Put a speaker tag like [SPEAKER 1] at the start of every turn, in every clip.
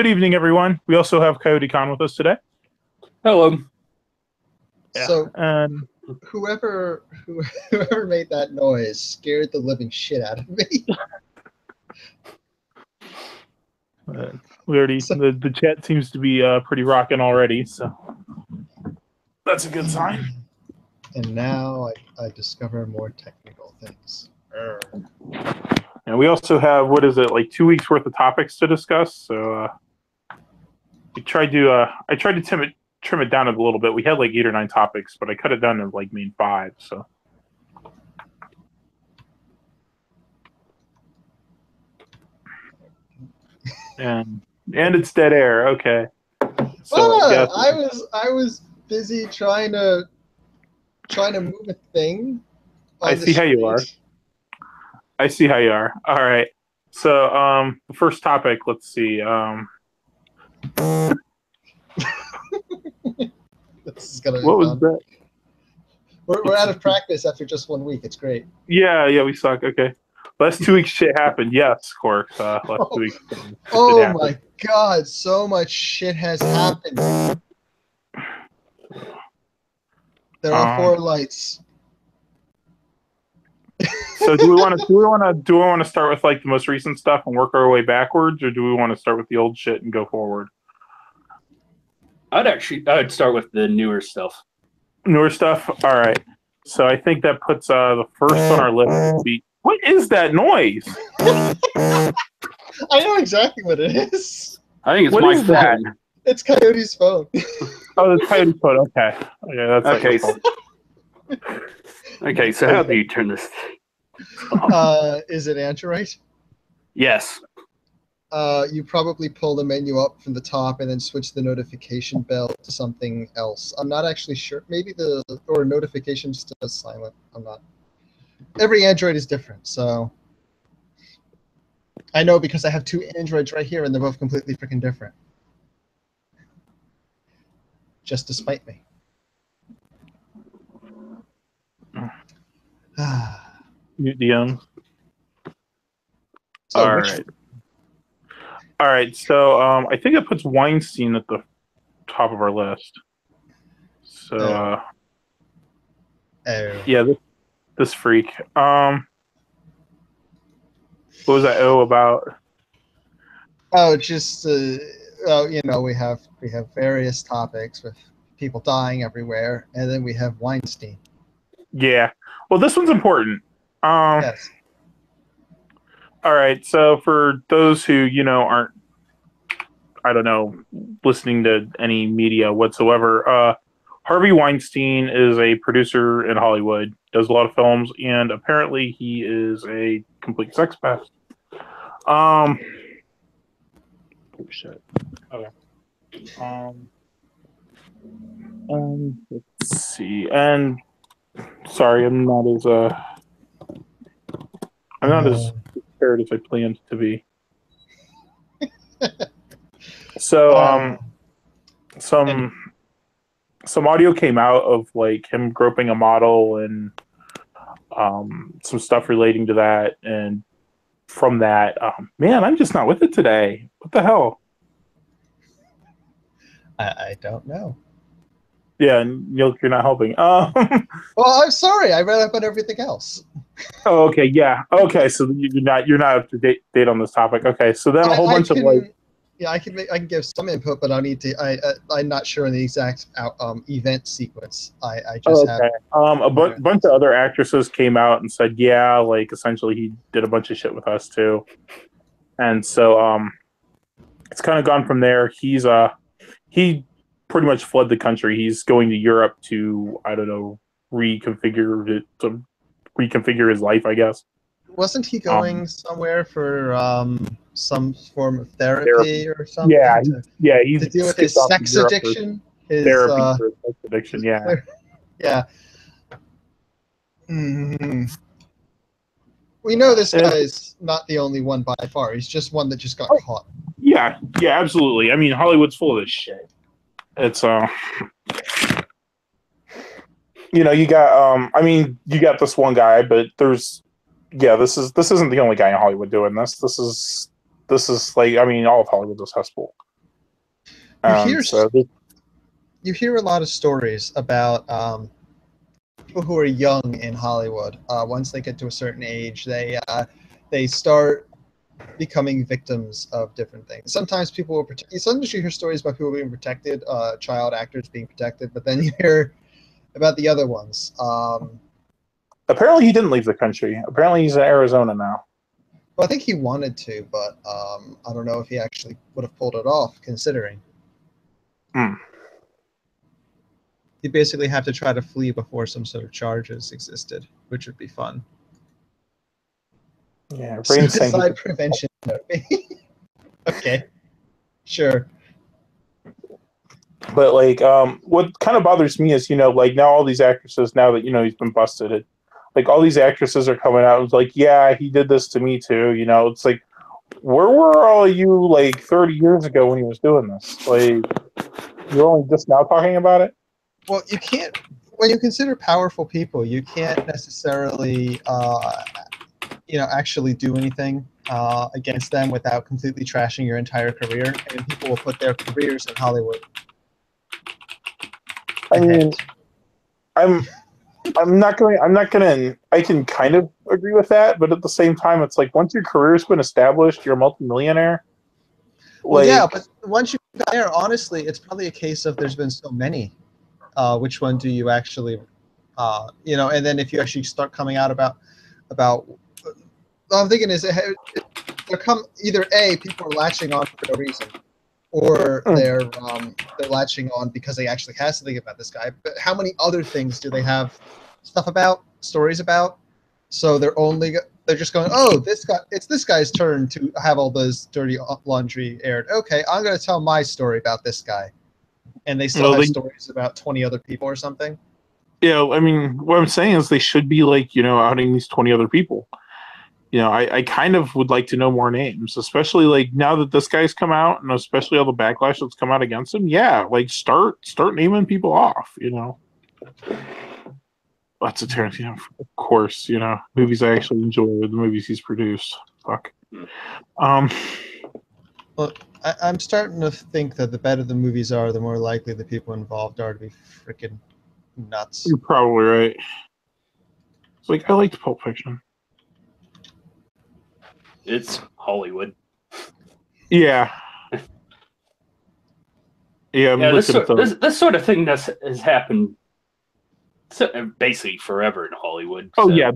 [SPEAKER 1] Good evening, everyone. We also have Coyote Con with us today.
[SPEAKER 2] Hello.
[SPEAKER 1] Yeah.
[SPEAKER 3] So
[SPEAKER 1] And
[SPEAKER 3] whoever made that noise scared the living shit out of me.
[SPEAKER 1] we already the chat seems to be pretty rocking already, so that's a good sign.
[SPEAKER 3] And now I discover more technical things.
[SPEAKER 1] And we also have, what is it, like 2 weeks worth of topics to discuss. So I tried to trim it down a little bit. We had like 8 or 9 topics, but I cut it down to like main 5. So. And it's dead air. Okay. So
[SPEAKER 3] I was busy trying to move a thing.
[SPEAKER 1] I see how you are. I see how you are. All right. So the first topic, let's see.
[SPEAKER 3] This is gonna be
[SPEAKER 1] what was
[SPEAKER 3] fun.
[SPEAKER 1] that?
[SPEAKER 3] We're out of practice after just 1 week. It's great.
[SPEAKER 1] Yeah, we suck. Okay. Last 2 weeks shit happened. Yes, of course. Last 2 weeks.
[SPEAKER 3] Oh my god, so much shit has happened. There are 4 lights.
[SPEAKER 1] So do we want to start with like the most recent stuff and work our way backwards, or do we want to start with the old shit and go forward?
[SPEAKER 2] I'd start with the newer stuff.
[SPEAKER 1] Newer stuff. All right. So I think that puts the first on our list would be, what is that noise?
[SPEAKER 3] I know exactly what it is.
[SPEAKER 2] I think it's
[SPEAKER 1] what
[SPEAKER 2] my
[SPEAKER 1] is
[SPEAKER 2] phone.
[SPEAKER 1] that?
[SPEAKER 3] It's Coyote's phone.
[SPEAKER 1] Oh, it's Coyote's phone. Okay. That's
[SPEAKER 2] Okay.
[SPEAKER 1] not your fault.
[SPEAKER 2] Okay, so how do you turn this?
[SPEAKER 3] Is it Android?
[SPEAKER 2] Yes.
[SPEAKER 3] You probably pull the menu up from the top and then switch the notification bell to something else. I'm not actually sure. Maybe or notifications to silent. I'm not. Every Android is different, so I know because I have 2 Androids right here and they're both completely freaking different. Just to spite me.
[SPEAKER 1] DMs.
[SPEAKER 3] So
[SPEAKER 1] All right. So I think it puts Weinstein at the top of our list. So yeah, this freak. What was that about?
[SPEAKER 3] Oh, just we have various topics with people dying everywhere, and then we have Weinstein.
[SPEAKER 1] Yeah. Well, this one's important.
[SPEAKER 3] Yes.
[SPEAKER 1] All right. So for those who, aren't, I don't know, listening to any media whatsoever, Harvey Weinstein is a producer in Hollywood, does a lot of films, and apparently he is a complete sex pest. Oh, shit. Okay. Let's see. And sorry, I'm not as prepared as I planned to be. So, some audio came out of like him groping a model and some stuff relating to that, and from that, man, I'm just not with it today. What the hell?
[SPEAKER 3] I don't know.
[SPEAKER 1] Yeah, you're not helping.
[SPEAKER 3] Well, I'm sorry. I read up on everything else.
[SPEAKER 1] Oh, okay, yeah, okay. So you're not up to date on this topic. Okay, so then a whole bunch of like.
[SPEAKER 3] Yeah, I can give some input, but I'll need to. I'm not sure in the exact event sequence. I just have.
[SPEAKER 1] A bunch of other actresses came out and said, yeah, like essentially he did a bunch of shit with us too, and so it's kind of gone from there. He pretty much fled the country. He's going to Europe to, I don't know, reconfigure his life, I guess.
[SPEAKER 3] Wasn't he going somewhere for some form of therapy or something?
[SPEAKER 1] He's
[SPEAKER 3] to deal with his sex addiction.
[SPEAKER 1] Therapy for sex addiction, yeah.
[SPEAKER 3] Yeah. Mm-hmm. We know this guy is not the only one by far. He's just one that just got caught.
[SPEAKER 1] Yeah, absolutely. I mean, Hollywood's full of this shit. It's you got you got this one guy, but this isn't the only guy in Hollywood doing this. This is like, I mean, all of Hollywood is cesspool.
[SPEAKER 3] You hear
[SPEAKER 1] So
[SPEAKER 3] you hear a lot of stories about people who are young in Hollywood. Once they get to a certain age, they start becoming victims of different things. Sometimes people will protect. Sometimes you hear stories about people being protected, child actors being protected, but then you hear about the other ones.
[SPEAKER 1] apparently he didn't leave the country. Apparently he's in Arizona now.
[SPEAKER 3] Well, I think he wanted to, but I don't know if he actually would have pulled it off, considering.
[SPEAKER 1] Hmm.
[SPEAKER 3] You basically have to try to flee before some sort of charges existed, which would be fun.
[SPEAKER 1] Yeah, Brain's saying
[SPEAKER 3] Suicide prevention. Okay, sure.
[SPEAKER 1] but like what kind of bothers me is, like now all these actresses, now that he's been busted, like all these actresses are coming out and it's like, yeah, he did this to me too. It's like, where were all of you like 30 years ago when he was doing this? Like, you're only just now talking about it?
[SPEAKER 3] Well, you can't. When you consider powerful people, you can't necessarily, actually do anything against them without completely trashing your entire career. And people will put their careers in Hollywood
[SPEAKER 1] I
[SPEAKER 3] ahead.
[SPEAKER 1] mean, I'm not going. I can kind of agree with that, but at the same time, it's like once your career's been established, you're a multimillionaire.
[SPEAKER 3] Well, yeah,
[SPEAKER 1] Like,
[SPEAKER 3] but once you get there, honestly, it's probably a case of there's been so many. Which one do you actually, and then if you actually start coming out about, what I'm thinking is they're either A, people are latching on for no reason, or they're latching on because they actually have something about this guy. But how many other things do they have stuff about, stories about? So they're just going, oh, it's this guy's turn to have all this dirty laundry aired. Okay, I'm going to tell my story about this guy. And they still have stories about 20 other people or something.
[SPEAKER 1] yeah, I mean, what I'm saying is they should be like, outing these 20 other people. I kind of would like to know more names, especially like now that this guy's come out, and especially all the backlash that's come out against him. Yeah, like start naming people off. Lots of Tarantino, of course. Movies I actually enjoy are the movies he's produced. Fuck.
[SPEAKER 3] Well, I'm starting to think that the better the movies are, the more likely the people involved are to be freaking nuts.
[SPEAKER 1] You're probably right. It's like I liked Pulp Fiction.
[SPEAKER 2] It's Hollywood.
[SPEAKER 1] Yeah. Yeah,
[SPEAKER 2] this sort of thing has happened basically forever in Hollywood.
[SPEAKER 1] Oh,
[SPEAKER 2] so.
[SPEAKER 1] yeah.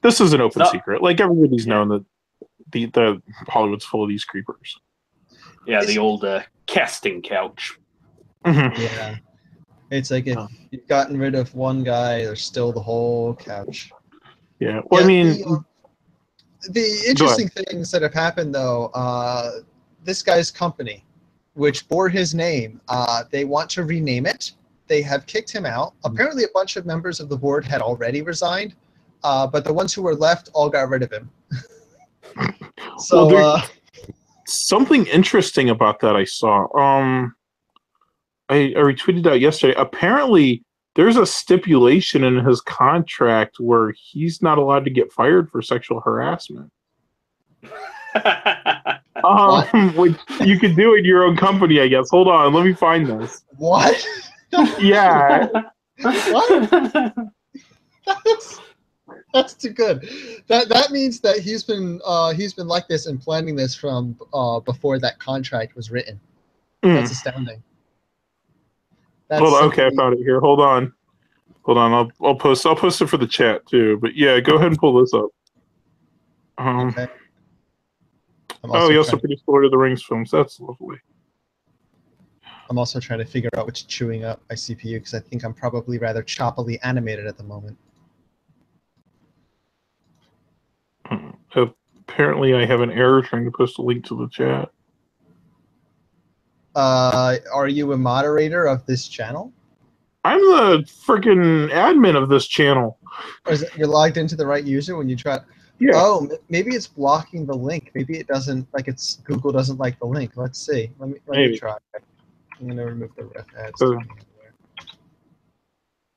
[SPEAKER 1] This is an open secret. Like, everybody's known that the Hollywood's full of these creepers.
[SPEAKER 2] Yeah, the old casting couch.
[SPEAKER 1] Mm-hmm.
[SPEAKER 3] Yeah. It's like if you've gotten rid of one guy, there's still the whole couch.
[SPEAKER 1] Yeah. Well, I mean...
[SPEAKER 3] The interesting things that have happened, though, this guy's company, which bore his name, they want to rename it. They have kicked him out. Apparently, a bunch of members of the board had already resigned, but the ones who were left all got rid of him. So,
[SPEAKER 1] something interesting about that I saw. I retweeted out yesterday. Apparently, there's a stipulation in his contract where he's not allowed to get fired for sexual harassment. Which you could do in your own company, I guess. Hold on, let me find this.
[SPEAKER 3] What?
[SPEAKER 1] Yeah.
[SPEAKER 3] What? That's too good. That means that he's been like this and planning this from before that contract was written. That's astounding.
[SPEAKER 1] Okay, I found it here. Hold on. I'll post it for the chat too. But yeah, go ahead and pull this up.
[SPEAKER 3] Okay.
[SPEAKER 1] He also produced Lord of the Rings films. That's lovely.
[SPEAKER 3] I'm also trying to figure out what's chewing up my CPU because I think I'm probably rather choppily animated at the moment.
[SPEAKER 1] Apparently, I have an error trying to post a link to the chat.
[SPEAKER 3] Are you a moderator of this channel?
[SPEAKER 1] I'm the freaking admin of this channel.
[SPEAKER 3] Or is it you're logged into the right user when you try?
[SPEAKER 1] Yeah.
[SPEAKER 3] Oh, maybe it's blocking the link. Maybe it doesn't Google doesn't like the link. Let's see. Let me try. I'm gonna remove the ref ads.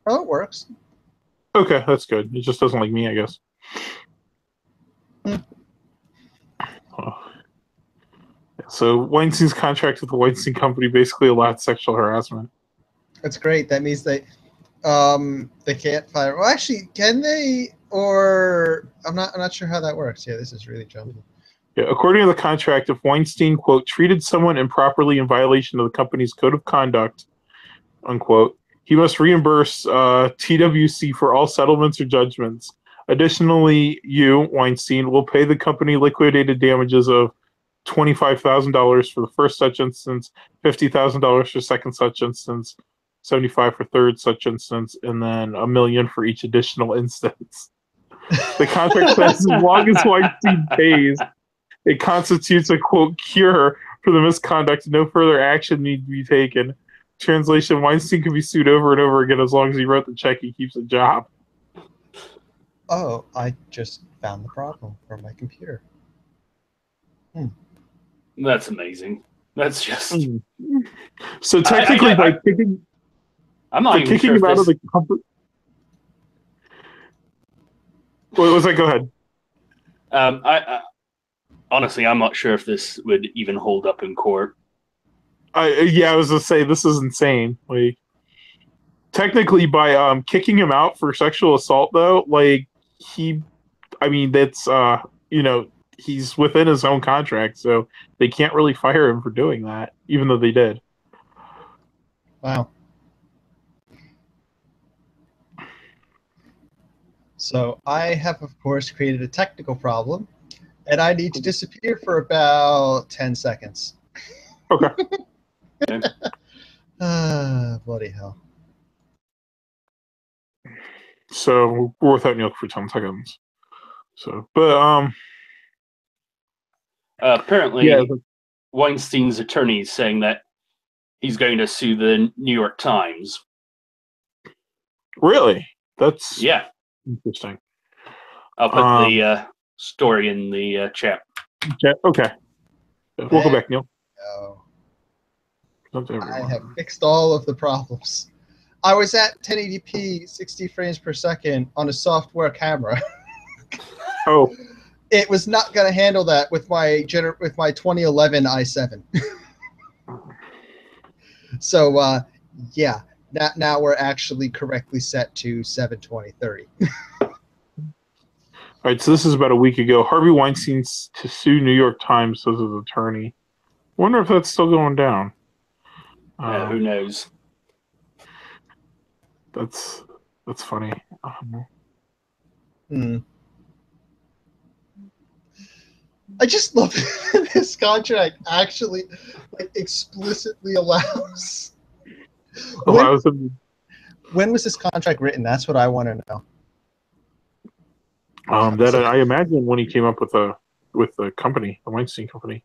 [SPEAKER 3] Oh, it works.
[SPEAKER 1] Okay, that's good. It just doesn't like me, I guess. So Weinstein's contract with the Weinstein Company basically allowed sexual harassment.
[SPEAKER 3] That's great. That means they can't fire. Well, actually, can they? Or I'm not sure how that works. Yeah, this is really jumpy.
[SPEAKER 1] Yeah, according to the contract, if Weinstein, quote, treated someone improperly in violation of the company's code of conduct, unquote, he must reimburse TWC for all settlements or judgments. Additionally, you, Weinstein, will pay the company liquidated damages of $25,000 for the first such instance, $50,000 for second such instance, 75 for third such instance, and then $1 million for each additional instance. The contract says as long as Weinstein pays, it constitutes a, quote, cure for the misconduct. No further action need to be taken. Translation, Weinstein can be sued over and over again as long as he wrote the check, he keeps a job.
[SPEAKER 3] Oh, I just found the problem from my computer.
[SPEAKER 2] That's amazing. That's just...
[SPEAKER 1] So technically, by kicking...
[SPEAKER 2] I'm not even sure
[SPEAKER 1] him out of the company... What was that? Go ahead.
[SPEAKER 2] Honestly, I'm not sure if this would even hold up in court.
[SPEAKER 1] I was gonna say this is insane. Like, technically, by kicking him out for sexual assault, though, like that's he's within his own contract, so they can't really fire him for doing that, even though they did.
[SPEAKER 3] Wow. So I have, of course, created a technical problem, and I need to disappear for about 10 seconds.
[SPEAKER 1] Okay.
[SPEAKER 3] Bloody hell.
[SPEAKER 1] So we're without Neil for 10 seconds. So, but
[SPEAKER 2] apparently, Weinstein's attorney is saying that he's going to sue the New York Times.
[SPEAKER 1] Really? That's interesting.
[SPEAKER 2] I'll put the story in the chat.
[SPEAKER 1] Okay. We'll go back, Neil.
[SPEAKER 3] I have fixed all of the problems. I was at 1080p, 60 frames per second on a software camera.
[SPEAKER 1] Oh.
[SPEAKER 3] It was not going to handle that with my 2011 i7. So, yeah, now we're actually correctly set to 720/30.
[SPEAKER 1] All right, so this is about a week ago. Harvey Weinstein to sue New York Times, says his attorney. Wonder if that's still going down.
[SPEAKER 2] Who knows?
[SPEAKER 1] That's funny.
[SPEAKER 3] I just love this contract actually explicitly allows. When was this contract written? That's what I want to know.
[SPEAKER 1] I imagine when he came up with the company, the Weinstein Company.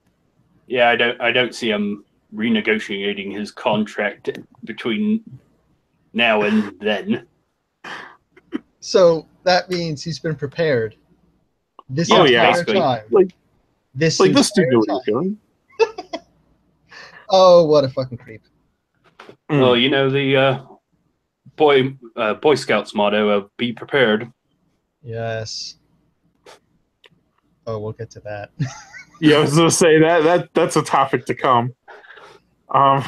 [SPEAKER 2] Yeah, I don't see him renegotiating his contract between now and then.
[SPEAKER 3] So that means he's been prepared this entire time. This dude knew what he was doing. Oh, what a fucking creep!
[SPEAKER 2] Well, the Boy Scouts motto of "Be prepared."
[SPEAKER 3] Yes. Oh, we'll get to that.
[SPEAKER 1] Yeah, I was gonna say that's a topic to come. So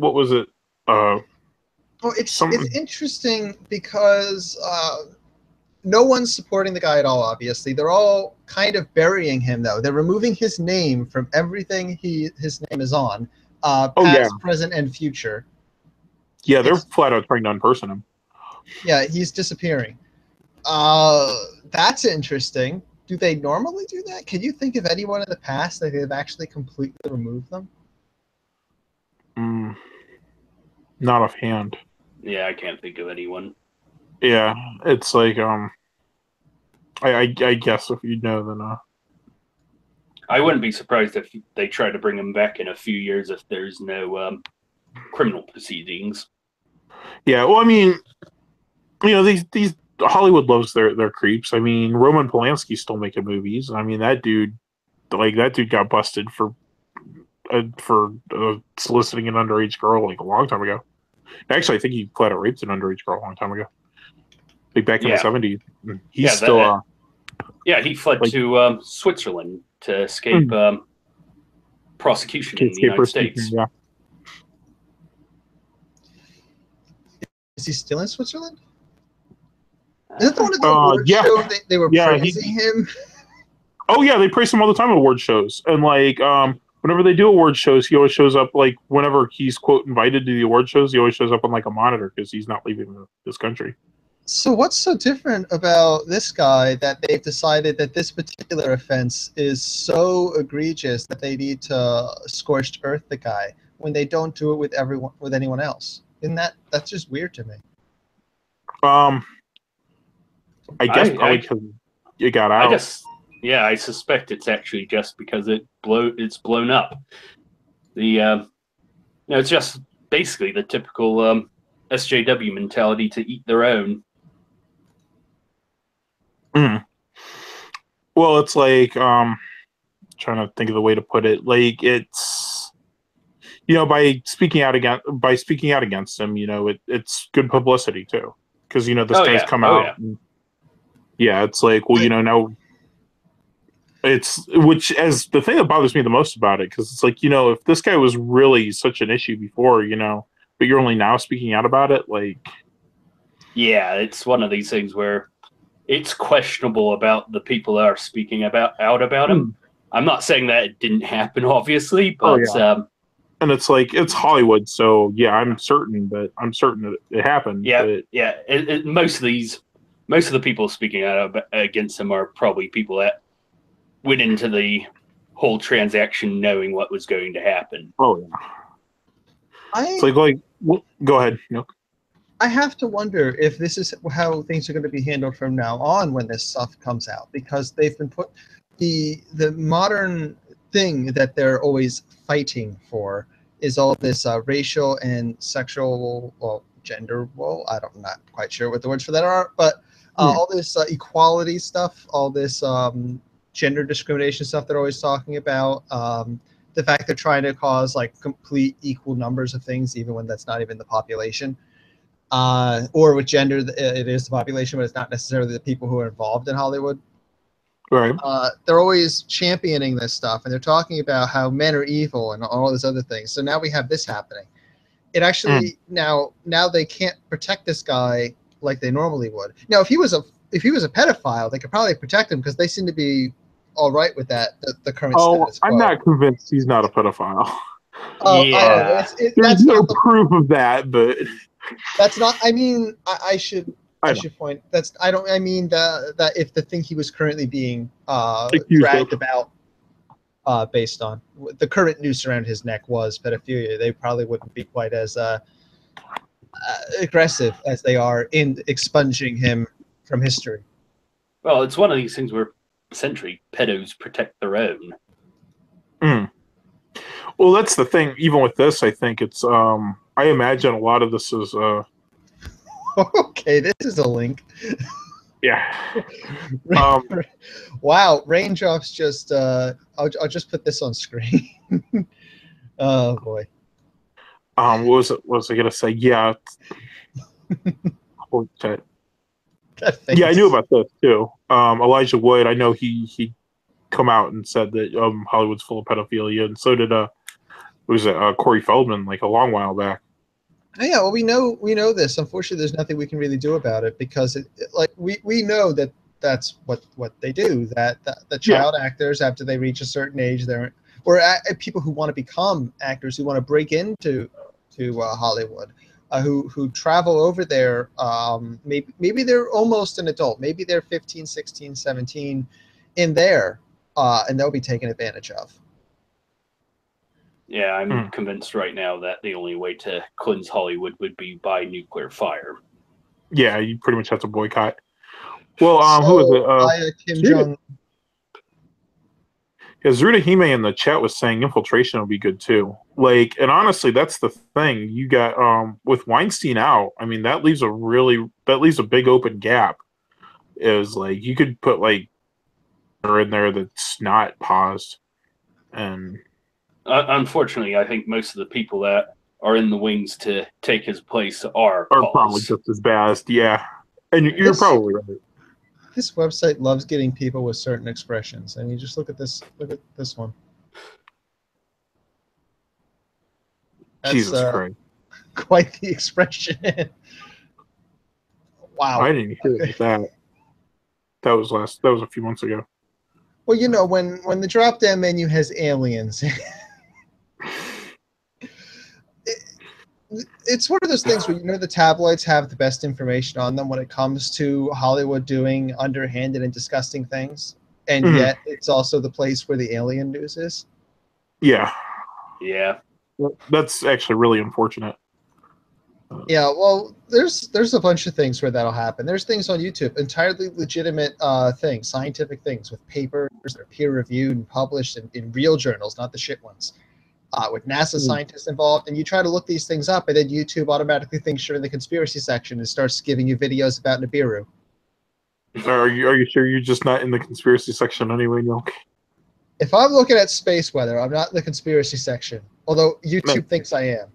[SPEAKER 1] what was it?
[SPEAKER 3] Well, it's interesting because no one's supporting the guy at all, obviously. They're all kind of burying him, though. They're removing his name from everything his name is on, past, present, and future.
[SPEAKER 1] Yeah, they're flat out trying to unperson him.
[SPEAKER 3] Yeah, he's disappearing. That's interesting. Do they normally do that? Can you think of anyone in the past that they've actually completely removed them?
[SPEAKER 1] Not offhand.
[SPEAKER 2] Yeah, I can't think of anyone.
[SPEAKER 1] Yeah, it's like I guess if you know, then
[SPEAKER 2] I wouldn't be surprised if they try to bring him back in a few years if there's no criminal proceedings.
[SPEAKER 1] Yeah, well, I mean, these Hollywood loves their creeps. I mean, Roman Polanski's still making movies. I mean, that dude got busted for soliciting an underage girl a long time ago. Actually, I think he flat out raped an underage girl a long time ago. like back in the
[SPEAKER 2] Yeah.
[SPEAKER 1] 70s. He's
[SPEAKER 2] Yeah,
[SPEAKER 1] still
[SPEAKER 2] he fled
[SPEAKER 1] like-
[SPEAKER 2] to Switzerland to escape prosecution in the
[SPEAKER 1] escape
[SPEAKER 2] United
[SPEAKER 1] prosecution,
[SPEAKER 2] States.
[SPEAKER 1] yeah.
[SPEAKER 3] Is he still in Switzerland? Is it the one of the award
[SPEAKER 1] yeah.
[SPEAKER 3] show they were
[SPEAKER 1] Yeah,
[SPEAKER 3] praising him?
[SPEAKER 1] Oh yeah, they praise him all the time at award shows, and like whenever they do award shows, he always shows up like whenever he's quote invited to the award shows, he always shows up on like a monitor because he's not leaving this country.
[SPEAKER 3] So what's so different about this guy that they've decided that this particular offense is so egregious that they need to scorched earth the guy when they don't do it with anyone else? Isn't that's just weird to me?
[SPEAKER 1] I guess probably because it got out.
[SPEAKER 2] I suspect it's actually just because it's blown up. It's just basically the typical SJW mentality to eat their own.
[SPEAKER 1] Mm. Well, it's like trying to think of the way to put it. Like it's by speaking out against him, it's good publicity too, because this guy's come out. Yeah, it's like now. It's as the thing that bothers me the most about it, because it's like if this guy was really such an issue before, but you're only now speaking out about it, like.
[SPEAKER 2] Yeah, it's one of these things where it's questionable about the people that are speaking out about him. I'm not saying that it didn't happen, obviously, but
[SPEAKER 1] and it's like it's Hollywood, so yeah, I'm certain that it happened.
[SPEAKER 2] Yeah, but most of the people speaking out against him are probably people that went into the whole transaction knowing what was going to happen.
[SPEAKER 1] Oh yeah. It's like go ahead.
[SPEAKER 3] I have to wonder if this is how things are going to be handled from now on when this stuff comes out, because they've been put the modern thing that they're always fighting for is all this racial and sexual, gender. I'm not quite sure what the words for that are, but all this equality stuff, all this gender discrimination stuff they're always talking about. The fact they're trying to cause like complete equal numbers of things, even when that's not even the population. Or with gender, it is the population, but it's not necessarily the people who are involved in Hollywood.
[SPEAKER 1] Right.
[SPEAKER 3] They're always championing this stuff, and they're talking about how men are evil and all these other things. So now we have this happening. It actually now they can't protect this guy like they normally would. Now, if he was a pedophile, they could probably protect him because they seem to be all right with that. The current status quo.
[SPEAKER 1] I'm not convinced he's not a pedophile.
[SPEAKER 3] Oh,
[SPEAKER 2] yeah.
[SPEAKER 1] There's no proof of that, but
[SPEAKER 3] that's not. I mean, I should point. I mean that if the thing he was currently being dragged about, based on the current noose around his neck was pedophilia, they probably wouldn't be quite as aggressive as they are in expunging him from history.
[SPEAKER 2] Well, it's one of these things where essentially pedos protect their own.
[SPEAKER 1] Well, that's the thing. Even with this, I think it's. I imagine a lot of this is.
[SPEAKER 3] Okay, this is a link.
[SPEAKER 1] Yeah.
[SPEAKER 3] Wow, raindrops just. I'll just put this on screen. Oh boy.
[SPEAKER 1] What was I gonna say? Yeah. Holy shit. Yeah, I knew about this too. Elijah Wood. I know he come out and said that Hollywood's full of pedophilia, and so did Corey Feldman like a long while back.
[SPEAKER 3] Yeah, well, we know this. Unfortunately, there's nothing we can really do about it because we know that that's what they do. That the child actors, after they reach a certain age, people who want to become actors, who want to break into Hollywood, who travel over there. Maybe they're almost an adult. Maybe they're 15, 16, 17 in there, and they'll be taken advantage of.
[SPEAKER 2] Yeah, I'm convinced right now that the only way to cleanse Hollywood would be by nuclear fire.
[SPEAKER 1] Yeah, you pretty much have to boycott. Well, who is it?
[SPEAKER 3] Kim Jong.
[SPEAKER 1] Yeah, Zuda Hime in the chat was saying infiltration will be good too. Like, and honestly, that's the thing. You got with Weinstein out. I mean, that leaves a big open gap. Is like you could put like in there that's not paused, and.
[SPEAKER 2] Unfortunately, I think most of the people that are in the wings to take his place are
[SPEAKER 1] probably just as bad. Yeah. And you're probably right.
[SPEAKER 3] This website loves getting people with certain expressions. I mean, just look at this. Look at this one. That's
[SPEAKER 1] Jesus Christ.
[SPEAKER 3] quite the expression. Wow.
[SPEAKER 1] I didn't hear that. That was a few months ago.
[SPEAKER 3] Well, you know, when the drop-down menu has aliens, it's one of those things where, you know, the tabloids have the best information on them when it comes to Hollywood doing underhanded and disgusting things, and yet it's also the place where the alien news is.
[SPEAKER 1] Yeah.
[SPEAKER 2] Yeah.
[SPEAKER 3] That's
[SPEAKER 1] actually really unfortunate.
[SPEAKER 3] Yeah, well, there's a bunch of things where that'll happen. There's things on YouTube, entirely legitimate things, scientific things with papers that are peer-reviewed and published in real journals, not the shit ones, with NASA scientists involved. And you try to look these things up, and then YouTube automatically thinks you're in the conspiracy section and starts giving you videos about Nibiru.
[SPEAKER 1] Are you sure you're just not in the conspiracy section anyway, Neil?
[SPEAKER 3] If I'm looking at space weather, I'm not in the conspiracy section, although YouTube thinks I am.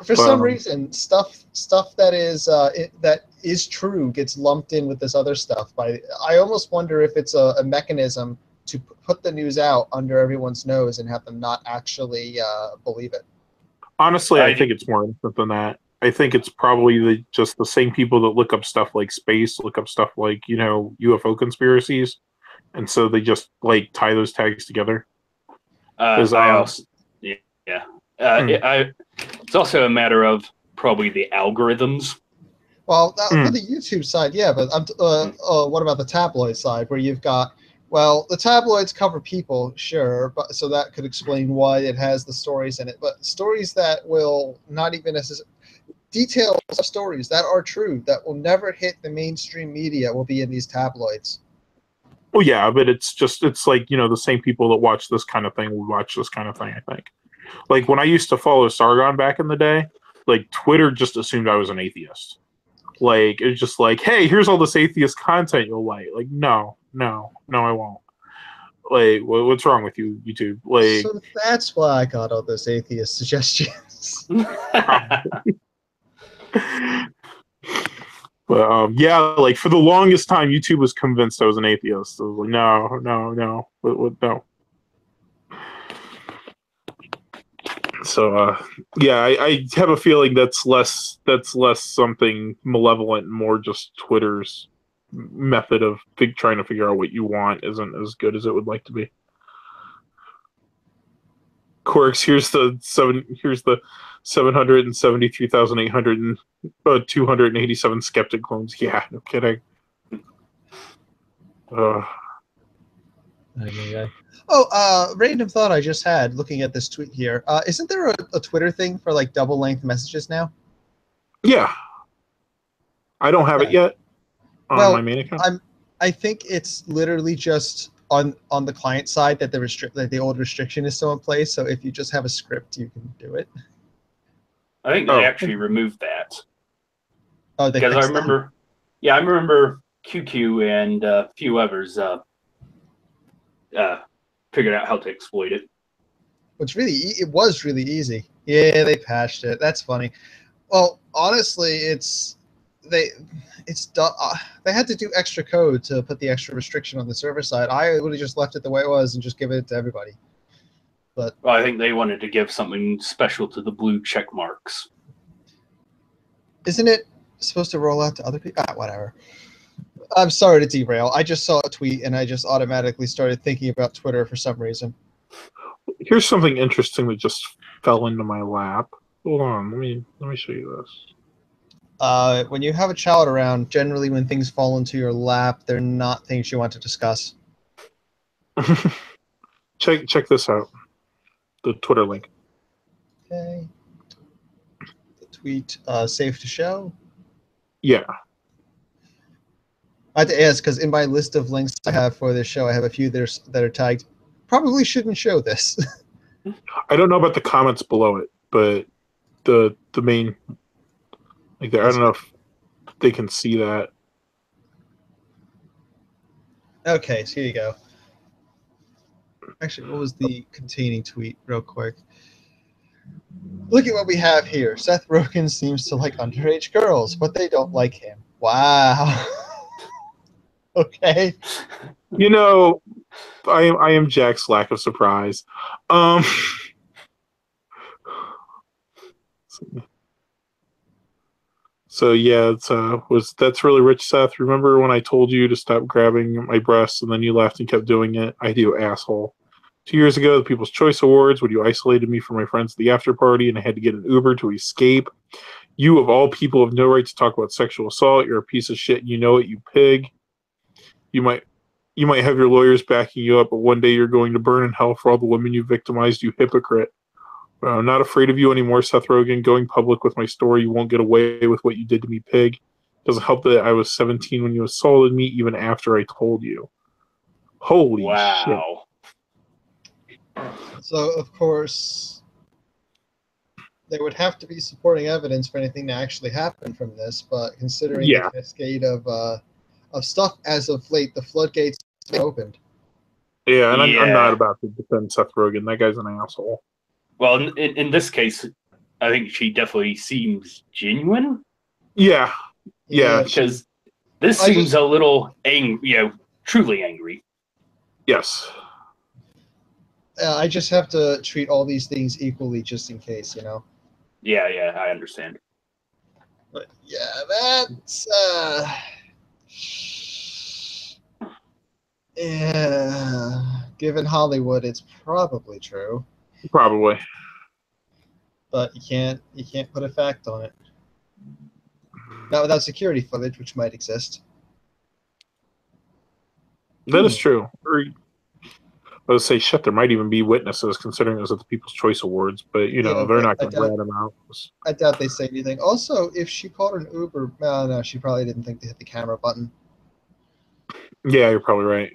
[SPEAKER 3] For some reason, stuff that is true gets lumped in with this other stuff. I almost wonder if it's a mechanism to put the news out under everyone's nose and have them not actually believe it.
[SPEAKER 1] Honestly, I think it's more innocent than that. I think it's probably just the same people that look up stuff like space, look up stuff like, you know, UFO conspiracies, and so they just like tie those tags together.
[SPEAKER 2] It's also a matter of probably the algorithms.
[SPEAKER 3] Well, for the YouTube side, yeah, but what about the tabloid side, where you've got, well, the tabloids cover people, sure, but so that could explain why it has the stories in it, but stories that will not even necessarily details of stories that are true that will never hit the mainstream media will be in these tabloids.
[SPEAKER 1] Well, yeah, but it's like, you know, the same people that watch this kind of thing will watch this kind of thing, I think. Like, when I used to follow Sargon back in the day, like, Twitter just assumed I was an atheist. Like, it's just like, hey, here's all this atheist content you'll like. Like, no, I won't. Like, what's wrong with you, YouTube? Like,
[SPEAKER 3] so that's why I got all those atheist suggestions.
[SPEAKER 1] But yeah, like, for the longest time, YouTube was convinced I was an atheist. I was like, no, no. So yeah, I have a feeling that's less something malevolent and more just Twitter's method of trying to figure out what you want isn't as good as it would like to be. Quirks, here's the 773,800 skeptic clones. Yeah, no kidding.
[SPEAKER 3] Random thought I just had looking at this tweet here. Isn't there a Twitter thing for like double length messages now?
[SPEAKER 1] Yeah. I don't have it yet on my main account.
[SPEAKER 3] I think it's literally just on the client side that the old restriction is still in place. So if you just have a script, you can do it.
[SPEAKER 2] I think they actually removed that.
[SPEAKER 3] Oh, because
[SPEAKER 2] I remember. Yeah, I remember QQ and a few others figured out how to exploit it.
[SPEAKER 3] It was really easy. Yeah, they patched it. That's funny. Well, honestly, they had to do extra code to put the extra restriction on the server side. I would have just left it the way it was and just given it to everybody. But
[SPEAKER 2] I think they wanted to give something special to the blue check marks.
[SPEAKER 3] Isn't it supposed to roll out to other people? Whatever. I'm sorry to derail. I just saw a tweet and I just automatically started thinking about Twitter for some reason.
[SPEAKER 1] Here's something interesting that just fell into my lap. Hold on, let me show you this.
[SPEAKER 3] When you have a child around, generally when things fall into your lap, they're not things you want to discuss.
[SPEAKER 1] Check this out. The Twitter link.
[SPEAKER 3] Okay. The tweet, safe to show?
[SPEAKER 1] Yeah.
[SPEAKER 3] I had to ask because in my list of links I have for this show, I have a few that are tagged. Probably shouldn't show this.
[SPEAKER 1] I don't know about the comments below it, but the main, like, I don't know if they can see that.
[SPEAKER 3] Okay, so here you go. Actually, what was the containing tweet, real quick? Look at what we have here. Seth Rogen seems to like underage girls, but they don't like him. Wow. Okay.
[SPEAKER 1] You know, I am Jack's lack of surprise. Um, so yeah, that's really rich, Seth. Remember when I told you to stop grabbing my breasts and then you laughed and kept doing it? I do, asshole. 2 years ago, the People's Choice Awards, when you isolated me from my friends at the after party and I had to get an Uber to escape. You, of all people, have no right to talk about sexual assault. You're a piece of shit. You know it, you pig. You might have your lawyers backing you up, but one day you're going to burn in hell for all the women you victimized, you hypocrite. I'm not afraid of you anymore, Seth Rogen. Going public with my story, you won't get away with what you did to me, pig. Doesn't help that I was 17 when you assaulted me, even after I told you. Holy shit.
[SPEAKER 2] Wow.
[SPEAKER 3] So, of course, there would have to be supporting evidence for anything to actually happen from this, but considering
[SPEAKER 1] Yeah.
[SPEAKER 3] the cascade of stuff as of late, the floodgates have opened.
[SPEAKER 1] Yeah, and I'm not
[SPEAKER 2] Yeah.
[SPEAKER 1] about to defend Seth Rogen. That guy's an asshole.
[SPEAKER 2] Well, in this case, I think she definitely seems genuine
[SPEAKER 1] Yeah. Yeah.
[SPEAKER 2] because this
[SPEAKER 3] I
[SPEAKER 2] seems
[SPEAKER 3] just-
[SPEAKER 2] a little angry, truly angry.
[SPEAKER 1] Yes.
[SPEAKER 3] I just have to treat all these things equally just in case, you know?
[SPEAKER 2] Yeah, I understand.
[SPEAKER 3] But yeah, that's yeah. Given Hollywood, it's probably true,
[SPEAKER 1] Probably.
[SPEAKER 3] but you can't put a fact on it. Not without security footage, which might exist.
[SPEAKER 1] That is true. Or, I would say, shit, there might even be witnesses, considering it was at the People's Choice Awards, but,
[SPEAKER 3] Yeah,
[SPEAKER 1] they're
[SPEAKER 3] but
[SPEAKER 1] not going to rat him out.
[SPEAKER 3] I doubt they say anything. Also, if she called an Uber, no, she probably didn't think to hit the camera button.
[SPEAKER 1] Yeah, you're probably right.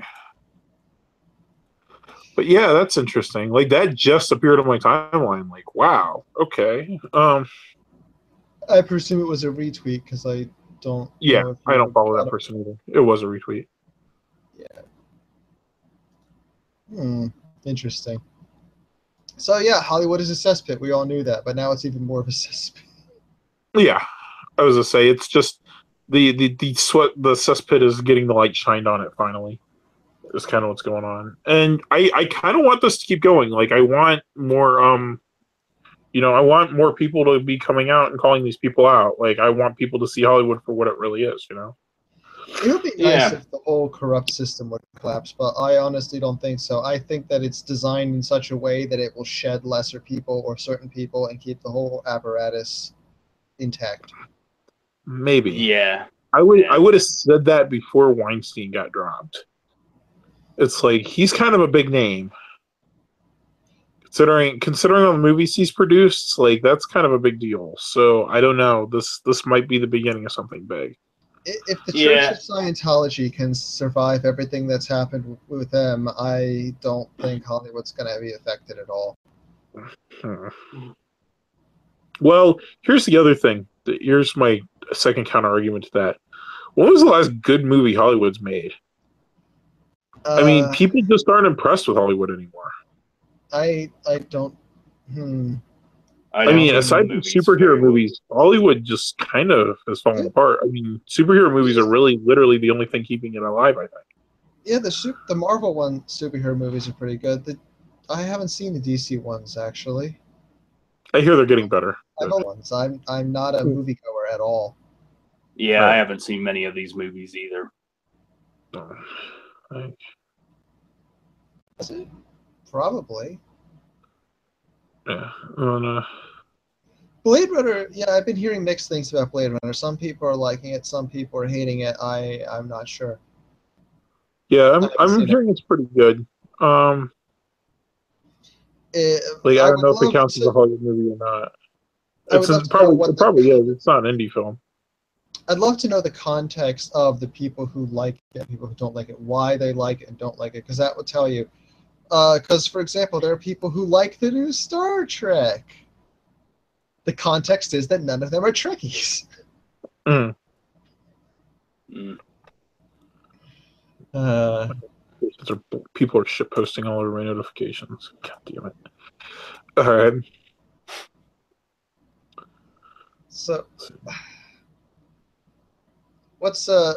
[SPEAKER 1] But yeah, that's interesting. Like, that just appeared on my timeline. Like, wow, okay.
[SPEAKER 3] I presume it was a retweet because I don't
[SPEAKER 1] Yeah,
[SPEAKER 3] know if
[SPEAKER 1] I don't
[SPEAKER 3] you
[SPEAKER 1] follow
[SPEAKER 3] got
[SPEAKER 1] that
[SPEAKER 3] it.
[SPEAKER 1] person either. It was a retweet.
[SPEAKER 3] Interesting. So yeah, Hollywood is a cesspit. We all knew that, but now it's even more of a cesspit.
[SPEAKER 1] Yeah, I was gonna say it's just the cesspit is getting the light shined on it finally. Is kind of what's going on, and I kind of want this to keep going. Like, I want more I want more people to be coming out and calling these people out. Like, I want people to see Hollywood for what it really is.
[SPEAKER 3] It would be nice
[SPEAKER 2] Yeah.
[SPEAKER 3] if the whole corrupt system would collapse, but I honestly don't think so. I think that it's designed in such a way that it will shed lesser people or certain people and keep the whole apparatus intact.
[SPEAKER 1] Maybe.
[SPEAKER 2] Yeah.
[SPEAKER 1] I would
[SPEAKER 2] Yeah.
[SPEAKER 1] have said that before Weinstein got dropped. It's like he's kind of a big name. Considering all the movies he's produced, like, that's kind of a big deal. So I don't know. This might be the beginning of something big.
[SPEAKER 3] If the
[SPEAKER 2] Yeah.
[SPEAKER 3] Church of Scientology can survive everything that's happened with them, I don't think Hollywood's going to be affected at all.
[SPEAKER 1] Well, here's the other thing. Here's my second counter argument to that. When was the last good movie Hollywood's made? I mean, people just aren't impressed with Hollywood anymore.
[SPEAKER 3] I don't.
[SPEAKER 1] I mean, aside from superhero movies, Hollywood just kind of has fallen apart. I mean, superhero movies are really, literally the only thing keeping it alive, I think.
[SPEAKER 3] Yeah, the Marvel superhero movies are pretty good. I haven't seen the DC ones actually.
[SPEAKER 1] I hear they're getting better.
[SPEAKER 3] I'm not a moviegoer at all.
[SPEAKER 2] Yeah,
[SPEAKER 1] Right.
[SPEAKER 2] I haven't seen many of these movies either.
[SPEAKER 3] Probably.
[SPEAKER 1] Yeah.
[SPEAKER 3] Blade Runner, yeah, I've been hearing mixed things about Blade Runner. Some people are liking it, some people are hating it. I'm not sure.
[SPEAKER 1] Yeah, I'm hearing it's pretty good. I don't know if it counts as a Hollywood movie or not. It probably is. It's not an indie film.
[SPEAKER 3] I'd love to know the context of the people who like it, people who don't like it, why they like it and don't like it, because that would tell you. Because, for example, there are people who like the new Star Trek. The context is that none of them are Trekkies.
[SPEAKER 1] People are shit posting all over my notifications. God damn it. All right.
[SPEAKER 3] So, what's are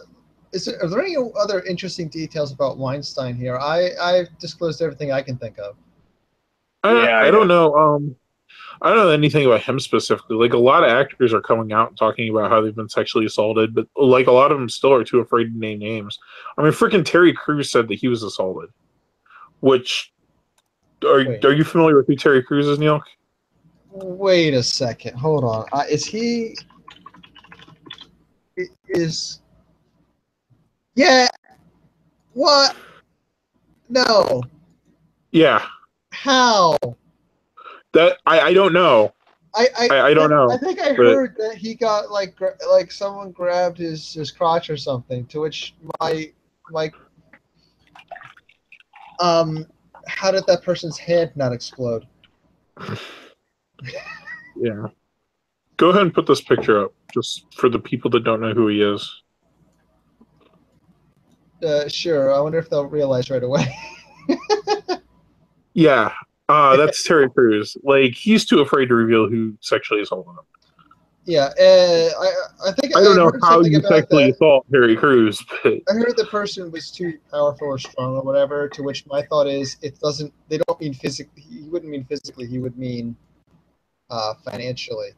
[SPEAKER 3] there any other interesting details about Weinstein here? I've disclosed everything I can think of.
[SPEAKER 1] I don't know. I don't know anything about him specifically. Like, a lot of actors are coming out and talking about how they've been sexually assaulted, but like a lot of them still are too afraid to name names. I mean, freaking Terry Crews said that he was assaulted. Which are you familiar with who Terry Crews is, Neil?
[SPEAKER 3] Wait a second. Hold on. Is he? Is yeah. What? No.
[SPEAKER 1] Yeah.
[SPEAKER 3] How?
[SPEAKER 1] That I don't know. I don't know.
[SPEAKER 3] I think I heard that he got like someone grabbed his crotch or something. To which my how did that person's head not explode?
[SPEAKER 1] Yeah. Go ahead and put this picture up, just for the people that don't know who he is.
[SPEAKER 3] Sure. I wonder if they'll realize right away.
[SPEAKER 1] Yeah. That's Terry Crews. Like, he's too afraid to reveal who sexually assaulted him.
[SPEAKER 3] Yeah. I think
[SPEAKER 1] I don't know
[SPEAKER 3] heard
[SPEAKER 1] how
[SPEAKER 3] something
[SPEAKER 1] you
[SPEAKER 3] about
[SPEAKER 1] sexually
[SPEAKER 3] that.
[SPEAKER 1] assault Terry Crews, but
[SPEAKER 3] I heard the person was too powerful or strong or whatever. To which my thought is, it doesn't. They don't mean physically. He wouldn't mean physically. He would mean financially.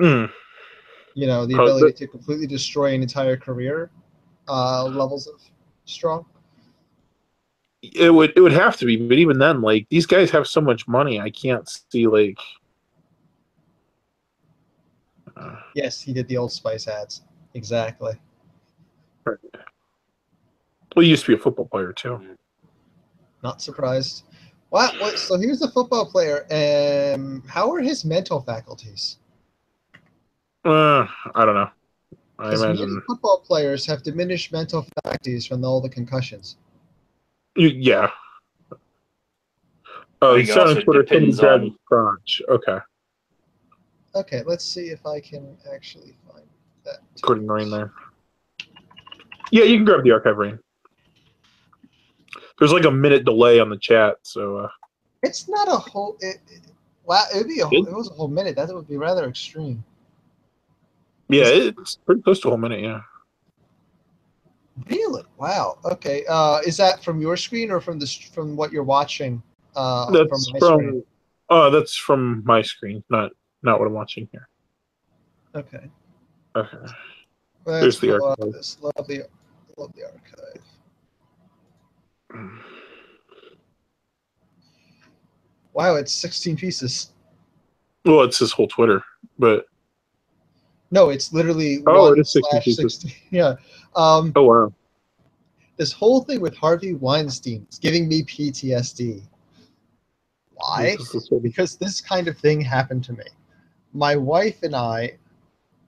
[SPEAKER 1] mm,
[SPEAKER 3] You know, the
[SPEAKER 1] uh,
[SPEAKER 3] ability to completely destroy an entire career. Levels of strong.
[SPEAKER 1] it would have to be, but even then, like, these guys have so much money, I can't see like.
[SPEAKER 3] Yes, he did the Old Spice ads. Exactly.
[SPEAKER 1] Well, he used to be a football player too.
[SPEAKER 3] Not surprised. Wow. So he was a football player. How are his mental faculties?
[SPEAKER 1] I don't know. I
[SPEAKER 3] Because many
[SPEAKER 1] imagine.
[SPEAKER 3] football players have diminished mental faculties from all the concussions.
[SPEAKER 1] Yeah.
[SPEAKER 2] I
[SPEAKER 1] Oh, he
[SPEAKER 2] think it
[SPEAKER 1] said on
[SPEAKER 2] also
[SPEAKER 1] Twitter somebody
[SPEAKER 2] depends
[SPEAKER 1] grabbed his
[SPEAKER 2] on.
[SPEAKER 1] crotch. Okay.
[SPEAKER 3] Okay, let's see if I can actually find that.
[SPEAKER 1] According to Rain there. Yeah, you can grab the archive, Rain. There's like a minute delay on the chat, so.
[SPEAKER 3] It's not a whole. Wow, it was a whole minute. That would be rather extreme.
[SPEAKER 1] Yeah, it's pretty close to a whole minute. Yeah.
[SPEAKER 3] Really? Wow. Okay. Is that from your screen or from what you're watching? From
[SPEAKER 1] That's
[SPEAKER 3] my
[SPEAKER 1] from.
[SPEAKER 3] screen.
[SPEAKER 1] That's from my screen, not what I'm watching here.
[SPEAKER 3] Okay.
[SPEAKER 1] Okay.
[SPEAKER 3] Let's
[SPEAKER 1] There's the
[SPEAKER 3] pull up
[SPEAKER 1] archive.
[SPEAKER 3] this. Love the archive. Wow, it's 16 pieces.
[SPEAKER 1] Well, it's his whole Twitter, but.
[SPEAKER 3] No, it's literally
[SPEAKER 1] Oh, it
[SPEAKER 3] one
[SPEAKER 1] is 16
[SPEAKER 3] slash
[SPEAKER 1] pieces.
[SPEAKER 3] 16. Yeah.
[SPEAKER 1] Oh wow.
[SPEAKER 3] This whole thing with Harvey Weinstein is giving me PTSD. Why? Because this kind of thing happened to me. My wife and I,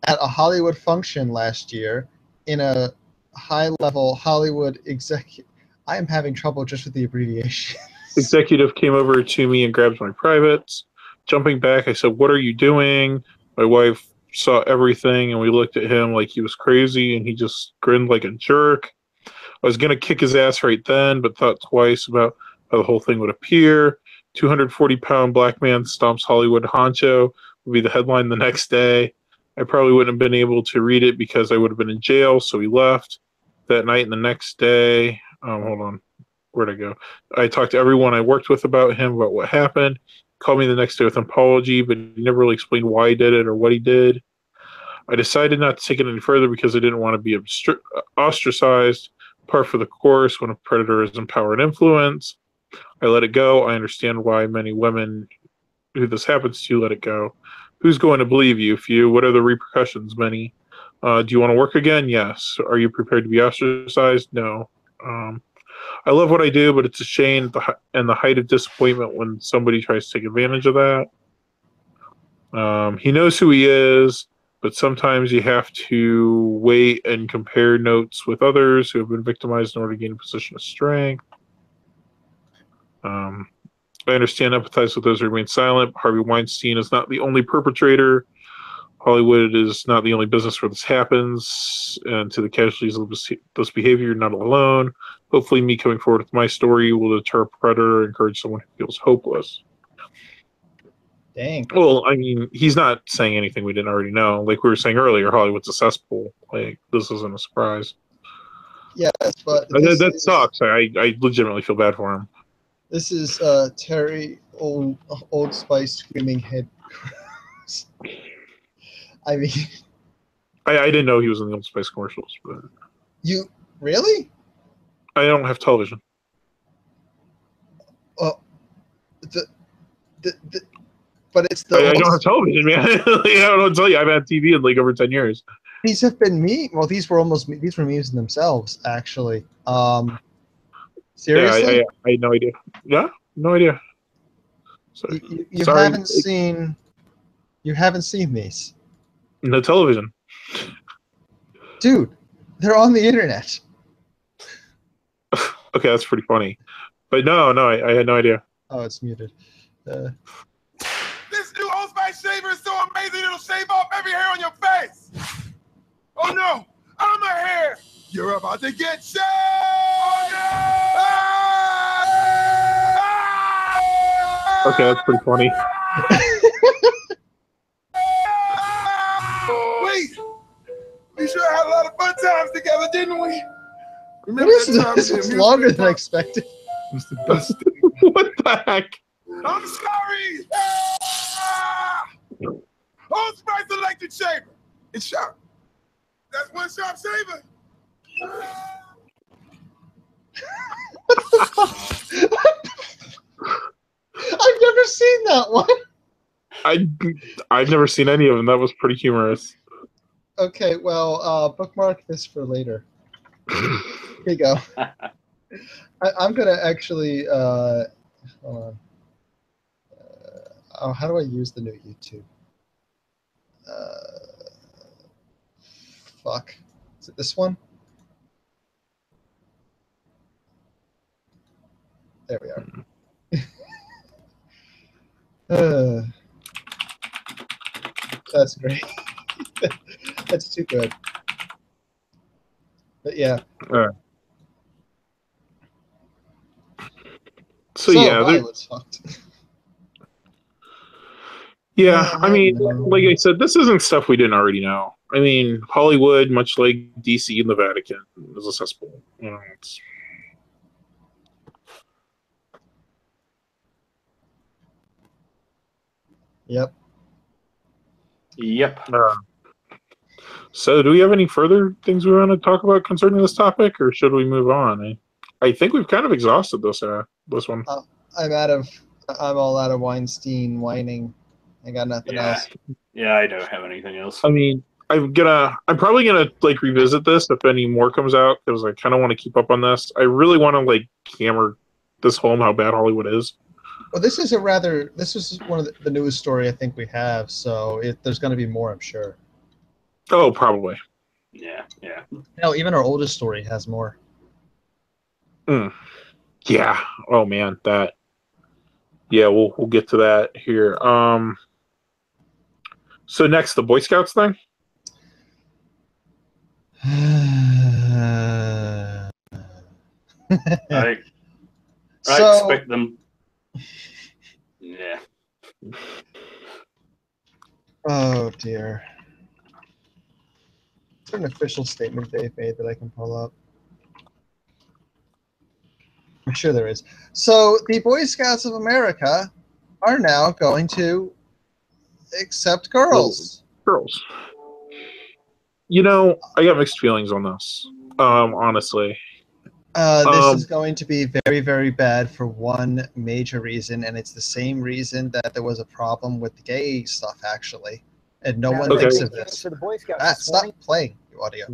[SPEAKER 3] at a Hollywood function last year, in a high-level Hollywood executive. I am having trouble just with the abbreviation.
[SPEAKER 1] Executive came over to me and grabbed my privates. Jumping back, I said, "What are you doing?" My wife saw everything, and we looked at him like he was crazy, and he just grinned like a jerk. I was going to kick his ass right then, but thought twice about how the whole thing would appear. 240-pound black man stomps Hollywood honcho would be the headline the next day. I probably wouldn't have been able to read it because I would have been in jail, so we left that night and the next day. Hold on. Where'd I go? I talked to everyone I worked with about him, about what happened. Called me the next day with an apology, but he never really explained why he did it or what he did. I decided not to take it any further because I didn't want to be ostracized. Par for the course when a predator is in power and influence. I let it go. I understand why many women who this happens to let it go. Who's going to believe you? Few. What are the repercussions? Many. Do you want to work again? Yes. Are you prepared to be ostracized? No. I love what I do, but it's a shame and the height of disappointment when somebody tries to take advantage of that. He knows who he is, but sometimes you have to wait and compare notes with others who have been victimized in order to gain a position of strength. I understand, empathize with those who remain silent. Harvey Weinstein is not the only perpetrator. Hollywood is not the only business where this happens. And to the casualties of this behavior, you're not alone. Hopefully, me coming forward with my story will deter a predator and encourage someone who feels hopeless.
[SPEAKER 3] Dang.
[SPEAKER 1] Well, I mean, he's not saying anything we didn't already know. Like we were saying earlier, Hollywood's a cesspool. Like this isn't a surprise.
[SPEAKER 3] Yes, but
[SPEAKER 1] That sucks. I legitimately feel bad for him.
[SPEAKER 3] this is Terry Old Spice screaming head. I mean,
[SPEAKER 1] I didn't know he was in the Old Spice commercials, but
[SPEAKER 3] you really?
[SPEAKER 1] I don't have television.
[SPEAKER 3] But it's
[SPEAKER 1] I don't have television, man. Like, I don't know what to tell you. I've had TV in like over 10 years.
[SPEAKER 3] These have been Well, these were memes in themselves, actually. Seriously?
[SPEAKER 1] Yeah, I had no idea. Yeah, no idea. So,
[SPEAKER 3] You
[SPEAKER 1] sorry.
[SPEAKER 3] haven't seen these,
[SPEAKER 1] No television.
[SPEAKER 3] dude. They're on the internet.
[SPEAKER 1] Okay, that's pretty funny. But no, I had no idea.
[SPEAKER 3] Oh, it's muted.
[SPEAKER 4] This new Old Spice shaver is so amazing it'll shave off every hair on your face. Oh no, I'm a hair. You're about to get shaved. Oh no!
[SPEAKER 1] Okay, that's pretty funny.
[SPEAKER 4] Wait, we sure had a lot of fun times together, didn't we?
[SPEAKER 3] What is this? This was longer than I expected.
[SPEAKER 4] It was the best thing.
[SPEAKER 1] What the heck?
[SPEAKER 4] I'm sorry. Old Spice electric shaver. It's sharp. That's one sharp shaver.
[SPEAKER 3] I've never seen that one.
[SPEAKER 1] I've never seen any of them. That was pretty humorous.
[SPEAKER 3] Okay, well, bookmark this for later. Here you go. I'm gonna actually. Hold on. How do I use the new YouTube? Fuck. Is it this one? There we are. That's great. That's too good. But yeah.
[SPEAKER 1] So yeah,
[SPEAKER 3] Hollywood's fucked.
[SPEAKER 1] Yeah, I mean, like I said, this isn't stuff we didn't already know. I mean, Hollywood, much like DC and the Vatican, is a cesspool. You know, it's...
[SPEAKER 3] Yep.
[SPEAKER 1] So, do we have any further things we want to talk about concerning this topic, or should we move on? I think we've kind of exhausted this one.
[SPEAKER 3] I'm all out of Weinstein whining. I got nothing else.
[SPEAKER 2] Yeah, I don't have anything else.
[SPEAKER 1] I mean, I'm probably gonna like revisit this if any more comes out because I kind of want to keep up on this. I really want to like hammer this home how bad Hollywood is.
[SPEAKER 3] Well, this is one of the newest story I think we have, so there's going to be more, I'm sure.
[SPEAKER 1] Oh, probably.
[SPEAKER 2] Yeah.
[SPEAKER 3] No, even our oldest story has more.
[SPEAKER 1] Yeah. Oh man, that. Yeah, we'll get to that here. So next, the Boy Scouts thing.
[SPEAKER 2] I expect them. Yeah.
[SPEAKER 3] Oh dear. Is there an official statement they've made that I can pull up? I'm sure there is. So the Boy Scouts of America are now going to accept girls.
[SPEAKER 1] Girls. You know, I got mixed feelings on this. Honestly.
[SPEAKER 3] This is going to be very, very bad for one major reason, and it's the same reason that there was a problem with the gay stuff, actually. And no one thinks of this.
[SPEAKER 5] For the Boy Scouts
[SPEAKER 3] Stop playing the audio.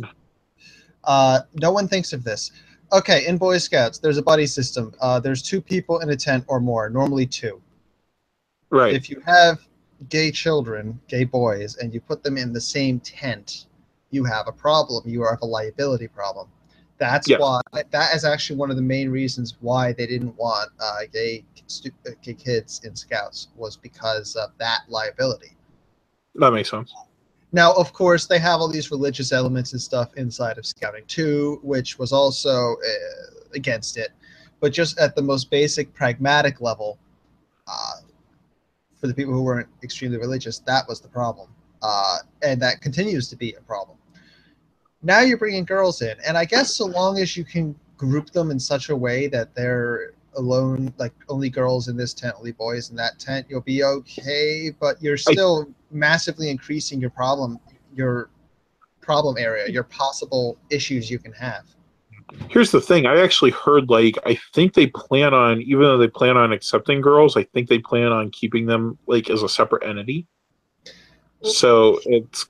[SPEAKER 3] No one thinks of this. Okay, in Boy Scouts, there's a buddy system. There's 2 people in a tent or more, normally 2.
[SPEAKER 1] Right.
[SPEAKER 3] If you have gay children, gay boys, and you put them in the same tent, you have a problem. You have a liability problem. That's why. That is actually one of the main reasons why they didn't want gay kids in Scouts, was because of that liability.
[SPEAKER 1] That makes sense.
[SPEAKER 3] Now, of course, they have all these religious elements and stuff inside of Scouting too, which was also against it. But just at the most basic pragmatic level, for the people who weren't extremely religious, that was the problem. And that continues to be a problem. Now you're bringing girls in, and I guess so long as you can group them in such a way that they're alone, like only girls in this tent, only boys in that tent, you'll be okay. But you're still massively increasing your problem area, your possible issues you can have.
[SPEAKER 1] Here's the thing. I actually heard, like, I think they plan on, even though they plan on accepting girls, I think they plan on keeping them, like, as a separate entity. So it's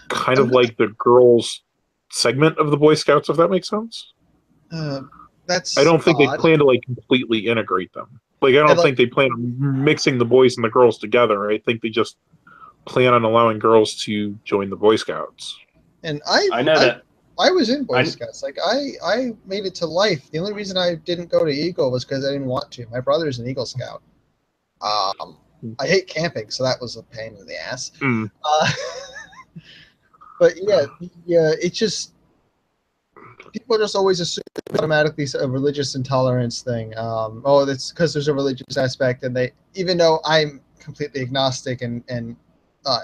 [SPEAKER 1] kind of like the girls segment of the Boy Scouts, if that makes sense.
[SPEAKER 3] That's
[SPEAKER 1] I don't think
[SPEAKER 3] odd.
[SPEAKER 1] they plan to, like, completely integrate them. Like, I don't think they plan on mixing the boys and the girls together. I think they just plan on allowing girls to join the Boy Scouts.
[SPEAKER 3] And I
[SPEAKER 2] know that.
[SPEAKER 3] I was in Boy Scouts. Like I made it to life. The only reason I didn't go to Eagle was because I didn't want to. My brother's an Eagle Scout. I hate camping, so that was a pain in the ass. But yeah, it's just people just always assume automatically a religious intolerance thing. That's because there's a religious aspect, and they, even though I'm completely agnostic and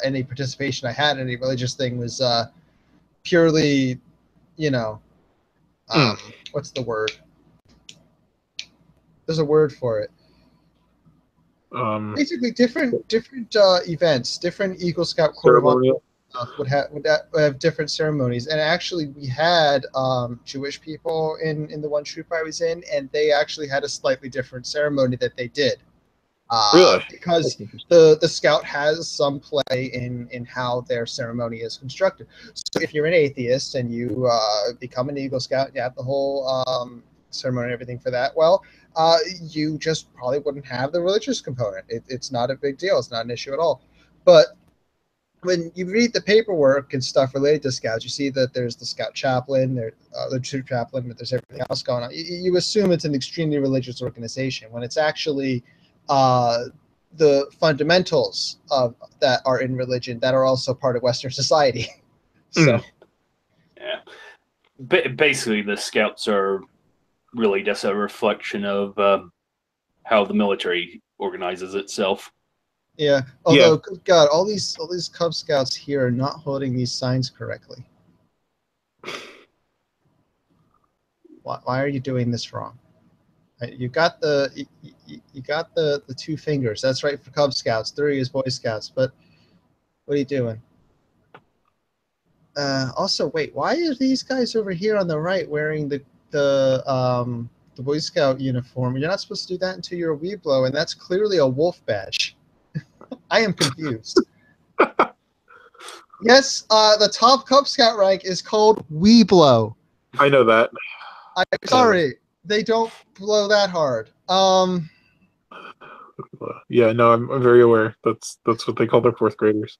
[SPEAKER 3] any participation I had in any religious thing was purely, what's the word? There's a word for it. Basically, different events, different Eagle Scout Corps would have different ceremonies. And actually, we had Jewish people in the one troop I was in, and they actually had a slightly different ceremony that they did.
[SPEAKER 1] Really?
[SPEAKER 3] Because the Scout has some play in how their ceremony is constructed. So if you're an atheist and you become an Eagle Scout, you have the whole ceremony and everything for that, well, you just probably wouldn't have the religious component. It's not a big deal. It's not an issue at all. But when you read the paperwork and stuff related to Scouts, you see that there's the Scout chaplain, the troop chaplain, but there's everything else going on. You assume it's an extremely religious organization when it's actually the fundamentals of that are in religion that are also part of Western society. So,
[SPEAKER 2] yeah, basically, the Scouts are really just a reflection of how the military organizes itself.
[SPEAKER 3] Yeah. Although, good God, all these Cub Scouts here are not holding these signs correctly. Why are you doing this wrong? You got the two fingers. That's right for Cub Scouts. 3 is Boy Scouts. But what are you doing? Also, wait. Why are these guys over here on the right wearing the Boy Scout uniform? You're not supposed to do that until you're a Weeblo, and that's clearly a wolf badge. I am confused. Yes, the top Cub Scout rank is called Weeblo.
[SPEAKER 1] I know that.
[SPEAKER 3] I'm sorry. They don't blow that hard.
[SPEAKER 1] Yeah, no, I'm very aware. That's what they call their 4th graders.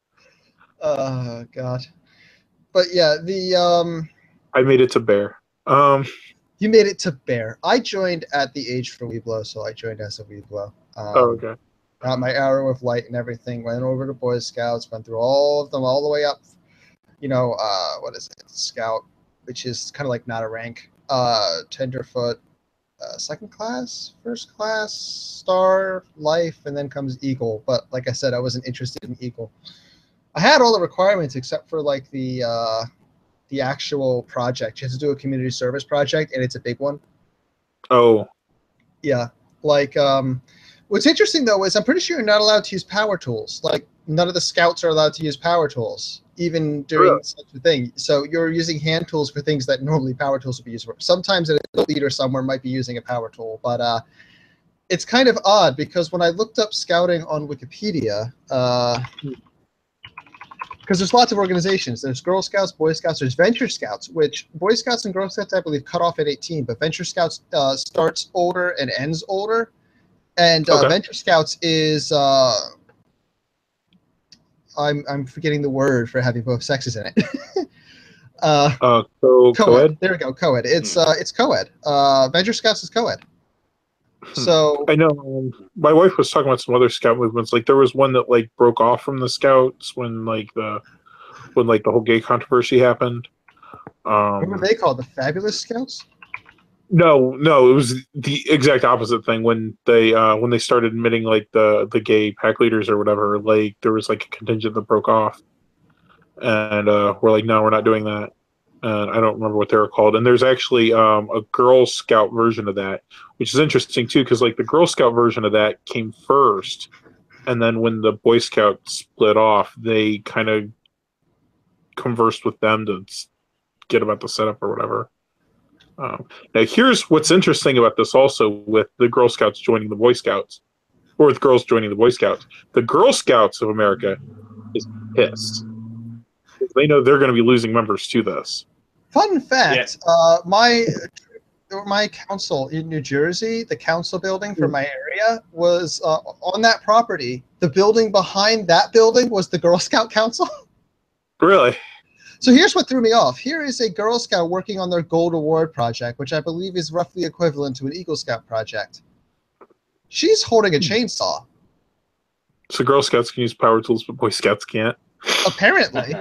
[SPEAKER 3] Oh God. But yeah,
[SPEAKER 1] I made it to Bear.
[SPEAKER 3] You made it to Bear. I joined at the age for Weeblo, so I joined as a Weeblo.
[SPEAKER 1] Okay.
[SPEAKER 3] Got my arrow of light and everything. Went over to Boy Scouts. Went through all of them, all the way up. What is it? Scout, which is kind of like not a rank. Tenderfoot, 2nd class, 1st class, Star, Life, and then comes Eagle. But like I said, I wasn't interested in Eagle. I had all the requirements except for like the actual project. You have to do a community service project, and it's a big one.
[SPEAKER 1] Oh.
[SPEAKER 3] Yeah. Like, what's interesting, though, is I'm pretty sure you're not allowed to use power tools. Like, none of the Scouts are allowed to use power tools, even doing such a thing. So you're using hand tools for things that normally power tools would be used for. Sometimes a leader somewhere might be using a power tool, but it's kind of odd because when I looked up Scouting on Wikipedia, because there's lots of organizations. There's Girl Scouts, Boy Scouts, there's Venture Scouts, which Boy Scouts and Girl Scouts, I believe, cut off at 18, but Venture Scouts starts older and ends older. And Venture Scouts is I'm forgetting the word for having both sexes in it.
[SPEAKER 1] Co-ed.
[SPEAKER 3] There we go, co-ed. It's co-ed. Venture Scouts is co-ed. So
[SPEAKER 1] I know my wife was talking about some other Scout movements. Like there was one that like broke off from the Scouts when the whole gay controversy happened.
[SPEAKER 3] What were they called? The Fabulous Scouts?
[SPEAKER 1] No, it was the exact opposite thing when they started admitting like the gay pack leaders or whatever. Like there was like a contingent that broke off, and we're like, no, we're not doing that. And I don't remember what they were called. And there's actually a Girl Scout version of that, which is interesting too, because like the Girl Scout version of that came first, and then when the Boy Scouts split off, they kind of conversed with them to get about the setup or whatever. Now, here's what's interesting about this also with the Girl Scouts joining the Boy Scouts, or with girls joining the Boy Scouts. The Girl Scouts of America is pissed. They know they're going to be losing members to this.
[SPEAKER 3] Fun fact, my council in New Jersey, the council building for my area, was on that property. The building behind that building was the Girl Scout Council.
[SPEAKER 1] Really?
[SPEAKER 3] So here's what threw me off. Here is a Girl Scout working on their Gold Award project, which I believe is roughly equivalent to an Eagle Scout project. She's holding a chainsaw.
[SPEAKER 1] So Girl Scouts can use power tools, but Boy Scouts can't?
[SPEAKER 3] Apparently.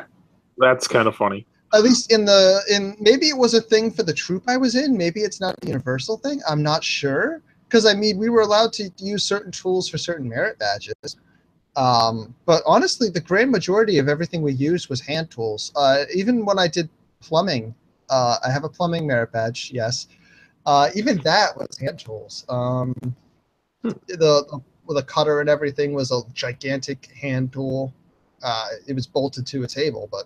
[SPEAKER 1] That's kind of funny.
[SPEAKER 3] At least maybe it was a thing for the troop I was in. Maybe it's not a universal thing. I'm not sure. Because, I mean, we were allowed to use certain tools for certain merit badges. But honestly, the grand majority of everything we used was hand tools. Even when I did plumbing, I have a plumbing merit badge, yes. Even that was hand tools. The cutter and everything was a gigantic hand tool. It was bolted to a table, but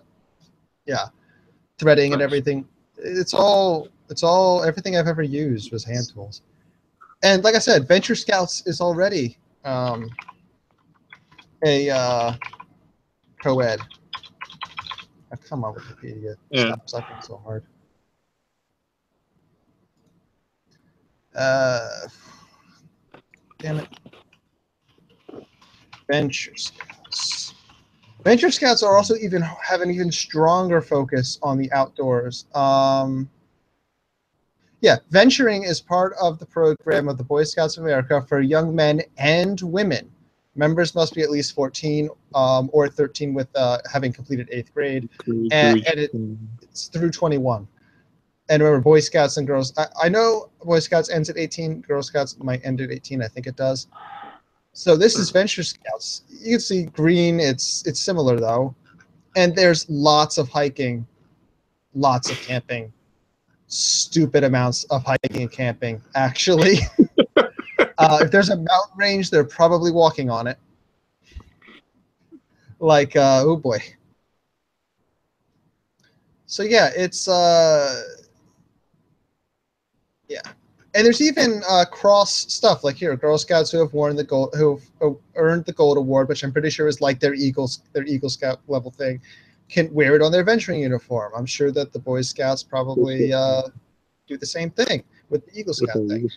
[SPEAKER 3] yeah, threading and everything. It's all everything I've ever used was hand tools. And like I said, Venture Scouts is already a co-ed. Oh, come on, Wikipedia. Stop sucking so hard. Damn it. Venture Scouts. Venture Scouts are also have an even stronger focus on the outdoors. Yeah, venturing is part of the program of the Boy Scouts of America for young men and women. Members must be at least 14 or 13 with having completed 8th grade, and it's through 21. And remember, Boy Scouts and Girls. I know Boy Scouts ends at 18. Girl Scouts might end at 18. I think it does. So this is Venture Scouts. You can see green. It's similar though, and there's lots of hiking, lots of camping, stupid amounts of hiking and camping. Actually, if there's a mountain range, they're probably walking on it. Like oh boy. So yeah, it's yeah. And there's even cross stuff like here, Girl Scouts who have earned the Gold Award, which I'm pretty sure is like their Eagle Scout level thing, can wear it on their venturing uniform. I'm sure that the Boy Scouts probably do the same thing with the Eagle Scout thing.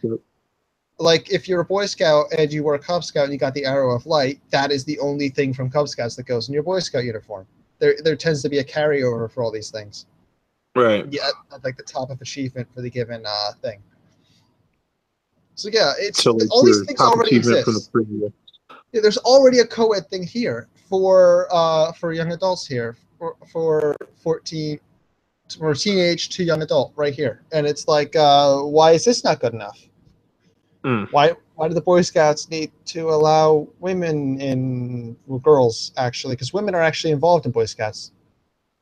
[SPEAKER 3] Like if you're a Boy Scout and you were a Cub Scout and you got the Arrow of Light, that is the only thing from Cub Scouts that goes in your Boy Scout uniform. There tends to be a carryover for all these things.
[SPEAKER 1] Right.
[SPEAKER 3] Yeah, at like the top of achievement for the given thing. So yeah, all these things already exist. Yeah, there's already a co-ed thing here for young adults here for 14 or teenage to young adult right here, and it's like why is this not good enough? Why do the Boy Scouts need to allow women in girls actually? Because women are actually involved in Boy Scouts.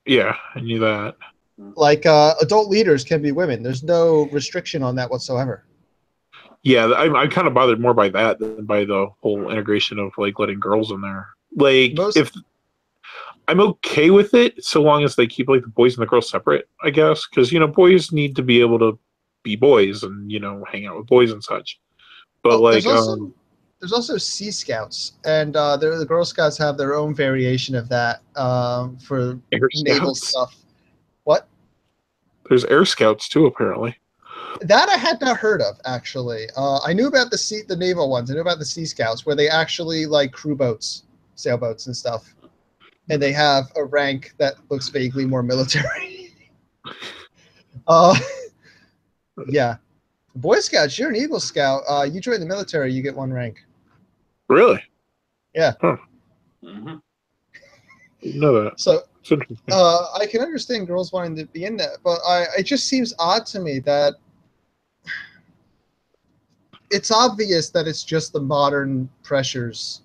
[SPEAKER 1] Yeah, I knew that.
[SPEAKER 3] Like adult leaders can be women. There's no restriction on that whatsoever.
[SPEAKER 1] Yeah, I'm kind of bothered more by that than by the whole integration of like letting girls in there. Like, if I'm okay with it, so long as they keep like the boys and the girls separate, I guess, because boys need to be able to be boys and hang out with boys and such. But
[SPEAKER 3] there's also Sea Scouts, and the Girl Scouts have their own variation of that for naval stuff. What?
[SPEAKER 1] There's Air Scouts too, apparently.
[SPEAKER 3] That I had not heard of, actually. I knew about the naval ones. I knew about the Sea Scouts, where they actually like crew boats, sailboats, and stuff. And they have a rank that looks vaguely more military. Yeah. Boy Scouts, you're an Eagle Scout. You join the military, you get 1 rank.
[SPEAKER 1] Really?
[SPEAKER 3] Yeah.
[SPEAKER 1] Huh. Didn't know that.
[SPEAKER 3] So I can understand girls wanting to be in that, but it just seems odd to me that it's obvious that it's just the modern pressures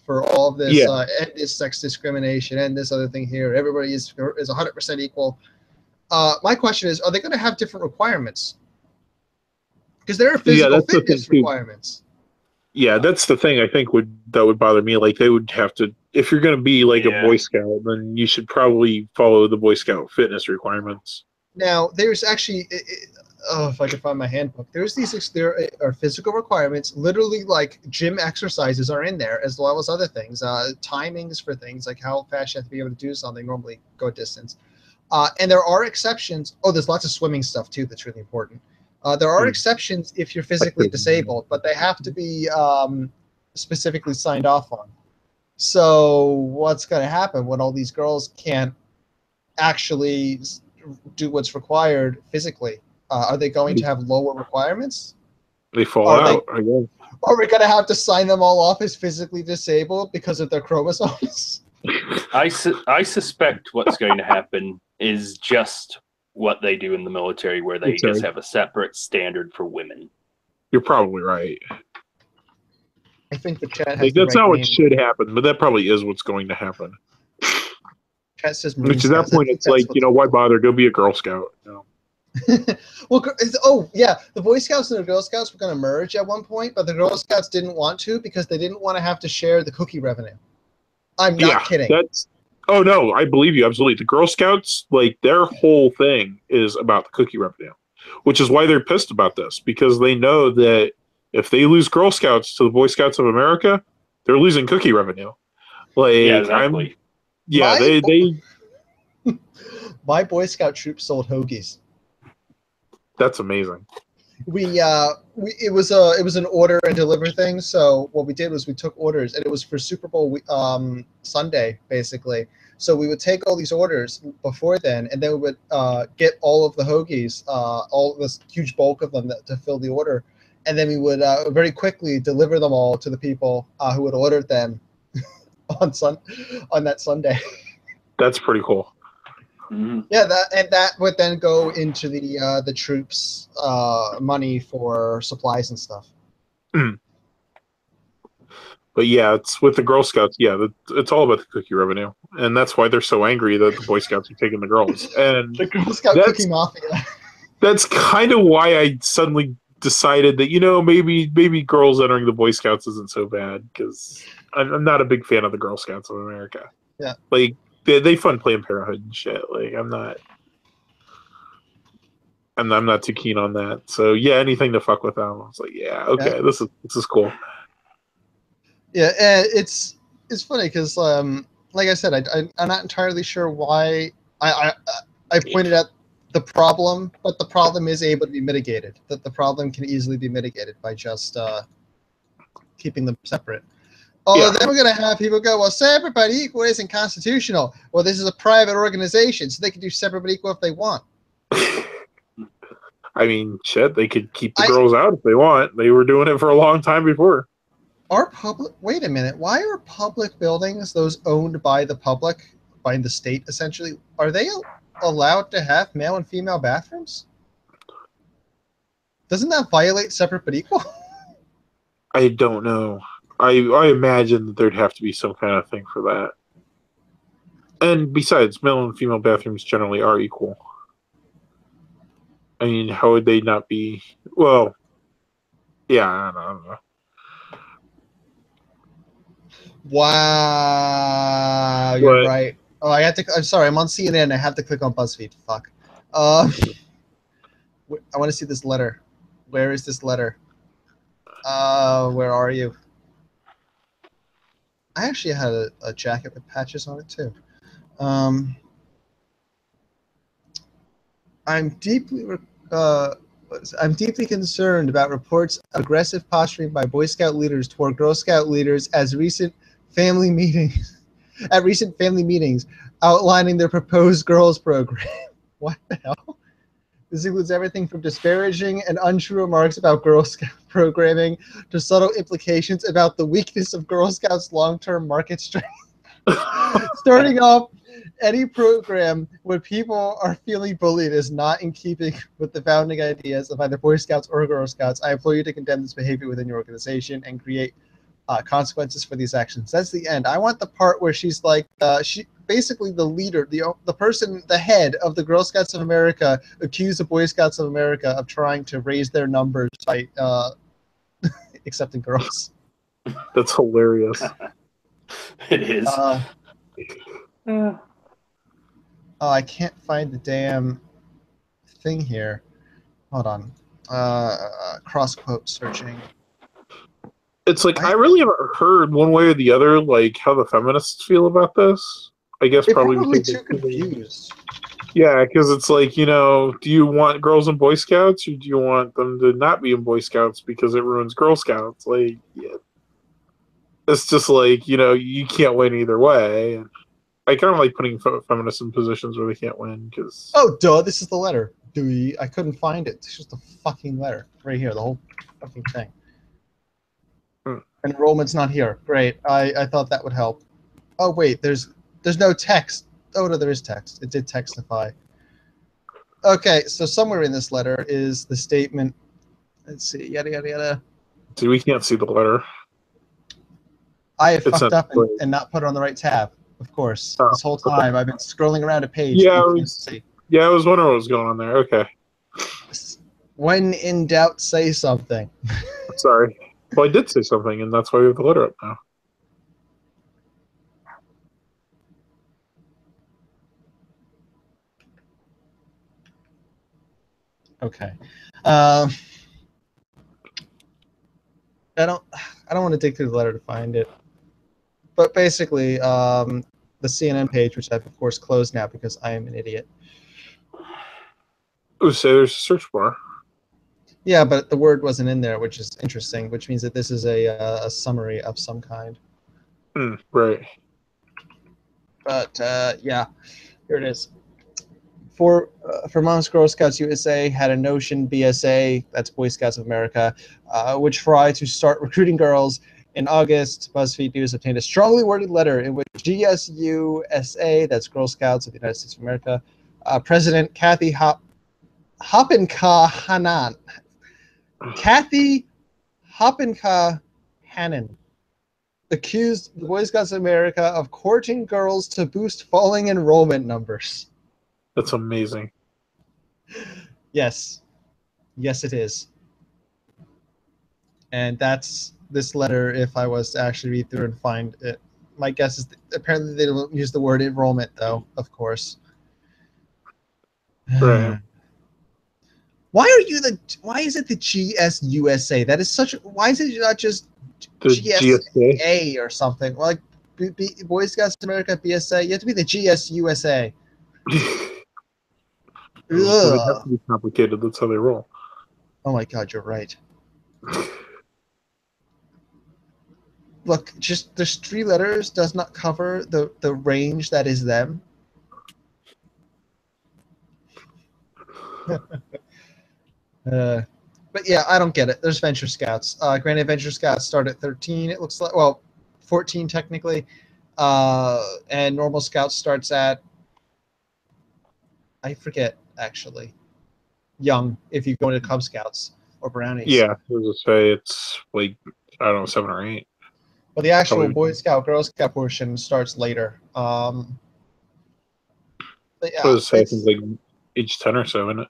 [SPEAKER 3] for all of this,
[SPEAKER 1] Yeah.
[SPEAKER 3] and this sex discrimination and this other thing here. Everybody is 100% equal. My question is, are they going to have different requirements? Because there are physical
[SPEAKER 1] that's the
[SPEAKER 3] fitness
[SPEAKER 1] thing, too.
[SPEAKER 3] requirements.
[SPEAKER 1] Yeah, that's the thing I think would bother me. Like they would have to, if you're going to be like a Boy Scout, then you should probably follow the Boy Scout fitness requirements.
[SPEAKER 3] Now, there's actually, if I can find my handbook, there are physical requirements. Literally, like gym exercises are in there, as well as other things. Timings for things like how fast you have to be able to do something. Normally, go a distance. And there are exceptions. Oh, there's lots of swimming stuff too. That's really important. There are exceptions if you're physically disabled, but they have to be specifically signed off on. So what's going to happen when all these girls can't actually do what's required physically? Are they going to have lower requirements?
[SPEAKER 1] They fall out, I guess.
[SPEAKER 3] Are we going to have to sign them all off as physically disabled because of their chromosomes?
[SPEAKER 2] I suspect what's going to happen is just what they do in the military, where they just have a separate standard for women.
[SPEAKER 1] You're probably right.
[SPEAKER 3] I think the chat has
[SPEAKER 1] that's not what should happen, but that probably is what's going to happen.
[SPEAKER 3] Chat says
[SPEAKER 1] Which at that point, it's like, why bother? Go be a Girl Scout. No.
[SPEAKER 3] Well, the Boy Scouts and the Girl Scouts were going to merge at one point, but the Girl Scouts didn't want to because they didn't want to have to share the cookie revenue. I'm not kidding.
[SPEAKER 1] Oh, no, I believe you, absolutely. The Girl Scouts, like, their whole thing is about the cookie revenue, which is why they're pissed about this, because they know that if they lose Girl Scouts to the Boy Scouts of America, they're losing cookie revenue. Like,
[SPEAKER 2] yeah, exactly.
[SPEAKER 3] My Boy Scout troop sold hoagies.
[SPEAKER 1] That's amazing.
[SPEAKER 3] It was an order and deliver thing. So what we did was we took orders, and it was for Super Bowl Sunday, basically. So we would take all these orders before then, and then we would get all of the hoagies, all this huge bulk of them to fill the order, and then we would very quickly deliver them all to the people who had ordered them on that Sunday.
[SPEAKER 1] That's pretty cool.
[SPEAKER 2] Mm-hmm.
[SPEAKER 3] Yeah, that would then go into the troops' money for supplies and stuff.
[SPEAKER 1] But yeah, it's with the Girl Scouts. Yeah, it's all about the cookie revenue, and that's why they're so angry that the Boy Scouts are taking the girls. And
[SPEAKER 3] the Girl Scout cookie mafia.
[SPEAKER 1] That's kind of why I suddenly decided that maybe girls entering the Boy Scouts isn't so bad, because I'm not a big fan of the Girl Scouts of America.
[SPEAKER 3] Yeah,
[SPEAKER 1] like they fun Planned Parenthood and shit. Like I'm not too keen on that. So yeah, anything to fuck with them, I was like, yeah, okay, yeah. This is cool.
[SPEAKER 3] Yeah, and it's funny because, like I said, I'm not entirely sure why I pointed out the problem, but the problem is able to be mitigated. That the problem can easily be mitigated by just keeping them separate. Although then we're going to have people go, well, separate but equal isn't constitutional. Well, this is a private organization, so they can do separate but equal if they want.
[SPEAKER 1] I mean, shit, they could keep the girls out if they want. They were doing it for a long time before.
[SPEAKER 3] Wait a minute. Why are public buildings, those owned by the public, by the state essentially, are they allowed to have male and female bathrooms? Doesn't that violate separate but equal?
[SPEAKER 1] I don't know. I imagine that there'd have to be some kind of thing for that. And besides, male and female bathrooms generally are equal. I mean, how would they not be? Well, yeah, I don't know.
[SPEAKER 3] Wow, you're right. Oh, I'm sorry, I'm on CNN. I have to click on BuzzFeed. Fuck. I want to see this letter. Where is this letter? Where are you? I actually had a jacket with patches on it too. I'm deeply concerned about reports of aggressive posturing by Boy Scout leaders toward Girl Scout leaders at recent family meetings outlining their proposed girls program. What the hell? This includes everything from disparaging and untrue remarks about Girl Scout programming to subtle implications about the weakness of Girl Scouts' long-term market strength. Starting off Any program where people are feeling bullied is not in keeping with the founding ideas of either Boy Scouts or Girl Scouts. I implore you to condemn this behavior within your organization and create consequences for these actions. That's the end. I want the part where she's like, she basically the leader, the person, the head of the Girl Scouts of America, accused the Boy Scouts of America of trying to raise their numbers by accepting girls.
[SPEAKER 1] That's hilarious.
[SPEAKER 2] It is.
[SPEAKER 1] Yeah.
[SPEAKER 3] Oh, I can't find the damn thing here. Hold on. Cross quote searching.
[SPEAKER 1] It's like I really haven't heard one way or the other, like how the feminists feel about this. I guess
[SPEAKER 3] They're
[SPEAKER 1] probably
[SPEAKER 3] probably
[SPEAKER 1] because
[SPEAKER 3] too confused.
[SPEAKER 1] yeah, because it's like, you know, do you want girls in Boy Scouts or do you want them to not be in Boy Scouts because it ruins Girl Scouts? Like, yeah. It's just like, you know, you can't win either way. And I kind of like putting feminists in positions where they can't win because.
[SPEAKER 3] Oh, duh! This is the letter. I couldn't find it. It's just a fucking letter right here. The whole fucking thing. Enrollment's not here. Great. I thought that would help. Oh wait, there's no text. Oh no, there is text. It did textify. Okay, so somewhere in this letter is the statement. Let's see. Yada yada yada.
[SPEAKER 1] See, we can't see the letter.
[SPEAKER 3] I have
[SPEAKER 1] It's
[SPEAKER 3] fucked
[SPEAKER 1] not
[SPEAKER 3] up and not put it on the right tab. Of course.
[SPEAKER 1] Oh,
[SPEAKER 3] This whole time I've been scrolling around a page.
[SPEAKER 1] Yeah,
[SPEAKER 3] that you can't see.
[SPEAKER 1] Yeah, I was wondering what was going on there. Okay.
[SPEAKER 3] When in doubt, say something.
[SPEAKER 1] Sorry. Well, I did say something, and that's why we have the letter up now.
[SPEAKER 3] Okay. I don't want to dig through the letter to find it. But basically, the CNN page, which I've of course closed now because I am an idiot.
[SPEAKER 1] Oh, say there's a search bar.
[SPEAKER 3] Yeah, but the word wasn't in there, which is interesting, which means that this is a summary of some kind.
[SPEAKER 1] Right.
[SPEAKER 3] But yeah, here it is. For Moms Girl Scouts USA had a notion BSA, that's Boy Scouts of America, which tried to start recruiting girls. In August, BuzzFeed News obtained a strongly worded letter in which GSUSA, that's Girl Scouts of the United States of America, President Kathy Hoppenka-Hanan, accused the Boy Scouts of America of courting girls to boost falling enrollment numbers.
[SPEAKER 1] That's amazing.
[SPEAKER 3] Yes. Yes, it is. And that's this letter, if I was to actually read through and find it. My guess is apparently they don't use the word enrollment, though, of course.
[SPEAKER 1] Right.
[SPEAKER 3] Why is it the GSUSA? That is such. Why is it not just
[SPEAKER 1] The
[SPEAKER 3] GSA or something? Like Boy Scouts of America, BSA. You have to be the GSUSA.
[SPEAKER 1] Well, they have to be complicated. That's how they roll.
[SPEAKER 3] Oh my God, you're right. Look, just there's 3 letters does not cover the range that is them. But yeah, I don't get it. There's Venture Scouts. Granted, Venture Scouts start at 13. It looks like, well, 14 technically, and Normal Scouts starts at, I forget actually, young. If you go into Cub Scouts or Brownies.
[SPEAKER 1] Yeah, I was gonna say it's like I don't know, 7 or 8.
[SPEAKER 3] But the actual
[SPEAKER 1] Probably.
[SPEAKER 3] Boy Scout, Girl Scout portion starts later. But yeah,
[SPEAKER 1] I was say, I think like age 10 or so, isn't it?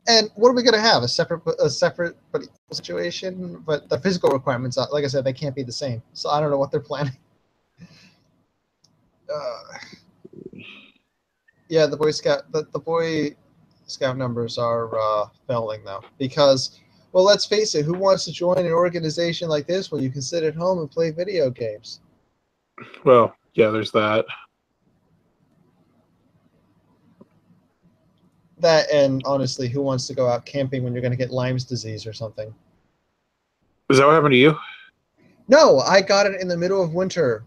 [SPEAKER 3] and what are we going to have? A separate but equal situation? But the physical requirements, like I said, they can't be the same. So I don't know what they're planning. Yeah, the Boy Scout numbers are failing though, because, well, let's face it, who wants to join an organization like this when you can sit at home and play video games?
[SPEAKER 1] Well, yeah, there's that.
[SPEAKER 3] That, and honestly, who wants to go out camping when you're going to get Lyme's disease or something?
[SPEAKER 1] Is that what happened to you?
[SPEAKER 3] No, I got it in the middle of winter.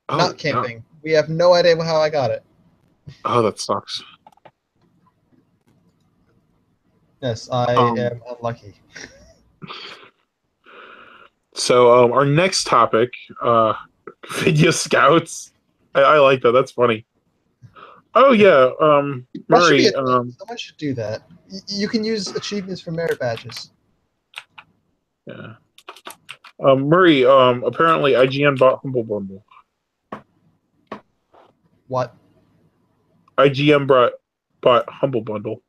[SPEAKER 1] Oh,
[SPEAKER 3] Not camping. No. We have no idea how I got it.
[SPEAKER 1] Oh, that sucks.
[SPEAKER 3] Yes, I am unlucky.
[SPEAKER 1] So our next topic, video scouts. I like that. That's funny. Oh yeah,
[SPEAKER 3] That should be
[SPEAKER 1] Murray.
[SPEAKER 3] a thing. Someone should do that. You can use achievements for merit badges.
[SPEAKER 1] Yeah. Murray. Apparently, IGN bought Humble Bundle.
[SPEAKER 3] What?
[SPEAKER 1] IGN bought Humble Bundle.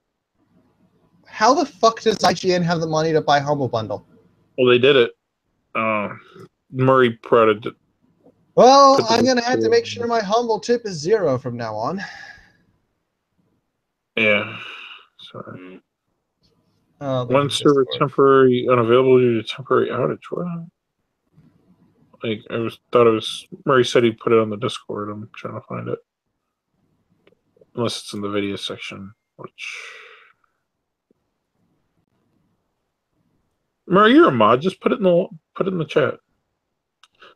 [SPEAKER 3] How the fuck does IGN have the money to buy Humble Bundle?
[SPEAKER 1] Well, they did it. Murray prodded it.
[SPEAKER 3] Well, I'm gonna have to make sure my Humble tip is 0 from now on.
[SPEAKER 1] Yeah. Sorry.
[SPEAKER 3] One
[SPEAKER 1] server temporary unavailable due to temporary outage. What? Like thought it was Murray said he put it on the Discord. I'm trying to find it. Unless it's in the video section, which Murray, you're a mod. Just put it in the chat.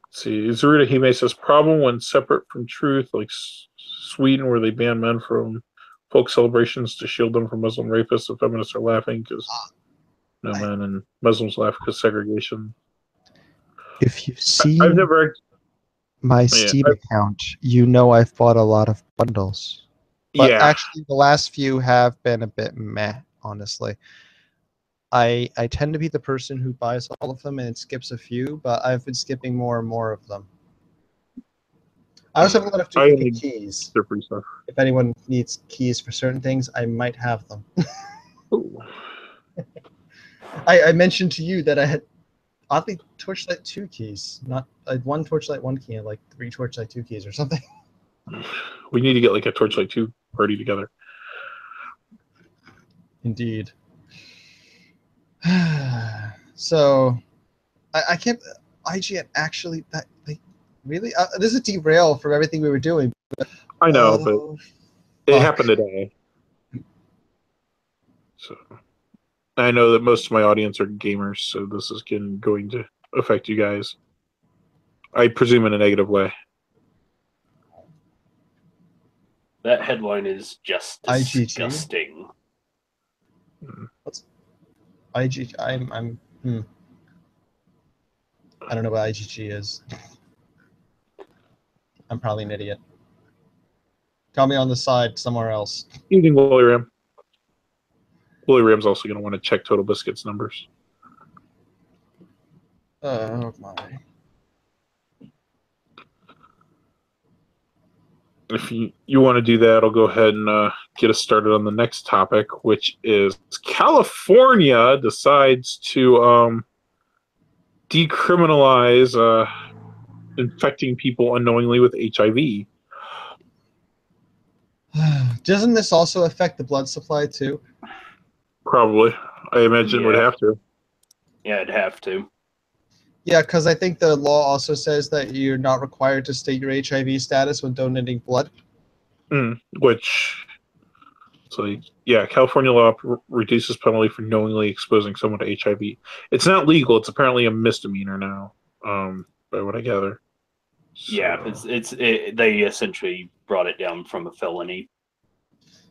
[SPEAKER 1] Let's see, Zarita Hime says problem when separate from truth, like Sweden, where they ban men from folk celebrations to shield them from Muslim rapists. The feminists are laughing because no men and Muslims laugh because segregation.
[SPEAKER 5] If you've seen
[SPEAKER 1] I've never
[SPEAKER 5] my Steam account, you know I've bought a lot of bundles. But actually, the last few have been a bit meh, honestly. I tend to be the person who buys all of them and skips a few, but I've been skipping more and more of them. I also have a lot of duplicate keys. If anyone needs keys for certain things, I might have them. I mentioned to you that I had oddly Torchlight 2 keys. Not I had 1 Torchlight 1 key and like 3 Torchlight 2 keys or something.
[SPEAKER 1] We need to get like a Torchlight 2 party together.
[SPEAKER 3] Indeed. So, I can't. IGN actually that like really. This is a derail from everything we were doing. But,
[SPEAKER 1] I know, but it happened today. So, I know that most of my audience are gamers, so this is going to affect you guys. I presume in a negative way.
[SPEAKER 2] That headline is just disgusting.
[SPEAKER 3] What's IGG? I'm I don't know what IGG is. I'm probably an idiot. Tell me on the side somewhere else.
[SPEAKER 1] Evening, Willie Ram. Willie Ram's also going to want to check Total Biscuit's numbers.
[SPEAKER 3] Oh my.
[SPEAKER 1] If you want to do that, I'll go ahead and get us started on the next topic, which is California decides to decriminalize infecting people unknowingly with HIV.
[SPEAKER 3] Doesn't this also affect the blood supply too?
[SPEAKER 1] Probably. I imagine it would have to.
[SPEAKER 2] Yeah, it'd have to.
[SPEAKER 3] Yeah, because I think the law also says that you're not required to state your HIV status when donating blood.
[SPEAKER 1] Which, it's like, yeah, California law reduces penalty for knowingly exposing someone to HIV. It's not legal. It's apparently a misdemeanor now, by what I gather. So,
[SPEAKER 2] yeah, they essentially brought it down from a felony.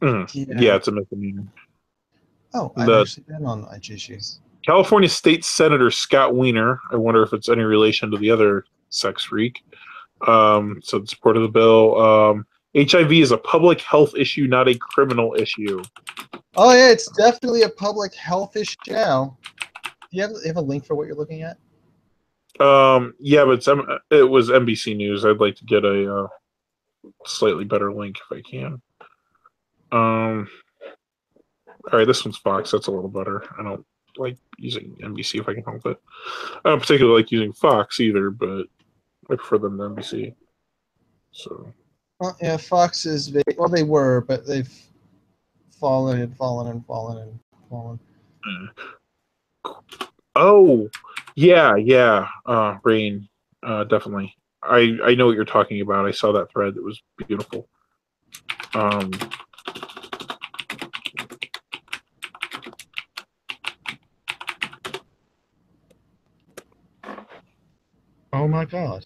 [SPEAKER 1] Yeah, it's a misdemeanor.
[SPEAKER 3] Oh, I've actually been on IGG.
[SPEAKER 1] California State Senator Scott Wiener, I wonder if it's any relation to the other sex freak, so in support of the bill. HIV is a public health issue, not a criminal issue.
[SPEAKER 3] Oh, yeah, it's definitely a public health issue now. Do you have a link for what you're looking at?
[SPEAKER 1] Yeah, but it was NBC News. I'd like to get a slightly better link if I can. All right, this one's Fox. That's a little better. I don't like using NBC if I can help it. I don't particularly like using Fox either, but I prefer them to NBC. So.
[SPEAKER 3] Well, yeah, Fox is big. Well, they were, but they've fallen and fallen and fallen and fallen.
[SPEAKER 1] Oh, yeah. Rain, definitely. I know what you're talking about. I saw that thread. It was beautiful.
[SPEAKER 3] Oh my God.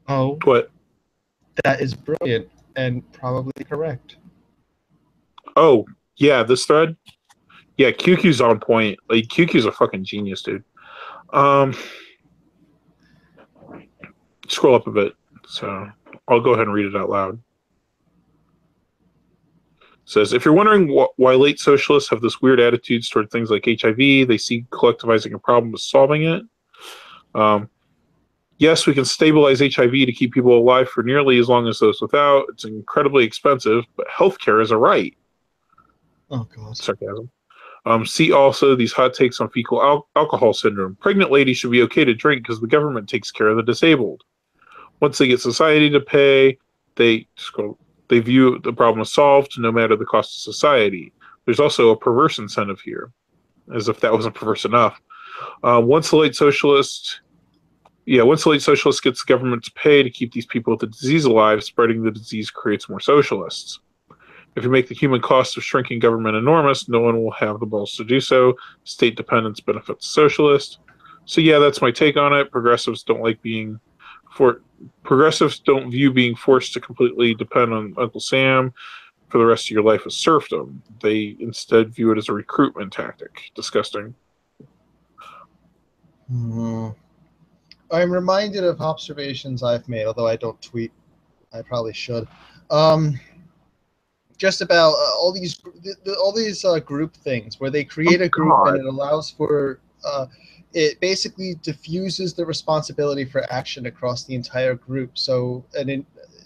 [SPEAKER 3] Oh.
[SPEAKER 1] What?
[SPEAKER 3] That is brilliant and probably correct.
[SPEAKER 1] Oh, yeah, this thread? Yeah, QQ's on point. Like, QQ's a fucking genius, dude. Scroll up a bit. So I'll go ahead and read it out loud. It says, if you're wondering why late socialists have this weird attitudes toward things like HIV, they see collectivizing a problem as solving it. Yes, we can stabilize HIV to keep people alive for nearly as long as those without. It's incredibly expensive, but healthcare is a right.
[SPEAKER 3] Oh, God.
[SPEAKER 1] Sarcasm. See also these hot takes on fecal alcohol syndrome. Pregnant ladies should be okay to drink because the government takes care of the disabled. Once they get society to pay, they view the problem as solved no matter the cost to society. There's also a perverse incentive here, as if that wasn't perverse enough. Once the late socialist gets the government to pay to keep these people with the disease alive, spreading the disease creates more socialists. If you make the human cost of shrinking government enormous, no one will have the balls to do so. State dependence benefits socialists. So yeah, that's my take on it. Progressives don't view being forced to completely depend on Uncle Sam for the rest of your life as serfdom. They instead view it as a recruitment tactic. Disgusting.
[SPEAKER 3] I'm reminded of observations I've made, although I don't tweet. I probably should. Just about all these group things where they create a group and it allows for it basically diffuses the responsibility for action across the entire group. So an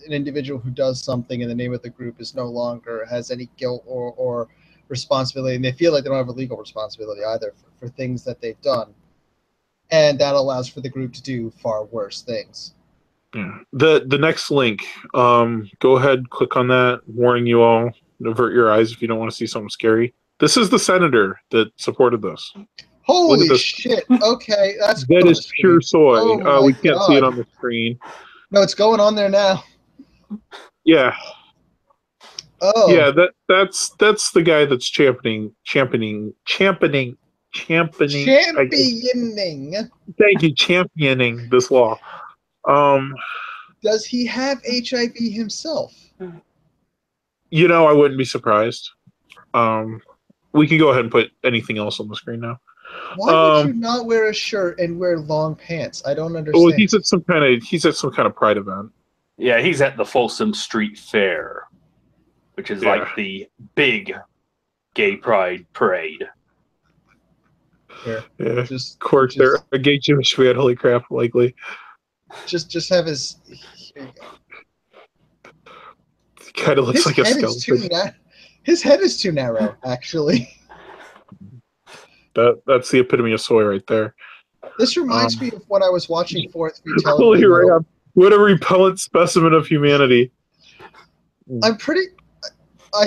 [SPEAKER 3] individual who does something in the name of the group is no longer has any guilt or responsibility, and they feel like they don't have a legal responsibility either for things that they've done. And that allows for the group to do far worse things.
[SPEAKER 1] Yeah. The next link, go ahead, click on that. Warning you all, avert your eyes if you don't want to see something scary. This is the senator that supported this.
[SPEAKER 3] Holy shit! Okay,
[SPEAKER 1] that is pure soy. We can't see it on the screen.
[SPEAKER 3] No, it's going on there now.
[SPEAKER 1] Yeah.
[SPEAKER 3] Oh.
[SPEAKER 1] Yeah, that's the guy that's championing. Thank you, championing this law.
[SPEAKER 3] Does he have HIV himself?
[SPEAKER 1] I wouldn't be surprised. We can go ahead and put anything else on the screen now.
[SPEAKER 3] Why would you not wear a shirt and wear long pants? I don't understand.
[SPEAKER 1] Well, he's at some kind of pride event.
[SPEAKER 2] Yeah, he's at the Folsom Street Fair, which is like the big gay pride parade.
[SPEAKER 1] Yeah. Of course, they're a gay Jewish man. Holy crap! Likely.
[SPEAKER 3] Just have his. Here you go.
[SPEAKER 1] Kind of looks like a skeleton.
[SPEAKER 3] His head is too narrow, actually.
[SPEAKER 1] That's the epitome of soy right there.
[SPEAKER 3] This reminds me of when I was watching Fourth Street
[SPEAKER 1] Holy
[SPEAKER 3] Television.
[SPEAKER 1] What a repellent specimen of humanity.
[SPEAKER 3] I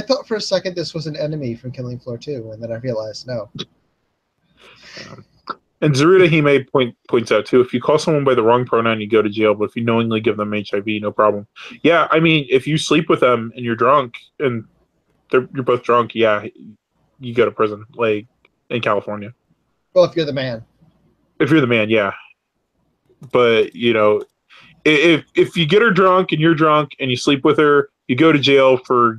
[SPEAKER 3] thought for a second this was an enemy from Killing Floor 2, and then I realized no.
[SPEAKER 1] And Zeruda Hime points out too, if you call someone by the wrong pronoun, you go to jail. But if you knowingly give them HIV, no problem. Yeah, I mean, if you sleep with them and you're drunk and you're both drunk, yeah, you go to prison, like in California.
[SPEAKER 3] Well, if you're the man.
[SPEAKER 1] If you're the man, yeah. But if you get her drunk and you're drunk and you sleep with her, you go to jail for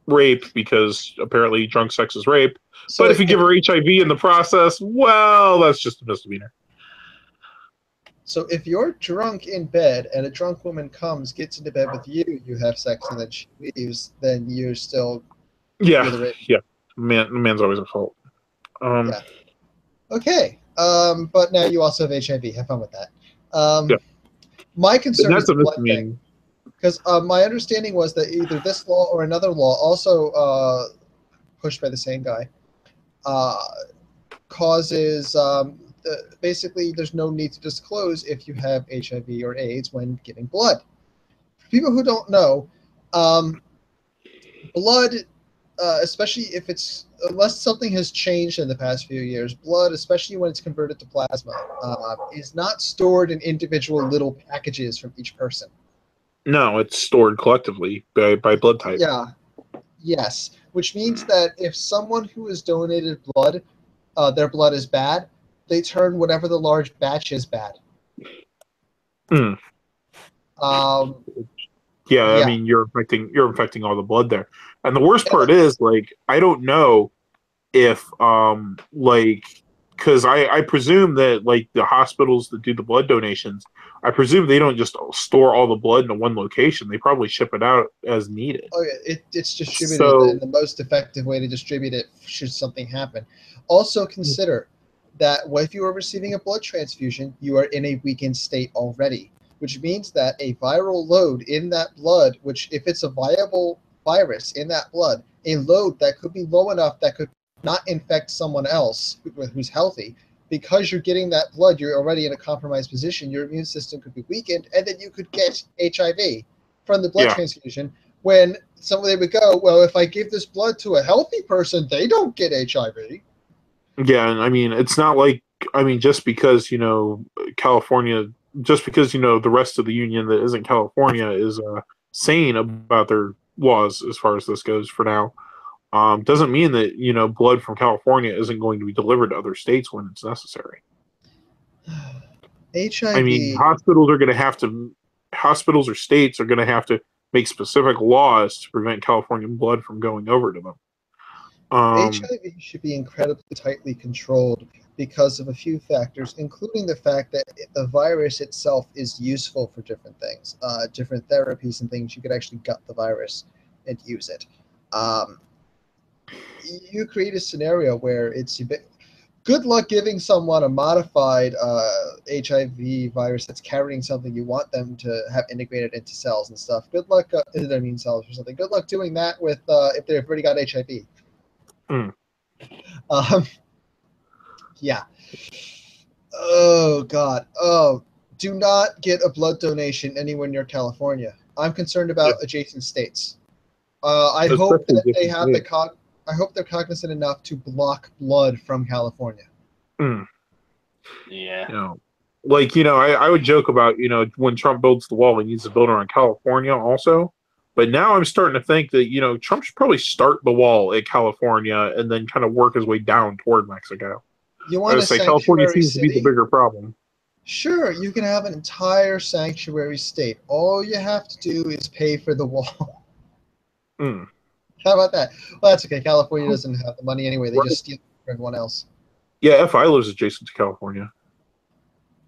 [SPEAKER 1] rape, because apparently drunk sex is rape. So but if you give her HIV in the process, well, that's just a misdemeanor.
[SPEAKER 3] So if you're drunk in bed and a drunk woman gets into bed with you, you have sex, and then she leaves, then you're still man's always at fault. Yeah. Okay. But now you also have HIV. Have fun with that. My concern is the blood thing. Because my understanding was that either this law or another law, also pushed by the same guy, causes basically there's no need to disclose if you have HIV or AIDS when giving blood. For people who don't know, blood, especially unless something has changed in the past few years, blood, especially when it's converted to plasma, is not stored in individual little packages from each person.
[SPEAKER 1] No, it's stored collectively by blood type.
[SPEAKER 3] Yeah. Yes. Which means that if someone who has donated blood, their blood is bad, they turn whatever the large batch is bad.
[SPEAKER 1] I mean, you're infecting all the blood there. And the worst part is, I don't know if because I presume that like the hospitals that do the blood donations, I presume they don't just store all the blood in one location. They probably ship it out as needed.
[SPEAKER 3] Oh yeah, it's distributed,
[SPEAKER 1] So,
[SPEAKER 3] and the most effective way to distribute it should something happen. Also consider that if you are receiving a blood transfusion, you are in a weakened state already, which means that a viral load in that blood, which if it's a viable virus in that blood, a load that could be low enough that could not infect someone else who's healthy, because you're getting that blood, you're already in a compromised position, your immune system could be weakened, and then you could get HIV from the blood
[SPEAKER 1] yeah.
[SPEAKER 3] transfusion, when somebody would go, well, if I give this blood to a healthy person, they don't get HIV.
[SPEAKER 1] Yeah, and I mean, it's not like, I mean, just because, California, just because, the rest of the union that isn't California is sane about their laws as far as this goes for now, doesn't mean that, blood from California isn't going to be delivered to other states when it's necessary.
[SPEAKER 3] HIV.
[SPEAKER 1] I mean, hospitals or states are going to have to make specific laws to prevent Californian blood from going over to them.
[SPEAKER 3] HIV should be incredibly tightly controlled because of a few factors, including the fact that the virus itself is useful for different things, different therapies and things. You could actually gut the virus and use it. You create a scenario where it's good luck giving someone a modified HIV virus that's carrying something you want them to have integrated into cells and stuff. Good luck, immune cells or something. Good luck doing that with if they've already got HIV. Yeah. Oh God. Oh, do not get a blood donation anywhere near California. I'm concerned about adjacent states. I hope that they have I hope they're cognizant enough to block blood from California.
[SPEAKER 2] Yeah.
[SPEAKER 1] I would joke about, when Trump builds the wall, he needs to build around California also. But now I'm starting to think that, Trump should probably start the wall at California and then kind of work his way down toward Mexico.
[SPEAKER 3] You want to say
[SPEAKER 1] California seems to be the bigger problem.
[SPEAKER 3] Sure, you can have an entire sanctuary state. All you have to do is pay for the wall. How about that? Well, that's okay. California doesn't have the money anyway. They just steal it from everyone else.
[SPEAKER 1] Yeah, FI lives adjacent to California.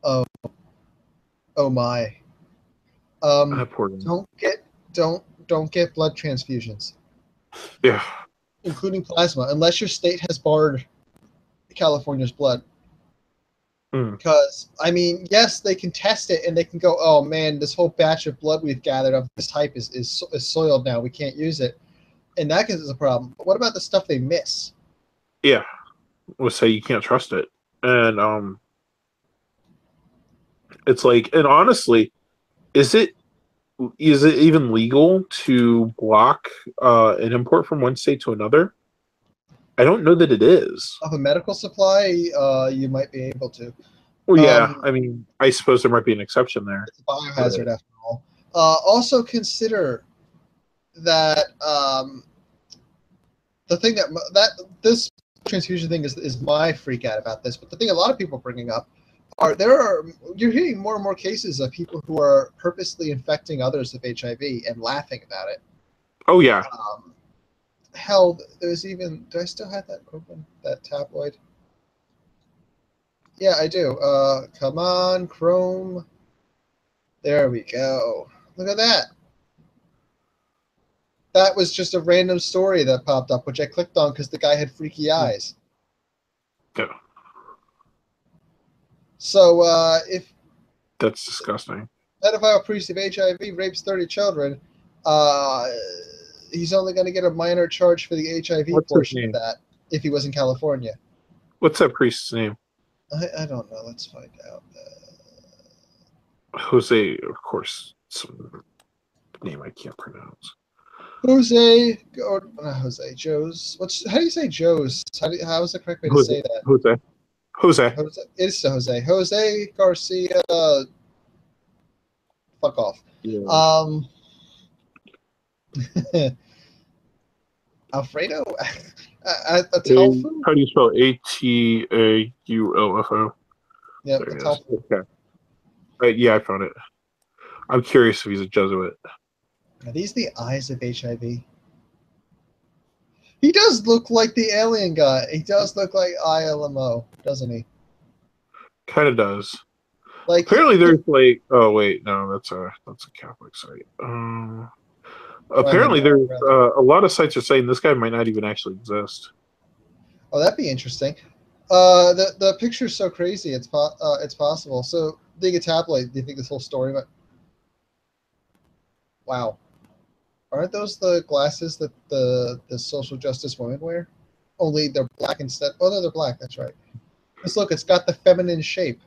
[SPEAKER 3] Oh my. Don't get blood transfusions.
[SPEAKER 1] Yeah.
[SPEAKER 3] Including plasma, unless your state has barred California's blood. Because, I mean, yes, they can test it and they can go, oh man, this whole batch of blood we've gathered of this type is soiled now. We can't use it. And that is a problem. But what about the stuff they miss?
[SPEAKER 1] Yeah. We'll say you can't trust it. And it's like, and honestly, is it even legal to block an import from one state to another? I don't know that it is.
[SPEAKER 3] Of a medical supply, you might be able to.
[SPEAKER 1] Well, yeah. I mean, I suppose there might be an exception there.
[SPEAKER 3] It's a biohazard after all. Also consider that the thing that this transfusion thing is my freak out about this, but the thing a lot of people are bringing up you're hearing more and more cases of people who are purposely infecting others of HIV and laughing about it.
[SPEAKER 1] Oh yeah.
[SPEAKER 3] Hell, there's even. Do I still have that open? That tabloid? Yeah, I do. Come on, Chrome. There we go. Look at that. That was just a random story that popped up, which I clicked on because the guy had freaky eyes.
[SPEAKER 1] Yeah.
[SPEAKER 3] So, if
[SPEAKER 1] that's disgusting.
[SPEAKER 3] Pedophile priest of HIV rapes 30 children, he's only going to get a minor charge for the HIV portion of that if he was in California.
[SPEAKER 1] What's that priest's name?
[SPEAKER 3] I don't know. Let's find out.
[SPEAKER 1] Jose, of course, some name I can't pronounce.
[SPEAKER 3] Jose, or not Jose, Joe's. How do you say Joe's? How is the correct way to say that?
[SPEAKER 1] Jose.
[SPEAKER 3] It's Jose. Jose Garcia. Fuck off.
[SPEAKER 1] Yeah.
[SPEAKER 3] Alfredo? Atalfo?
[SPEAKER 1] How do you spell Ataulfo?
[SPEAKER 3] Yeah, Atalfo.
[SPEAKER 1] Okay. Yeah, I found it. I'm curious if he's a Jesuit.
[SPEAKER 3] Are these the eyes of HIV? He does look like the alien guy. He does look like ILMO, doesn't he?
[SPEAKER 1] Kind of does.
[SPEAKER 3] Like
[SPEAKER 1] Apparently, there's like. Oh wait, no, that's a Catholic site. Apparently, there's a lot of sites are saying this guy might not even actually exist.
[SPEAKER 3] Oh, that'd be interesting. The picture's so crazy. It's possible. So, being a tabloid, do you think this whole story might? Wow, aren't those the glasses that the social justice women wear? Only they're black instead. Oh no, they're black. That's right. Just look, it's got the feminine shape.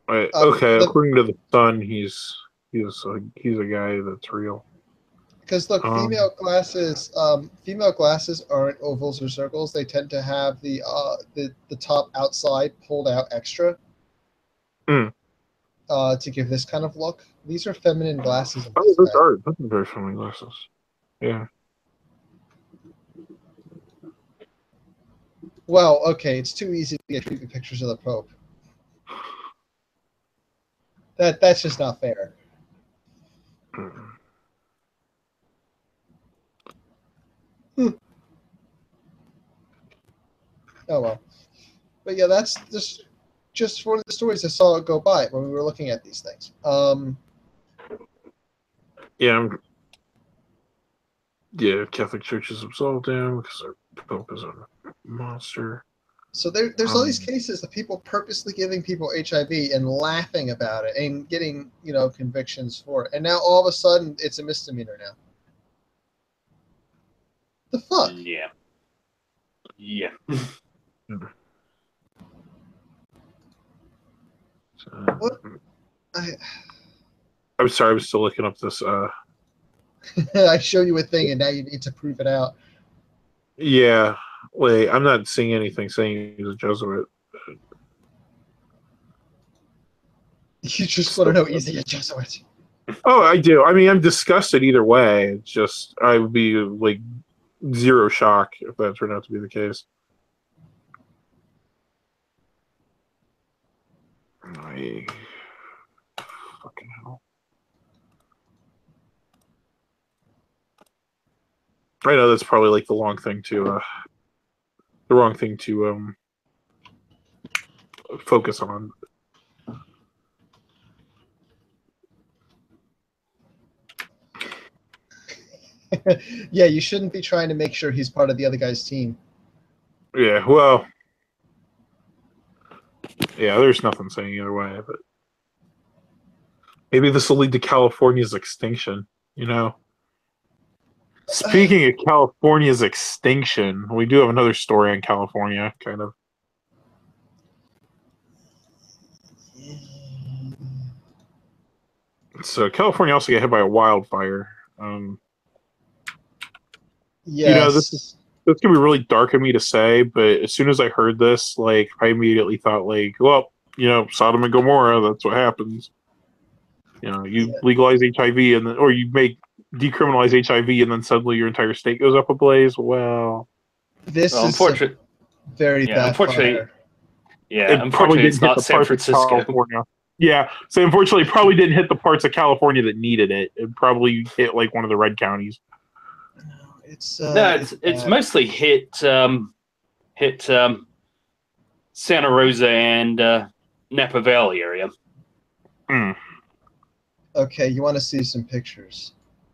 [SPEAKER 1] Right. Okay, according to the Sun, he's a guy that's real.
[SPEAKER 3] Because look, female glasses aren't ovals or circles. They tend to have the top outside pulled out extra to give this kind of look. These are feminine glasses.
[SPEAKER 1] Oh, those are very feminine glasses. Yeah.
[SPEAKER 3] Well, okay, it's too easy to get creepy pictures of the Pope. That's just not fair. Oh well, but yeah, that's just one of the stories I saw go by when we were looking at these things.
[SPEAKER 1] Yeah. Yeah, Catholic churches absolved him because our Pope is a monster.
[SPEAKER 3] So there's all these cases of people purposely giving people HIV and laughing about it and getting convictions for it, and now all of a sudden it's a misdemeanor now. The fuck?
[SPEAKER 2] Yeah. Yeah.
[SPEAKER 3] What?
[SPEAKER 1] I'm sorry, I was still looking up this.
[SPEAKER 3] I show you a thing, and now you need to prove it out.
[SPEAKER 1] Yeah, wait, I'm not seeing anything saying he's a Jesuit.
[SPEAKER 3] You just want to know, is he a Jesuit?
[SPEAKER 1] Oh, I do. I mean, I'm disgusted either way. It's just, I would be like zero shock if that turned out to be the case. Fucking hell. I know that's probably like the wrong thing to focus on.
[SPEAKER 3] Yeah, you shouldn't be trying to make sure he's part of the other guy's team.
[SPEAKER 1] Yeah, well, yeah, there's nothing saying either way, but maybe this will lead to California's extinction, Speaking of California's extinction, we do have another story on California, kind of. So California also got hit by a wildfire.
[SPEAKER 3] Yes.
[SPEAKER 1] This can be really dark of me to say, but as soon as I heard this, like, I immediately thought, like, well, Sodom and Gomorrah, that's what happens. You legalize HIV or you decriminalize HIV, and then suddenly your entire state goes up ablaze. Well,
[SPEAKER 3] this is
[SPEAKER 2] unfortunate.
[SPEAKER 3] Very bad.
[SPEAKER 2] Unfortunately,
[SPEAKER 3] fire.
[SPEAKER 2] unfortunately, it's not San Francisco.
[SPEAKER 1] Yeah, so unfortunately, it probably didn't hit the parts of California that needed it. It probably hit like one of the red counties.
[SPEAKER 3] It's
[SPEAKER 2] mostly hit Santa Rosa and Napa Valley area.
[SPEAKER 3] Okay, you want to see some pictures?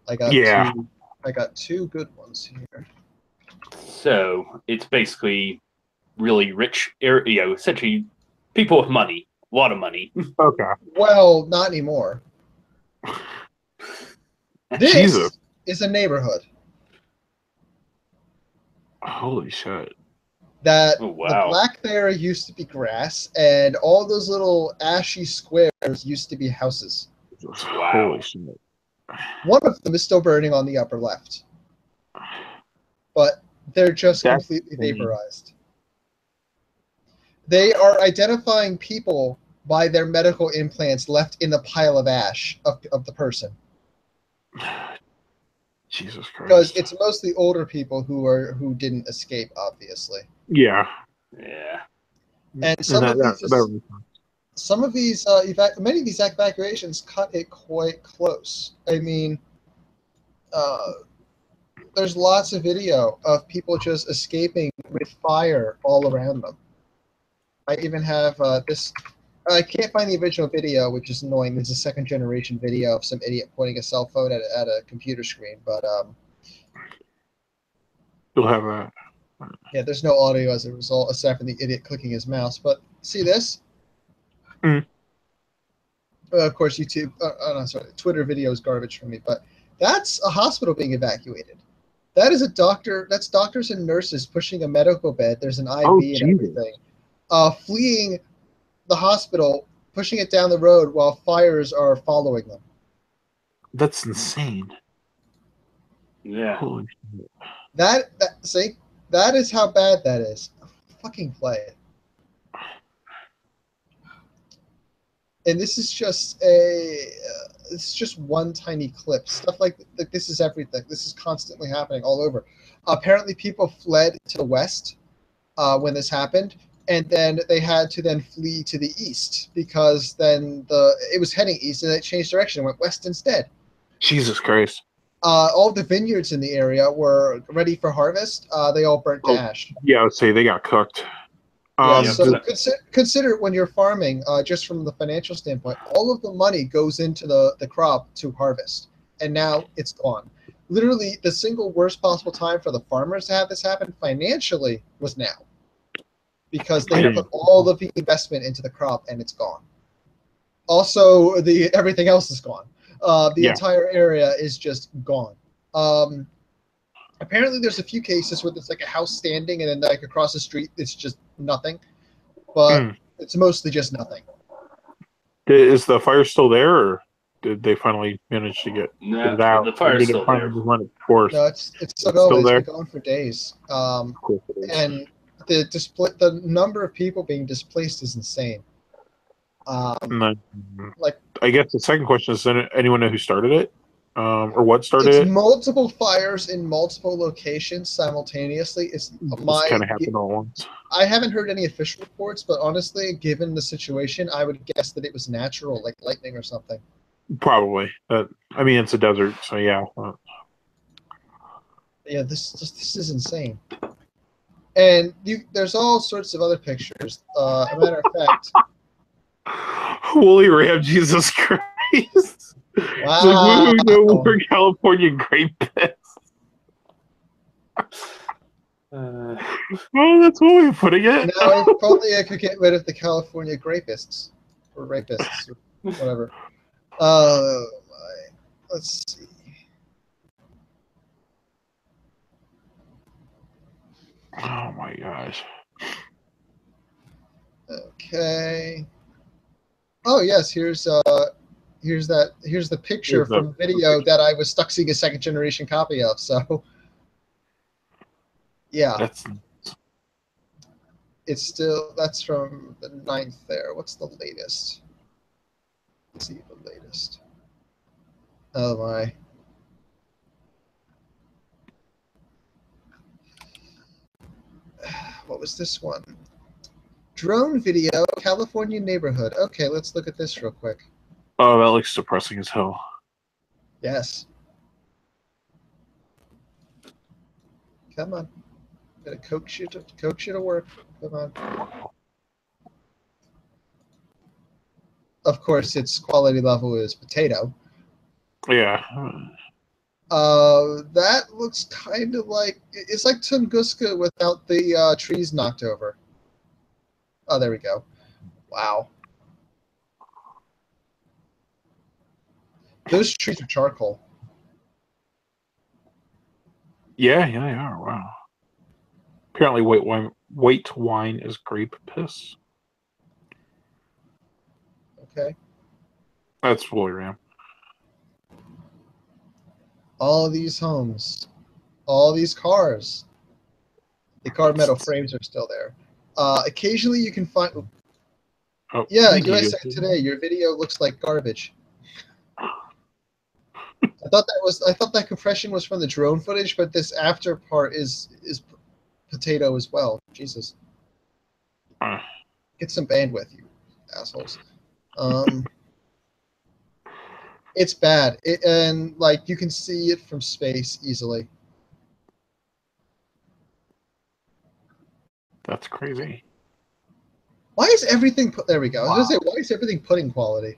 [SPEAKER 3] I got two good ones here.
[SPEAKER 2] So it's basically really rich area, essentially people with money, a lot of money.
[SPEAKER 1] Okay.
[SPEAKER 3] Well, not anymore. This is a neighborhood.
[SPEAKER 1] Holy shit.
[SPEAKER 3] The black there used to be grass, and all those little ashy squares used to be houses.
[SPEAKER 1] Holy shit.
[SPEAKER 3] One of them is still burning on the upper left. But they're just completely vaporized. They are identifying people by their medical implants left in the pile of ash of the person.
[SPEAKER 1] Jesus Christ.
[SPEAKER 3] Because it's mostly older people who didn't escape, obviously.
[SPEAKER 1] Yeah.
[SPEAKER 2] Yeah.
[SPEAKER 3] And many of these evacuations cut it quite close. I mean, there's lots of video of people just escaping with fire all around them. I even have this. I can't find the original video, which is annoying. There's a second generation video of some idiot pointing a cell phone at a computer screen, but
[SPEAKER 1] You'll have a.
[SPEAKER 3] yeah, there's no audio as a result, aside from the idiot clicking his mouse. But see this?
[SPEAKER 1] Mm.
[SPEAKER 3] Of course, YouTube. No, sorry, Twitter video is garbage for me. But that's a hospital being evacuated. That is a doctor. That's doctors and nurses pushing a medical bed. There's an IV and everything, fleeing the hospital, pushing it down the road while fires are following them.
[SPEAKER 1] That's insane.
[SPEAKER 2] Yeah.
[SPEAKER 1] Holy shit.
[SPEAKER 3] That is how bad that is. Fucking play it. And this is just it's just one tiny clip. Stuff like this is everything. This is constantly happening all over. Apparently, people fled to the west when this happened, and then they had to then flee to the east because then it was heading east and it changed direction and went west instead.
[SPEAKER 1] Jesus Christ.
[SPEAKER 3] All the vineyards in the area were ready for harvest. They all burnt to ash.
[SPEAKER 1] Yeah, I would say they got cooked.
[SPEAKER 3] So consider when you're farming, just from the financial standpoint, all of the money goes into the crop to harvest, and now it's gone. Literally, the single worst possible time for the farmers to have this happen financially was now, because they put all of the investment into the crop and it's gone. Also, everything else is gone. The entire area is just gone. Apparently, there's a few cases where there's like a house standing, and then like across the street, it's just nothing. But it's mostly just nothing.
[SPEAKER 1] Is the fire still there, or did they finally manage to get it out?
[SPEAKER 2] The fire's still there.
[SPEAKER 3] No, it's still going. It's been going for days. And the number of people being displaced is insane.
[SPEAKER 1] Like, I guess the second question is: anyone know who started it? Or what started it?
[SPEAKER 3] Multiple fires in multiple locations simultaneously. It's
[SPEAKER 1] kind of happened all at once.
[SPEAKER 3] I haven't heard any official reports, but honestly, given the situation, I would guess that it was natural, like lightning or something.
[SPEAKER 1] Probably. I mean, it's a desert, so yeah.
[SPEAKER 3] Yeah, this is insane. And there's all sorts of other pictures. A matter of fact,
[SPEAKER 1] holy ram, Jesus Christ!
[SPEAKER 3] Wow.
[SPEAKER 1] Like, no more California grape pest. Well, that's one way of putting it.
[SPEAKER 3] Now, if only I could get rid of the California grapists or rapists or whatever. Let's see.
[SPEAKER 1] Oh my gosh.
[SPEAKER 3] Okay. Oh yes, here's the picture from video that I was stuck seeing a second generation copy of. So yeah, that's from the 9th there. What's the latest? Let's see the latest. Oh my. What was this one? Drone video, California neighborhood. Okay, let's look at this real quick.
[SPEAKER 1] Oh, that looks depressing as hell.
[SPEAKER 3] Yes. Come on. Gotta coax you to work. Come on. Of course, its quality level is potato.
[SPEAKER 1] Yeah.
[SPEAKER 3] That looks kind of like it's like Tunguska without the trees knocked over. Oh, there we go. Wow. Those trees are charcoal.
[SPEAKER 1] Yeah, they are. Wow. Apparently, white wine is grape piss.
[SPEAKER 3] Okay.
[SPEAKER 1] That's fully ram.
[SPEAKER 3] All of these homes, all these cars. The car metal frames are still there. Occasionally, you can find.
[SPEAKER 1] Oh,
[SPEAKER 3] yeah, USA Today. Your video looks like garbage. I thought that compression was from the drone footage, but this after part is potato as well. Jesus. Get some bandwidth, you assholes. It's bad. And like you can see it from space easily.
[SPEAKER 1] That's crazy.
[SPEAKER 3] Why is everything there we go. I was gonna say, why is everything pudding quality?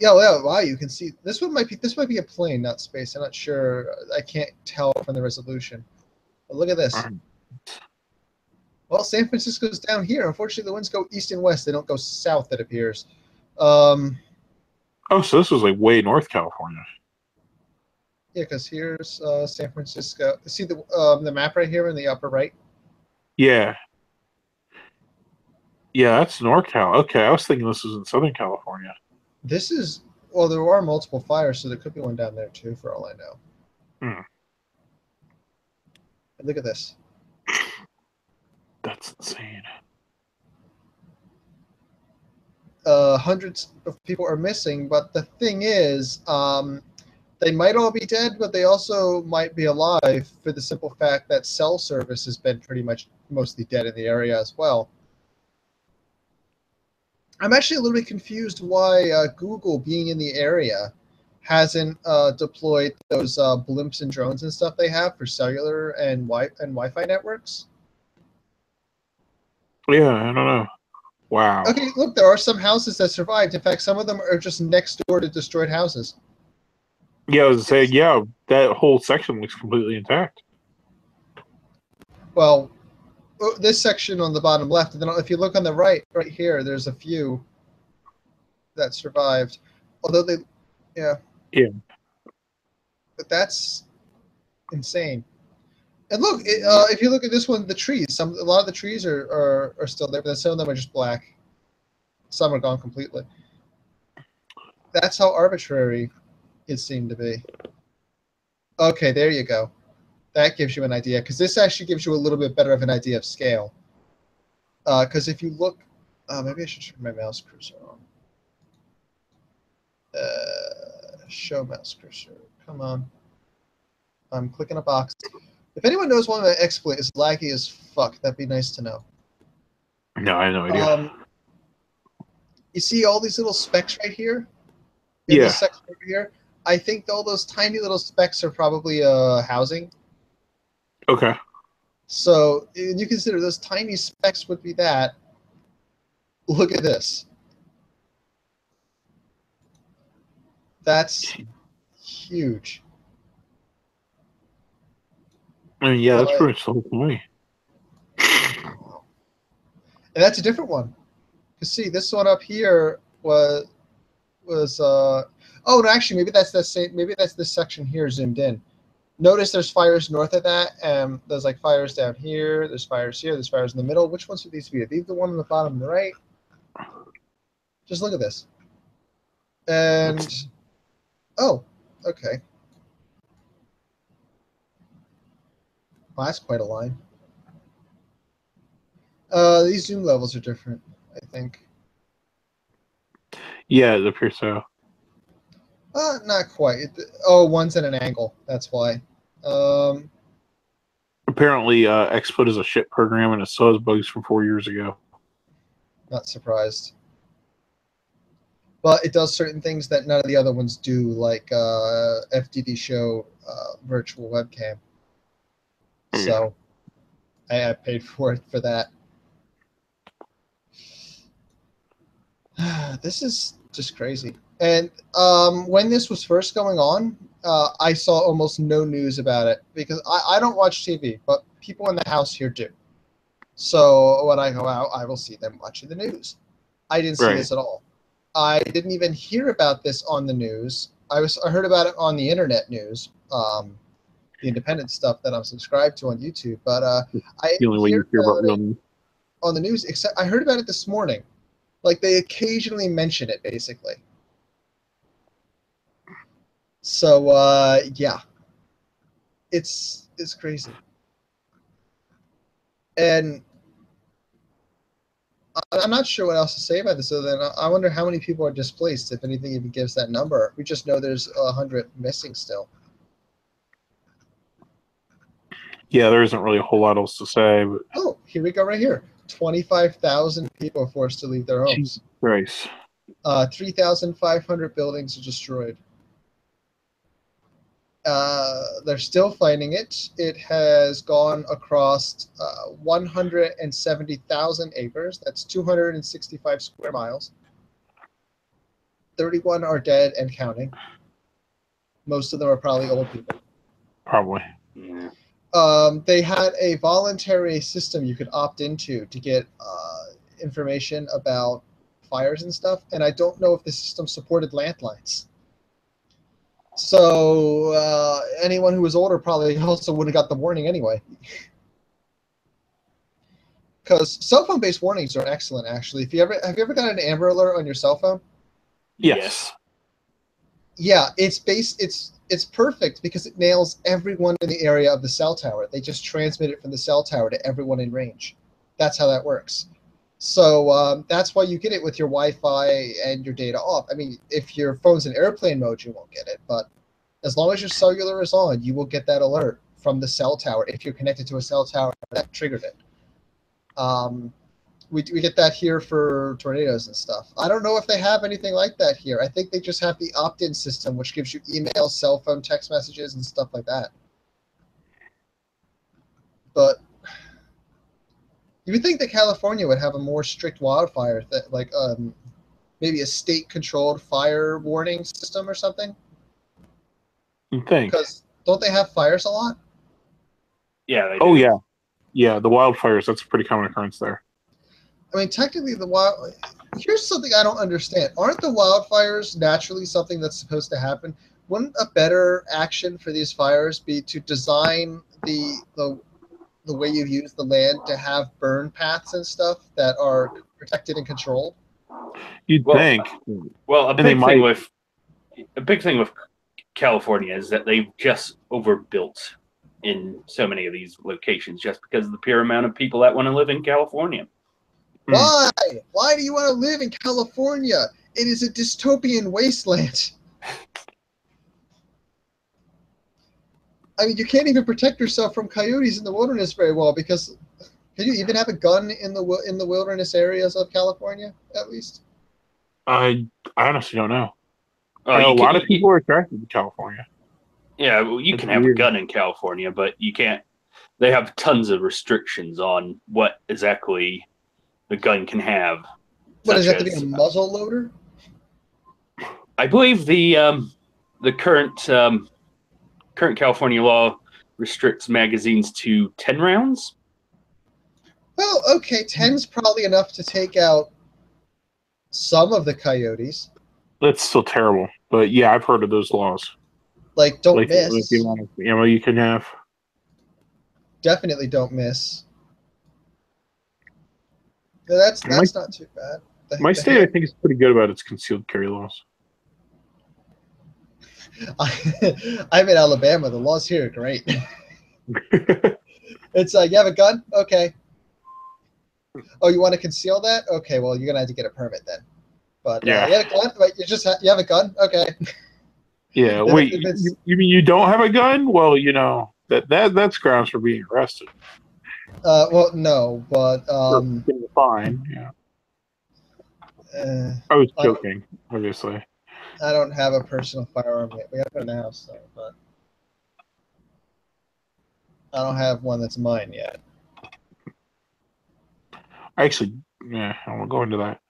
[SPEAKER 3] Yeah, wow, you can see this might be a plane, not space. I'm not sure. I can't tell from the resolution. But look at this. Well, San Francisco's down here. Unfortunately, the winds go east and west. They don't go south, it appears.
[SPEAKER 1] Oh, so this was like way North California.
[SPEAKER 3] Yeah, because here's San Francisco. See the map right here in the upper right?
[SPEAKER 1] Yeah. Yeah, that's NorCal. Okay, I was thinking this was in Southern California.
[SPEAKER 3] This is, well, there are multiple fires, so there could be one down there too, for all I know. And look at this.
[SPEAKER 1] That's insane.
[SPEAKER 3] Hundreds of people are missing, but the thing is, they might all be dead, but they also might be alive for the simple fact that cell service has been pretty much mostly dead in the area as well. I'm actually a little bit confused why Google, being in the area, hasn't deployed those blimps and drones and stuff they have for cellular and Wi-Fi networks.
[SPEAKER 1] Yeah, I don't know. Wow.
[SPEAKER 3] Okay, look, there are some houses that survived. In fact, some of them are just next door to destroyed houses.
[SPEAKER 1] Yeah, I was saying, yeah, that whole section looks completely intact.
[SPEAKER 3] Well, this section on the bottom left, and then if you look on the right here, there's a few that survived. Although they, yeah. But that's insane. And look, if you look at this one, the trees, a lot of the trees are still there, but then some of them are just black. Some are gone completely. That's how arbitrary it seemed to be. Okay, there you go. That gives you an idea, because this actually gives you a little bit better of an idea of scale. Because if you look, maybe I should turn my mouse cursor on. Show mouse cursor. Come on. I'm clicking a box. If anyone knows why my XSplit is laggy as fuck, that'd be nice to know.
[SPEAKER 1] No, I have no idea.
[SPEAKER 3] You see all these little specks right here?
[SPEAKER 1] Yeah.
[SPEAKER 3] This section over here? I think all those tiny little specks are probably housing.
[SPEAKER 1] Okay.
[SPEAKER 3] So you consider those tiny specks would be that. Look at this. That's huge.
[SPEAKER 1] I mean, yeah, that's pretty much the whole point.
[SPEAKER 3] And that's a different one. You see, this one up here was oh no, actually maybe that's the same. Maybe that's this section here zoomed in. Notice there's fires north of that, and there's like fires down here. There's fires here. There's fires in the middle. Which ones would these be? Are these the one on the bottom right? Just look at this. And oh, okay. Well, that's quite a line. These zoom levels are different, I think.
[SPEAKER 1] Yeah, it appears so.
[SPEAKER 3] Not quite. One's at an angle. That's why.
[SPEAKER 1] Apparently, XSplit is a shit program and it still has bugs from 4 years ago.
[SPEAKER 3] Not surprised. But it does certain things that none of the other ones do, like FDD show virtual webcam. So I paid for it for that. This is just crazy. And when this was first going on, I saw almost no news about it because I don't watch TV, but people in the house here do. So when I go out, I will see them watching the news. I didn't see this at all. I didn't even hear about this on the news. I heard about it on the internet news, the independent stuff that I'm subscribed to on YouTube. But I
[SPEAKER 1] the only way you hear about real news
[SPEAKER 3] on the news. Except I heard about it this morning. Like they occasionally mention it, basically. So yeah, it's crazy, and I'm not sure what else to say about this other than I wonder how many people are displaced, if anything even gives that number. We just know there's 100 missing still.
[SPEAKER 1] Yeah, there isn't really a whole lot else to say. But
[SPEAKER 3] oh, here we go right here. 25,000 people are forced to leave their homes.
[SPEAKER 1] Jesus Christ.
[SPEAKER 3] 3,500 buildings are destroyed. They're still finding it. It has gone across 170,000 acres. That's 265 square miles. 31 are dead and counting. Most of them are probably old people.
[SPEAKER 1] Probably.
[SPEAKER 2] Yeah.
[SPEAKER 3] They had a voluntary system you could opt into to get information about fires and stuff, and I don't know if the system supported landlines. So anyone who was older probably also would have got the warning anyway. Because cell phone-based warnings are excellent, actually. Have you ever got an Amber Alert on your cell phone?
[SPEAKER 1] Yes.
[SPEAKER 3] Yeah, it's perfect because it nails everyone in the area of the cell tower. They just transmit it from the cell tower to everyone in range. That's how that works. So that's why you get it with your Wi-Fi and your data off. I mean, if your phone's in airplane mode, you won't get it. But as long as your cellular is on, you will get that alert from the cell tower if you're connected to a cell tower that triggered it. We get that here for tornadoes and stuff. I don't know if they have anything like that here. I think they just have the opt-in system, which gives you email, cell phone, text messages, and stuff like that. But you would think that California would have a more strict wildfire, like maybe a state-controlled fire warning system or something.
[SPEAKER 1] You think?
[SPEAKER 3] Because don't they have fires a lot?
[SPEAKER 2] Yeah. They do.
[SPEAKER 1] Oh yeah, yeah. The wildfires. That's a pretty common occurrence there.
[SPEAKER 3] I mean, technically, here's something I don't understand. Aren't the wildfires naturally something that's supposed to happen? Wouldn't a better action for these fires be to design the way you use the land to have burn paths and stuff that are protected and controlled?
[SPEAKER 1] You'd think.
[SPEAKER 2] Well, a big thing with California is that they've just overbuilt in so many of these locations just because of the pure amount of people that want to live in California.
[SPEAKER 3] Why? Why do you want to live in California? It is a dystopian wasteland. I mean, you can't even protect yourself from coyotes in the wilderness very well because can you even have a gun in the wilderness areas of California at least?
[SPEAKER 1] I honestly don't know.
[SPEAKER 2] Oh,
[SPEAKER 1] A lot of people are attracted to California.
[SPEAKER 2] Yeah, well, you can have a gun in California, but you can't. They have tons of restrictions on what exactly the gun can have.
[SPEAKER 3] What, does it have to be a muzzle loader?
[SPEAKER 2] I believe the current California law restricts magazines to 10 rounds.
[SPEAKER 3] Well, okay, 10's probably enough to take out some of the coyotes.
[SPEAKER 1] That's still terrible, but yeah, I've heard of those laws.
[SPEAKER 3] Like, don't miss.
[SPEAKER 1] Like the amount of ammo you can have.
[SPEAKER 3] Definitely don't miss. No, that's not too bad.
[SPEAKER 1] My state, I think, is pretty good about its concealed carry laws.
[SPEAKER 3] I'm in Alabama. The laws here are great. It's you have a gun? Okay. Oh, you want to conceal that? Okay, well, you're going to have to get a permit then. But
[SPEAKER 1] yeah.
[SPEAKER 3] You have a gun? Wait, you have a gun? Okay.
[SPEAKER 1] Yeah, wait, you mean you don't have a gun? Well, you know, that's grounds for being arrested.
[SPEAKER 3] Well, no, but
[SPEAKER 1] fine. Yeah. I was joking, obviously.
[SPEAKER 3] I don't have a personal firearm yet. We have it in the house, though, but I don't have one that's mine yet.
[SPEAKER 1] Actually, yeah, I won't go into that.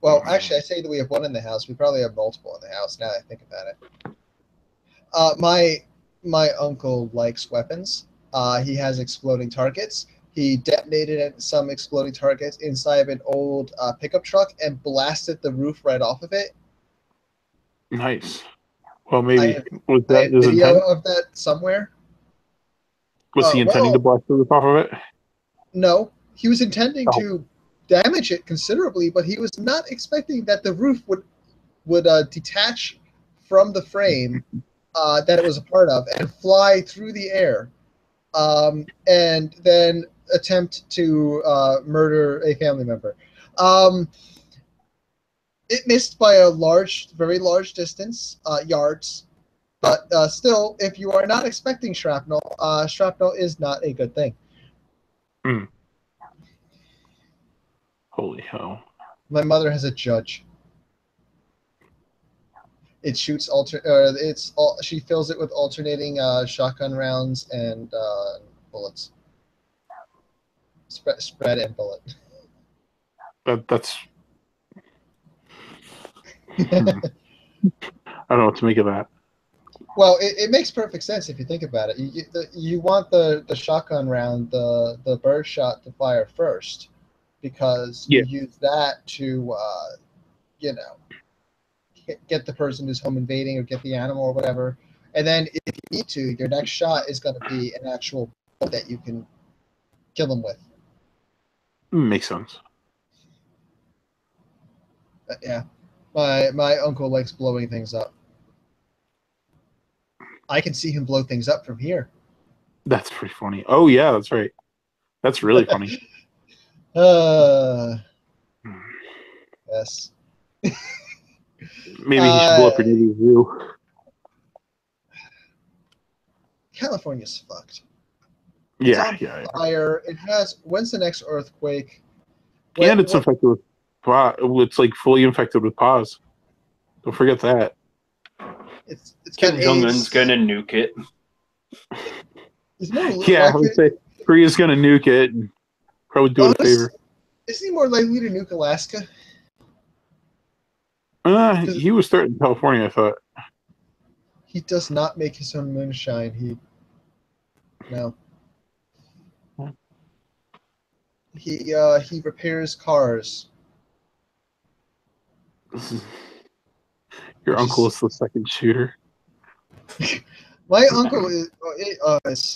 [SPEAKER 3] Well, actually, I say that we have one in the house. We probably have multiple in the house now that I think about it. My uncle likes weapons. He has exploding targets. He detonated some exploding targets inside of an old pickup truck and blasted the roof right off of it.
[SPEAKER 1] Nice. Well, maybe
[SPEAKER 3] was that his video of that somewhere?
[SPEAKER 1] Was he intending to blast the roof off of it?
[SPEAKER 3] No, he was intending to damage it considerably, but he was not expecting that the roof would detach from the frame that it was a part of and fly through the air, and then attempt to murder a family member. It missed by a very large distance, yards, but still, if you are not expecting shrapnel, shrapnel is not a good thing.
[SPEAKER 1] Hmm. Holy hell.
[SPEAKER 3] My mother has a judge. It shoots she fills it with alternating shotgun rounds and bullets. Spread and bullet.
[SPEAKER 1] That's. I don't know what to make of that.
[SPEAKER 3] Well, it makes perfect sense if you think about it. You want the shotgun round, the bird shot to fire first, because you use that to get the person who's home invading or get the animal or whatever. And then if you need to, your next shot is going to be an actual bullet that you can kill them with.
[SPEAKER 1] Makes sense.
[SPEAKER 3] Yeah. My uncle likes blowing things up. I can see him blow things up from here.
[SPEAKER 1] That's pretty funny. Oh, yeah, that's right. That's really funny.
[SPEAKER 3] Yes.
[SPEAKER 1] Maybe he should blow up your neighbor's zoo.
[SPEAKER 3] California's fucked.
[SPEAKER 1] It's
[SPEAKER 3] on fire. It has. When's the next earthquake?
[SPEAKER 1] It's infected with. It's like fully infected with PAWS. Don't forget that.
[SPEAKER 3] It's
[SPEAKER 2] Kim Jong-un's gonna nuke it.
[SPEAKER 1] I would say Korea's gonna nuke it and probably do it a favor.
[SPEAKER 3] Isn't he more likely to nuke Alaska?
[SPEAKER 1] He was starting in California, I thought.
[SPEAKER 3] He does not make his own moonshine. No. He repairs cars.
[SPEAKER 1] Your uncle is the second shooter.
[SPEAKER 3] My uncle is.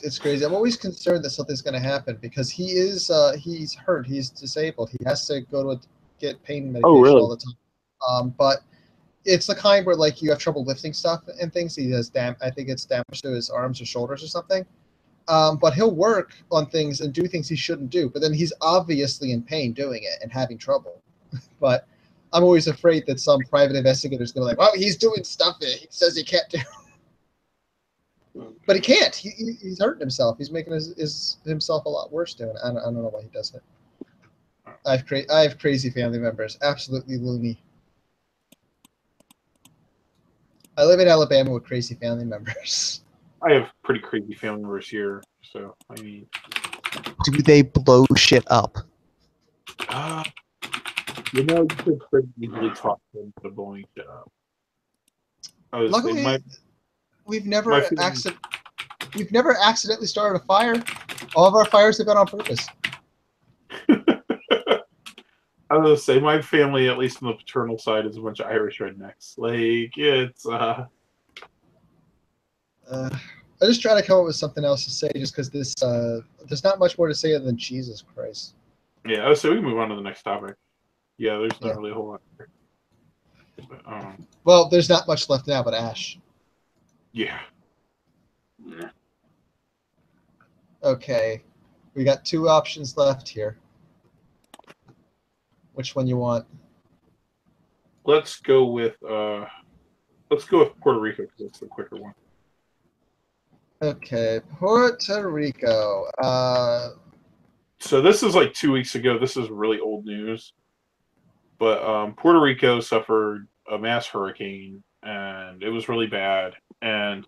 [SPEAKER 3] It's crazy. I'm always concerned that something's going to happen because he's hurt. He's disabled. He has to go to get pain medication all the time. But it's the kind where like you have trouble lifting stuff and things. He has I think it's damage to his arms or shoulders or something. But he'll work on things and do things he shouldn't do. But then he's obviously in pain doing it and having trouble. But I'm always afraid that some private investigator is going to be like, well, he's doing stuff that he says he can't do. But he can't. He's hurting himself. He's making himself a lot worse doing it. I don't know why he does it. I have crazy family members. Absolutely loony. I live in Alabama with crazy family members.
[SPEAKER 1] I have pretty crazy family members here, so I mean.
[SPEAKER 5] Do they blow shit up?
[SPEAKER 1] You could pretty easily talk them to blowing shit up.
[SPEAKER 3] Luckily, we've never accidentally started a fire. All of our fires have been on purpose.
[SPEAKER 1] I was gonna say my family, at least on the paternal side, is a bunch of Irish rednecks. Like it's.
[SPEAKER 3] I just try to come up with something else to say, just because there's not much more to say other than Jesus Christ.
[SPEAKER 1] Yeah, so we can move on to the next topic. Yeah, there's not really a whole lot there. But,
[SPEAKER 3] well, there's not much left now, but Ash.
[SPEAKER 1] Yeah.
[SPEAKER 3] Okay, we got 2 options left here. Which one you want?
[SPEAKER 1] Let's go with Puerto Rico because it's the quicker one.
[SPEAKER 3] Okay, Puerto Rico.
[SPEAKER 1] So this is like 2 weeks ago. This is really old news. But Puerto Rico suffered a mass hurricane, and it was really bad. And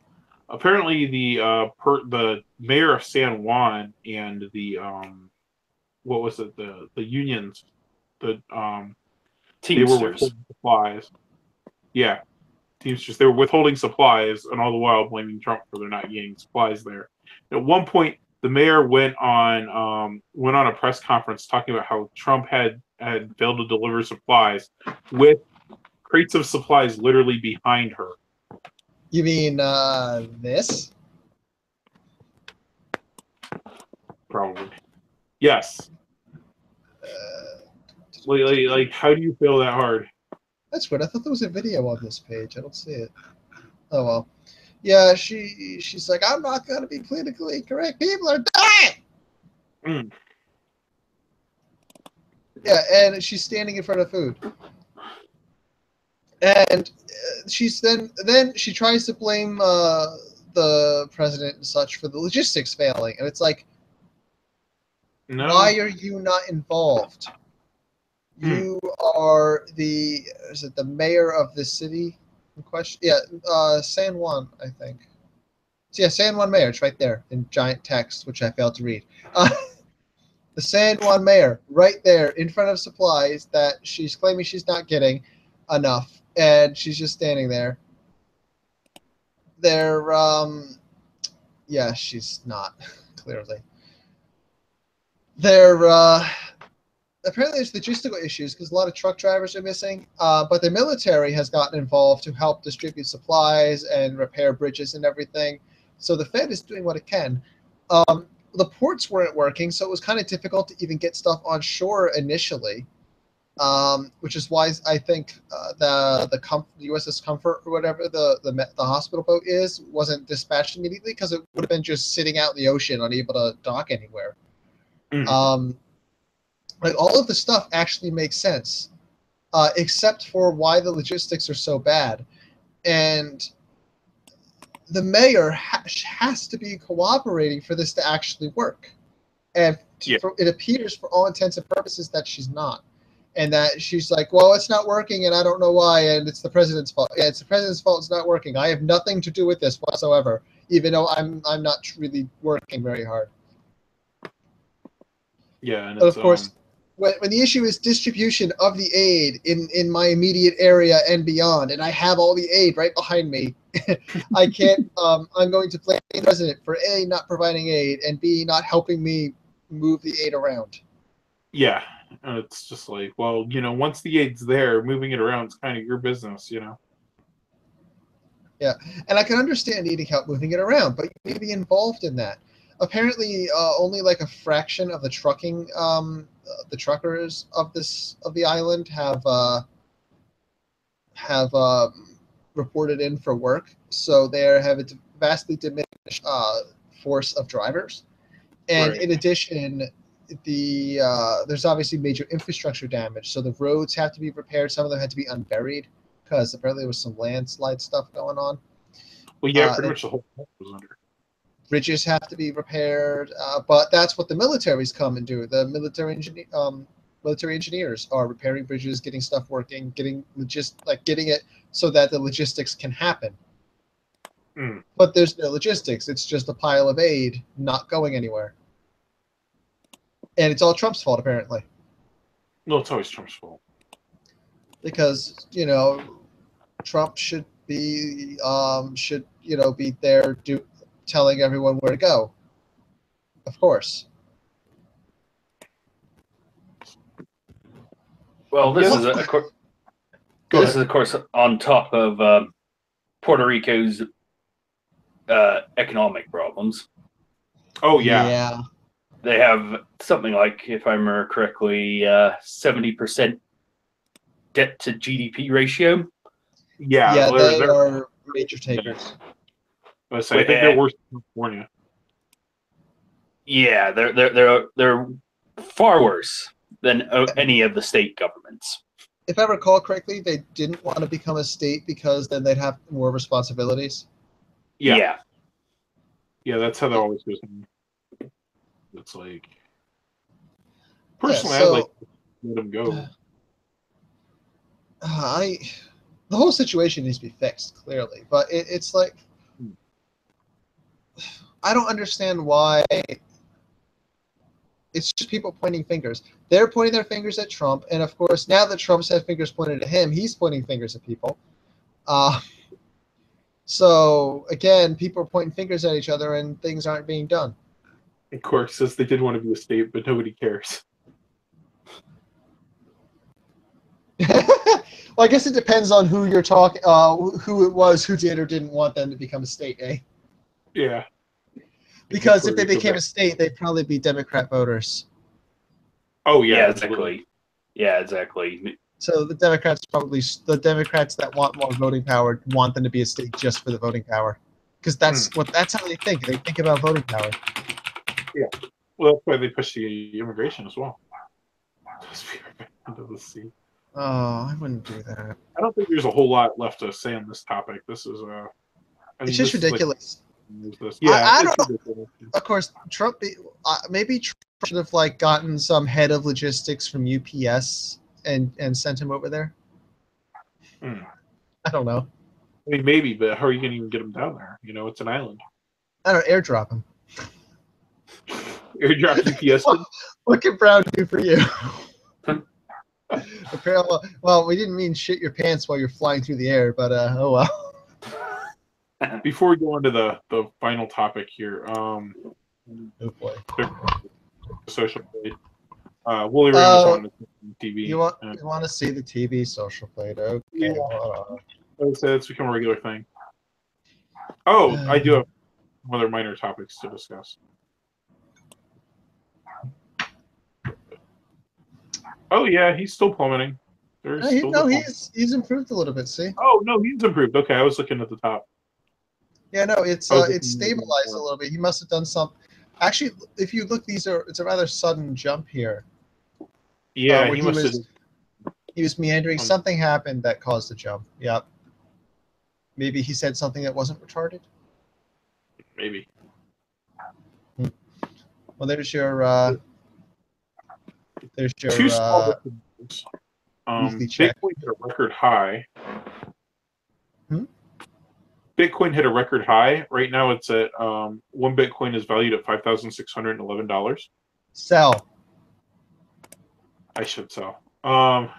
[SPEAKER 1] apparently, the mayor of San Juan and the the unions, they were withholding supplies. Yeah, Teamsters. They were withholding supplies, and all the while blaming Trump for there not getting supplies there. At one point, the mayor went on a press conference talking about how Trump had failed to deliver supplies, with crates of supplies literally behind her.
[SPEAKER 3] You mean this?
[SPEAKER 1] Probably. Yes. Like, how do you fail that hard?
[SPEAKER 3] That's weird. I thought there was a video on this page. I don't see it. Oh well. Yeah, she's like, I'm not gonna be politically correct. People are dying.
[SPEAKER 1] Mm.
[SPEAKER 3] Yeah, and she's standing in front of food. And she's then she tries to blame the president and such for the logistics failing, and it's like, why are you not involved? You are the mayor of the city. in question. Yeah, San Juan, I think. So yeah, San Juan Mayor. It's right there in giant text, which I failed to read. The San Juan Mayor, right there in front of supplies that she's claiming she's not getting enough, and she's just standing there. They're, yeah, she's not, clearly. They're, apparently there's logistical issues because a lot of truck drivers are missing, but the military has gotten involved to help distribute supplies and repair bridges and everything. So the Fed is doing what it can. The ports weren't working, so it was kind of difficult to even get stuff on shore initially, which is why I think the USS Comfort or whatever the hospital boat wasn't dispatched immediately because it would have been just sitting out in the ocean, unable to dock anywhere. Like all of the stuff actually makes sense, except for why the logistics are so bad, and the mayor has to be cooperating for this to actually work. And it appears, for all intents and purposes, that she's not. And that she's like, well, it's not working, and I don't know why, and it's the president's fault. Yeah, it's the president's fault it's not working. I have nothing to do with this whatsoever, even though I'm not really working very hard.
[SPEAKER 1] Yeah, and
[SPEAKER 3] but of course, when the issue is distribution of the aid in my immediate area and beyond, and I have all the aid right behind me, I can't. I'm going to blame the president for A, not providing aid, and B, not helping me move the aid around.
[SPEAKER 1] Yeah, and it's just like, well, once the aid's there, moving it around is kind of your business,
[SPEAKER 3] Yeah, and I can understand needing help moving it around, but you need to be involved in that. Apparently, only like a fraction of the the truckers of the island have reported in for work, so they have a vastly diminished force of drivers. And in addition, there's obviously major infrastructure damage, so the roads have to be repaired. Some of them had to be unburied because apparently there was some landslide stuff going on.
[SPEAKER 1] Well, yeah, pretty much the whole place was under.
[SPEAKER 3] Bridges have to be repaired, but that's what the military's come and do. The military engineers are repairing bridges, getting stuff working, getting it so that the logistics can happen. But there's no logistics. It's just a pile of aid not going anywhere. And it's all Trump's fault, apparently.
[SPEAKER 1] No, it's always Trump's fault.
[SPEAKER 3] Because, Trump should be be there telling everyone where to go. Of course.
[SPEAKER 2] Well, this is of course on top of Puerto Rico's economic problems.
[SPEAKER 1] Oh yeah.
[SPEAKER 3] Yeah.
[SPEAKER 2] They have something like, if I remember correctly, 70% debt to GDP ratio.
[SPEAKER 1] Yeah,
[SPEAKER 3] they are major takers.
[SPEAKER 1] I think they're worse than California.
[SPEAKER 2] Yeah, they're far worse than any of the state governments.
[SPEAKER 3] If I recall correctly, they didn't want to become a state because then they'd have more responsibilities.
[SPEAKER 2] Yeah,
[SPEAKER 1] that's how that always goes. It's like, personally, I'd like to let them go.
[SPEAKER 3] The whole situation needs to be fixed, clearly, but it's like, I don't understand why. It's just people pointing fingers. They're pointing their fingers at Trump, and of course, now that Trump's had fingers pointed at him, he's pointing fingers at people. So again, people are pointing fingers at each other, and things aren't being done.
[SPEAKER 1] Of course, since they did want to be a state, but nobody cares.
[SPEAKER 3] Well, I guess it depends on who you're talking, who it was who did or didn't want them to become a state, eh?
[SPEAKER 1] Yeah.
[SPEAKER 3] Because if they became a state, they'd probably be Democrat voters.
[SPEAKER 1] Oh yeah,
[SPEAKER 2] yeah, exactly. Yeah, exactly.
[SPEAKER 3] So the Democrats that want more voting power want them to be a state just for the voting power, because that's how they think. They think about voting power.
[SPEAKER 1] Yeah. Well, that's why they push the immigration as well. Into the sea.
[SPEAKER 3] Oh, I wouldn't do that.
[SPEAKER 1] I don't think there's a whole lot left to say on this topic. This is
[SPEAKER 3] it's just ridiculous.
[SPEAKER 1] I
[SPEAKER 3] don't know. Of course, Trump. Maybe Trump should have gotten some head of logistics from UPS and sent him over there. I don't know.
[SPEAKER 1] I mean, maybe, but how are you going to even get them down there? You know, it's an island.
[SPEAKER 3] I don't know, airdrop them.
[SPEAKER 1] Airdrop UPS.
[SPEAKER 3] What can Brown do for you? Apparently, well, we didn't mean shit your pants while you're flying through the air, but oh well.
[SPEAKER 1] Before we go into the final topic here,
[SPEAKER 3] Oh boy.
[SPEAKER 1] social blade. Wooly Ring was on the TV.
[SPEAKER 3] You want to see the TV social blade? Okay.
[SPEAKER 1] Yeah. It's become a regular thing. Oh, I do have other minor topics to discuss. Oh yeah, he's still plummeting.
[SPEAKER 3] He's improved a little bit. See?
[SPEAKER 1] Oh no, he's improved. Okay, I was looking at the top.
[SPEAKER 3] Yeah, no, it's stabilized a little bit. He must have done some. Actually, if you look, it's a rather sudden jump here.
[SPEAKER 1] Yeah,
[SPEAKER 3] he was meandering. Something happened that caused the jump. Yep. Maybe he said something that wasn't retarded.
[SPEAKER 1] Maybe.
[SPEAKER 3] Well, there's your.
[SPEAKER 1] Two small
[SPEAKER 3] weekly check.
[SPEAKER 1] Bitcoin hit a record high. Bitcoin hit a record high. Right now, it's at one Bitcoin is valued at $5,611.
[SPEAKER 3] Sell.
[SPEAKER 1] I should sell.
[SPEAKER 3] I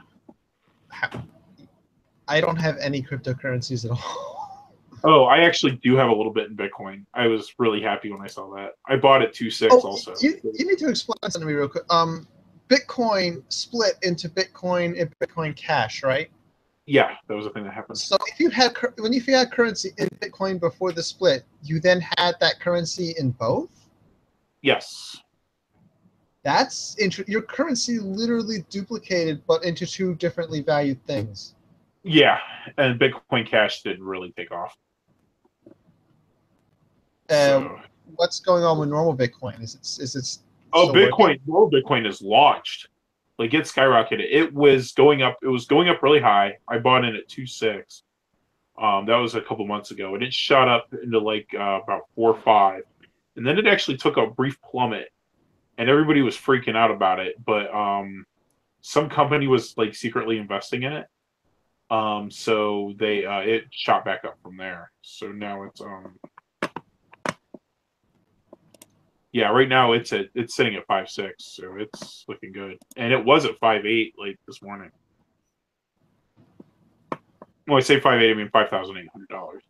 [SPEAKER 3] don't have any cryptocurrencies at all.
[SPEAKER 1] Oh, I actually do have a little bit in Bitcoin. I was really happy when I saw that. I bought at 2.6 also.
[SPEAKER 3] You need to explain something to me real quick. Bitcoin split into Bitcoin and Bitcoin Cash, right?
[SPEAKER 1] Yeah, that was a thing that happened.
[SPEAKER 3] So if you had currency in Bitcoin before the split, you then had that currency in both?
[SPEAKER 1] Yes.
[SPEAKER 3] That's your currency literally duplicated, but into two differently valued things.
[SPEAKER 1] Yeah, and Bitcoin Cash didn't really take off.
[SPEAKER 3] What's going on with normal Bitcoin? Is it?
[SPEAKER 1] Normal Bitcoin is launched. Like it skyrocketed. It was going up. It was going up really high. I bought in at 2.6. That was a couple months ago, and it shot up into like about 4 or 5, and then it actually took a brief plummet, and everybody was freaking out about it. But some company was like secretly investing in it, so they it shot back up from there. So now it's yeah, right now it's sitting at 5.6, so it's looking good. And it was at 5.8 like this morning. When I say 5.8, I mean $5,800.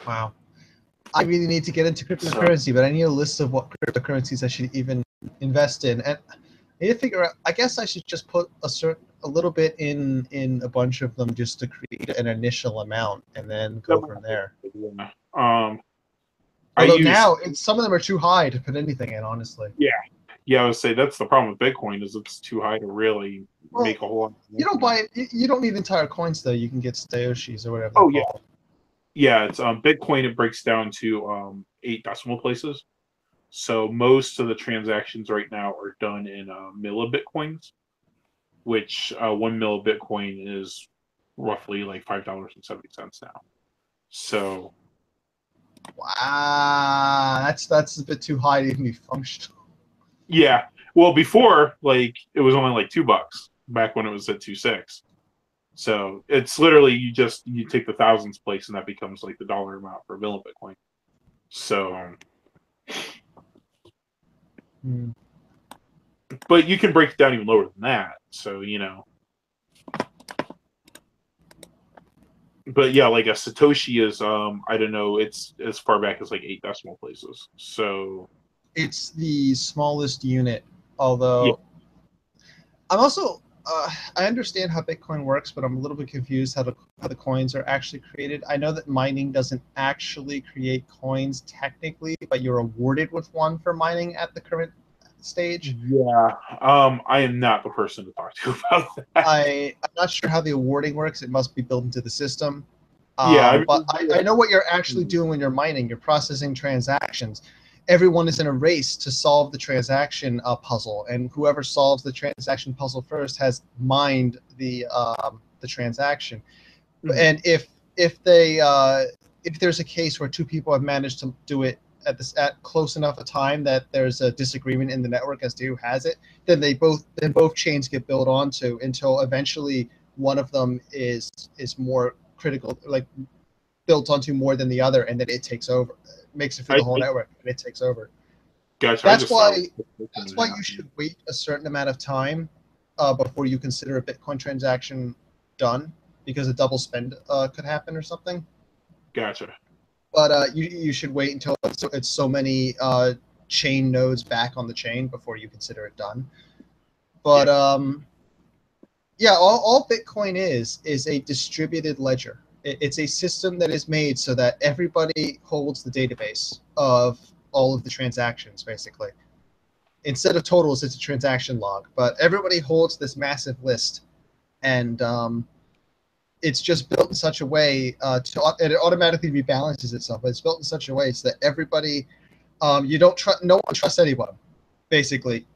[SPEAKER 3] Wow. I really need to get into cryptocurrency, but I need a list of what cryptocurrencies I should even invest in. And I need to figure out, I guess I should just put a little bit in a bunch of them just to create an initial amount and then go from there. Now some of them are too high to put anything in, honestly.
[SPEAKER 1] Yeah, I would say that's the problem with Bitcoin is it's too high to really make a whole lot.
[SPEAKER 3] You don't buy it. You don't need entire coins though. You can get Sayoshis or whatever.
[SPEAKER 1] Oh yeah, yeah. It's Bitcoin. It breaks down to 8 decimal places. So most of the transactions right now are done in millibitcoins, which 1 mil of Bitcoin is roughly like $5.70 now. So,
[SPEAKER 3] wow, that's a bit too high to even be functional.
[SPEAKER 1] Yeah, well, before like it was only like $2 back when it was at 2.6. So it's literally you take the thousands place and that becomes like the dollar amount for a mil of Bitcoin. So, but you can break it down even lower than that. So but yeah, like a Satoshi is I don't know, it's as far back as like 8 decimal places. So
[SPEAKER 3] it's the smallest unit, although I'm also I understand how Bitcoin works, but I'm a little bit confused how the coins are actually created. I know that mining doesn't actually create coins technically, but you're awarded with one for mining at the current stage.
[SPEAKER 1] Yeah, I am not the person to talk to about that.
[SPEAKER 3] I'm not sure how the awarding works. It must be built into the system.
[SPEAKER 1] But
[SPEAKER 3] I know what you're actually doing when you're mining. You're processing transactions. Everyone is in a race to solve the transaction puzzle, and whoever solves the transaction puzzle first has mined the transaction. And if there's a case where 2 people have managed to do it at close enough a time that there's a disagreement in the network as to who has it, then both chains get built onto until eventually one of them is more critical, like built onto more than the other, and then it takes over, makes it through the whole network, and it takes over.
[SPEAKER 1] Gotcha.
[SPEAKER 3] That's why you should wait a certain amount of time before you consider a Bitcoin transaction done, because a double spend could happen or something.
[SPEAKER 1] Gotcha.
[SPEAKER 3] But you should wait until it's so many chain nodes back on the chain before you consider it done. But all Bitcoin is a distributed ledger. It's a system that is made so that everybody holds the database of all of the transactions, basically. Instead of totals, it's a transaction log. But everybody holds this massive list, and it's just built in such a way and it automatically rebalances itself. But it's built in such a way so that everybody, no one trusts anyone, basically.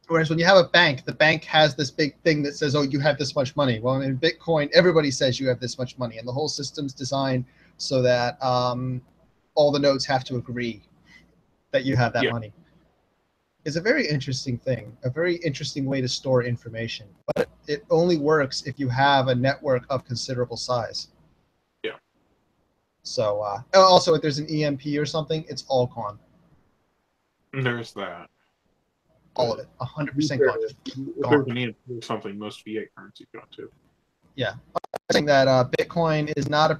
[SPEAKER 3] Whereas when you have a bank, the bank has this big thing that says, "Oh, you have this much money." Well, in Bitcoin, everybody says you have this much money, and the whole system's designed so that all the nodes have to agree that you have that money. It's a very interesting thing, a very interesting way to store information, but it only works if you have a network of considerable size.
[SPEAKER 1] Yeah.
[SPEAKER 3] So also, if there's an EMP or something, it's all gone.
[SPEAKER 1] There's that.
[SPEAKER 3] All of it, 100% gone.
[SPEAKER 1] If there's an EMP or something, most fiat currency gone too.
[SPEAKER 3] Yeah, I'm saying that Bitcoin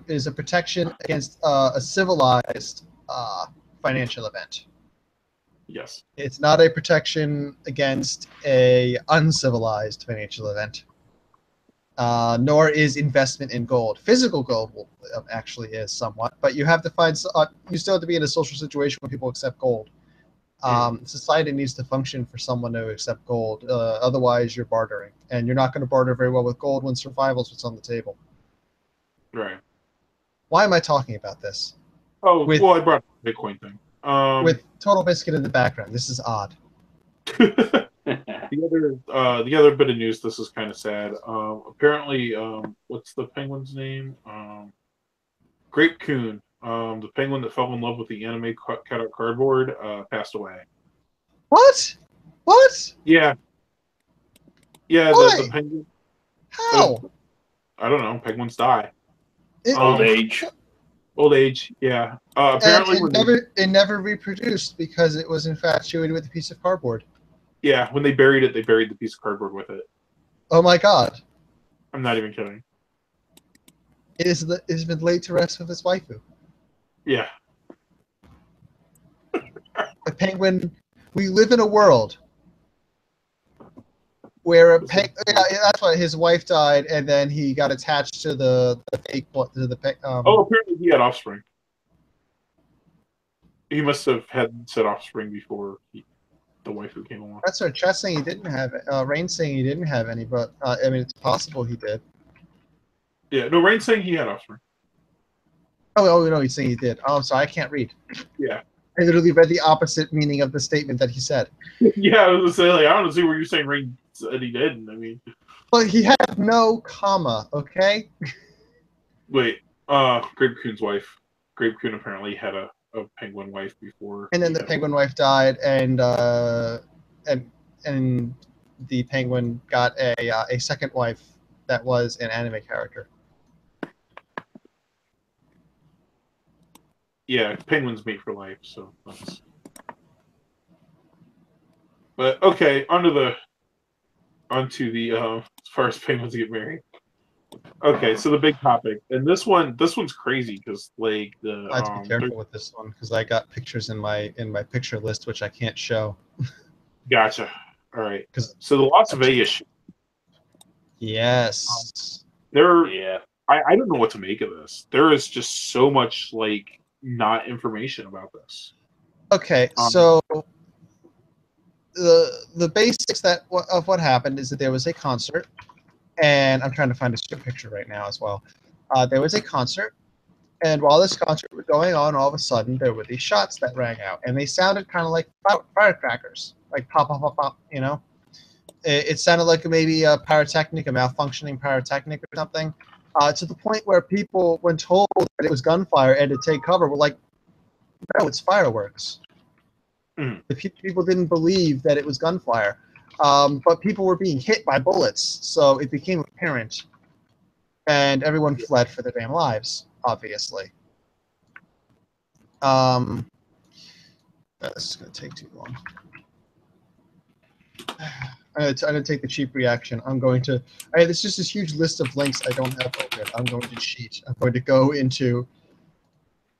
[SPEAKER 3] is a protection against a civilized financial event.
[SPEAKER 1] Yes.
[SPEAKER 3] It's not a protection against a uncivilized financial event. Nor is investment in gold. Physical gold actually is somewhat, but you have to find. You still have to be in a social situation where people accept gold. Society needs to function for someone to accept gold. Otherwise, you're bartering, and you're not going to barter very well with gold when survival is what's on the table.
[SPEAKER 1] Right.
[SPEAKER 3] Why am I talking about this?
[SPEAKER 1] Oh, well, I brought up the Bitcoin thing.
[SPEAKER 3] With Total Biscuit in the background. This is odd.
[SPEAKER 1] The other bit of news. This is kind of sad. Apparently, what's the penguin's name? Grape Coon. The penguin that fell in love with the anime cutout cardboard passed away.
[SPEAKER 3] What? What?
[SPEAKER 1] Yeah. Yeah. The penguin.
[SPEAKER 3] How?
[SPEAKER 1] I don't know. Penguins die.
[SPEAKER 2] Old age.
[SPEAKER 1] Old age. Yeah. Apparently,
[SPEAKER 3] it never reproduced because it was infatuated with a piece of cardboard.
[SPEAKER 1] Yeah. When they buried it, they buried the piece of cardboard with it.
[SPEAKER 3] Oh my god.
[SPEAKER 1] I'm not even kidding.
[SPEAKER 3] It has been laid to rest with his waifu.
[SPEAKER 1] Yeah.
[SPEAKER 3] A penguin. We live in a world where that's why his wife died, and then he got attached to the fake.
[SPEAKER 1] Apparently he had offspring. He must have had said offspring before the waifu came along.
[SPEAKER 3] That's what Chess saying he didn't have it. Rain's saying he didn't have any, but I mean it's possible he did.
[SPEAKER 1] Yeah, no, Rain's saying he had offspring.
[SPEAKER 3] Oh no, he's saying he did. Oh, I'm sorry, I can't read.
[SPEAKER 1] Yeah.
[SPEAKER 3] I literally read the opposite meaning of the statement that he said.
[SPEAKER 1] Yeah, I was gonna say, like, I don't see where you're saying Rain said he didn't. I mean,
[SPEAKER 3] well, he had no comma. Okay.
[SPEAKER 1] Wait, Grape Coon's wife. Grape Coon apparently had a penguin wife before.
[SPEAKER 3] And then the penguin wife died, and the penguin got a second wife that was an anime character.
[SPEAKER 1] Yeah, penguins mate for life, so that's... But okay, onto the as far as penguins get married. Okay, so the big topic, and this one's crazy because like
[SPEAKER 3] I have to be careful with this one because I got pictures in my picture list which I can't show.
[SPEAKER 1] Gotcha. All right. So the Las Vegas.
[SPEAKER 3] Yes.
[SPEAKER 1] I don't know what to make of this. There is just so much like not information about this.
[SPEAKER 3] Okay, so the basics of what happened is that there was a concert, and I'm trying to find a picture right now as well. There was a concert, and while this concert was going on, all of a sudden there were these shots that rang out, and they sounded kind of like firecrackers, like pop, pop, pop, pop. You know, it sounded like maybe a pyrotechnic, a malfunctioning pyrotechnic or something. To the point where people, when told that it was gunfire and to take cover, were like, no, it's fireworks. The people didn't believe that it was gunfire, but people were being hit by bullets, so it became apparent, and everyone fled for their damn lives, obviously. This is going to take too long. I'm going to take the cheap reaction. I'm going to... there's just this huge list of links I don't have open. I'm going to cheat. I'm going to go into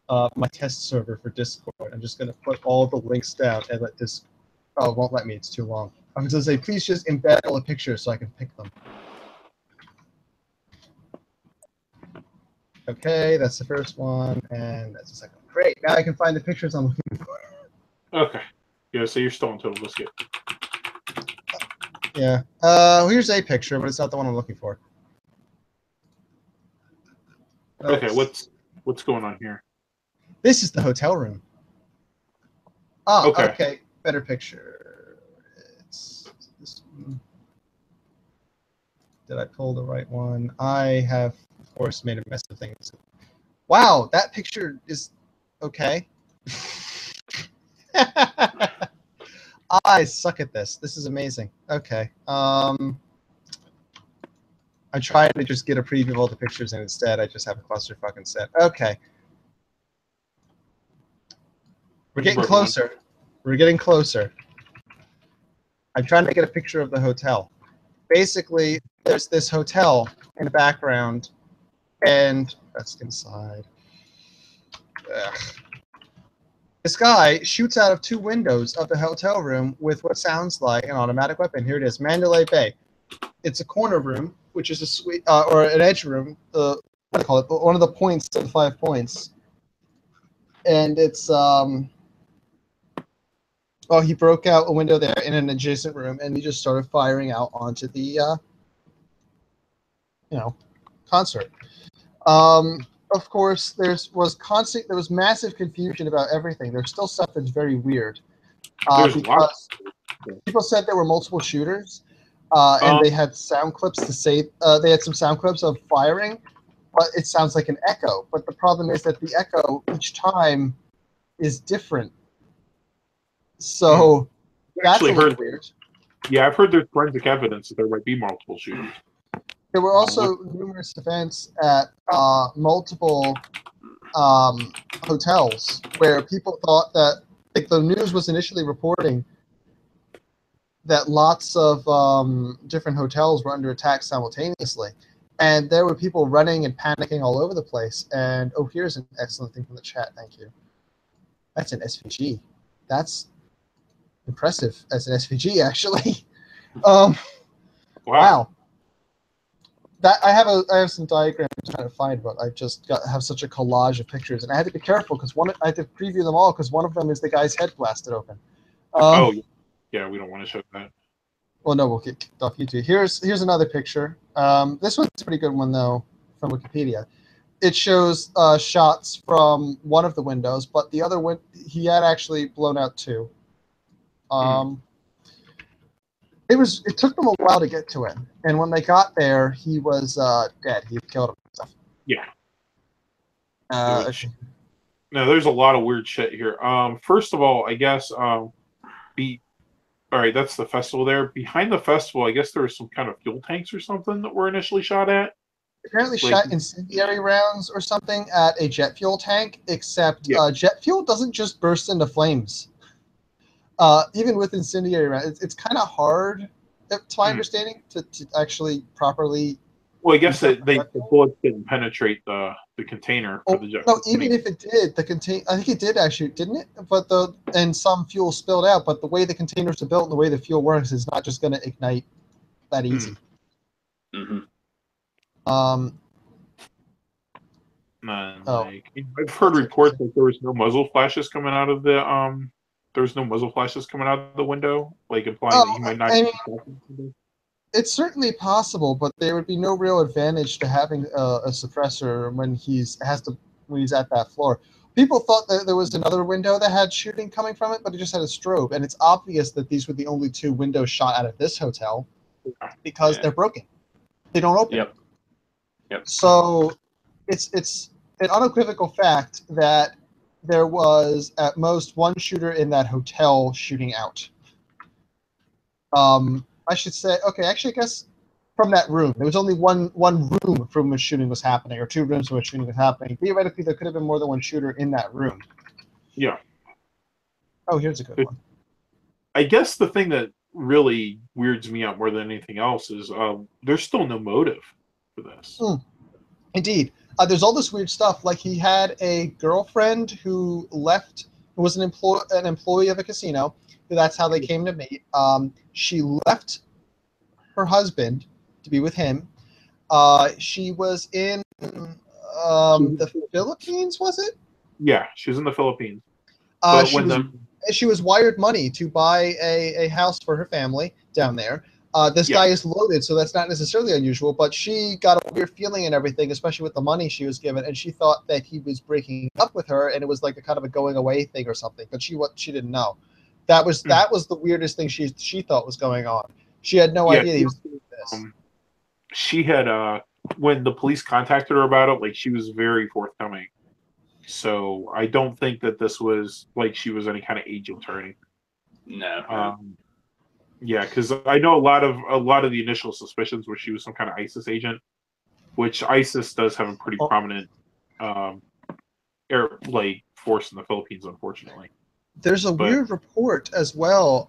[SPEAKER 3] my test server for Discord. I'm just going to put all the links down and let this... Oh, it won't let me. It's too long. I'm going to say, please just embed all the pictures so I can pick them. Okay, that's the first one, and that's the second one. Great. Now I can find the pictures I'm looking for.
[SPEAKER 1] Okay. Yeah, so you're still in total biscuit.
[SPEAKER 3] Yeah. Here's a picture, but it's not the one I'm looking for.
[SPEAKER 1] Okay, what's going on here?
[SPEAKER 3] This is the hotel room. Oh,
[SPEAKER 1] okay.
[SPEAKER 3] Okay. Better picture. It's this one. Did I pull the right one? I have, of course, made a mess of things. Wow, that picture is okay. I suck at this. This is amazing. Okay. I'm trying to just get a preview of all the pictures, and instead I just have a clusterfuck instead. Okay. We're getting closer. We're getting closer. I'm trying to get a picture of the hotel. Basically, there's this hotel in the background, and that's inside. Ugh. This guy shoots out of 2 windows of the hotel room with what sounds like an automatic weapon. Here it is, Mandalay Bay. It's a corner room, which is a suite or an edge room. What do I call it? One of the points of the 5 points. And it's oh, he broke out a window there in an adjacent room, and he just started firing out onto the concert. Of course, there was massive confusion about everything. There's still stuff that's very weird. Because people said there were multiple shooters, and they had sound clips to say they had some sound clips of firing, but it sounds like an echo. But the problem is that the echo each time is different. So that's a little weird.
[SPEAKER 1] Yeah, I've heard there's forensic evidence that there might be multiple shooters.
[SPEAKER 3] There were also numerous events at multiple hotels where people thought that, like, the news was initially reporting that lots of different hotels were under attack simultaneously. And there were people running and panicking all over the place. And, oh, here's an excellent thing from the chat. Thank you. That's an SVG. That's impressive as an SVG, actually. Wow. That I have some diagrams I'm trying to find, but I just have such a collage of pictures, and I had to be careful because I had to preview them all because one of them is the guy's head blasted open.
[SPEAKER 1] Yeah, we don't want to show that.
[SPEAKER 3] Well, no, we'll get kicked off YouTube. Here's another picture. This one's a pretty good one though, from Wikipedia. It shows shots from one of the windows, but the other one he had actually blown out 2. It took them a while to get to him, and when they got there, he was dead. He had killed himself.
[SPEAKER 1] Yeah.
[SPEAKER 3] Okay.
[SPEAKER 1] No, there's a lot of weird shit here. First of all, I guess all right, that's the festival there. Behind the festival, I guess there was some kind of fuel tanks or something that were initially shot at.
[SPEAKER 3] Apparently shot incendiary rounds or something at a jet fuel tank, except jet fuel doesn't just burst into flames. Even with incendiary rounds, it's kind of hard, to my understanding, to actually properly...
[SPEAKER 1] Well, I guess the bullets didn't penetrate the container for the jet.
[SPEAKER 3] No, even if it did, I think it did actually, didn't it? But and some fuel spilled out, but the way the containers are built and the way the fuel works is not just going to ignite that easy.
[SPEAKER 1] I've heard reports that there was no muzzle flashes coming out of the window, like implying that he might not.
[SPEAKER 3] It's certainly possible, but there would be no real advantage to having a suppressor when he's at that floor. People thought that there was another window that had shooting coming from it, but it just had a strobe, and it's obvious that these were the only 2 windows shot out of this hotel because they're broken. They don't open.
[SPEAKER 2] Yep.
[SPEAKER 3] So it's an unequivocal fact that there was at most one shooter in that hotel shooting out. I should say, okay, actually, I guess from that room, there was only one room from which shooting was happening, or 2 rooms from which shooting was happening. Theoretically, there could have been more than one shooter in that room.
[SPEAKER 1] Yeah.
[SPEAKER 3] Oh, here's a good one.
[SPEAKER 1] I guess the thing that really weirds me out more than anything else is there's still no motive for this.
[SPEAKER 3] Indeed. There's all this weird stuff. Like, he had a girlfriend who left, who was an employee of a casino. That's how they came to meet. She left her husband to be with him. She was in the Philippines, was it?
[SPEAKER 1] Yeah, she was in the Philippines.
[SPEAKER 3] She was wired money to buy a house for her family down there. This guy is loaded, so that's not necessarily unusual, but she got a weird feeling and everything, especially with the money she was given, and she thought that he was breaking up with her, and it was like a kind of a going away thing or something, but she didn't know. That was the weirdest thing she thought was going on. She had no idea he was doing this.
[SPEAKER 1] She had, when the police contacted her about it, like, she was very forthcoming. So I don't think that this was like she was any kind of agent or anything.
[SPEAKER 2] No.
[SPEAKER 1] Yeah, because I know a lot of the initial suspicions were she was some kind of ISIS agent, which ISIS does have a pretty prominent force in the Philippines, unfortunately.
[SPEAKER 3] There's a weird report as well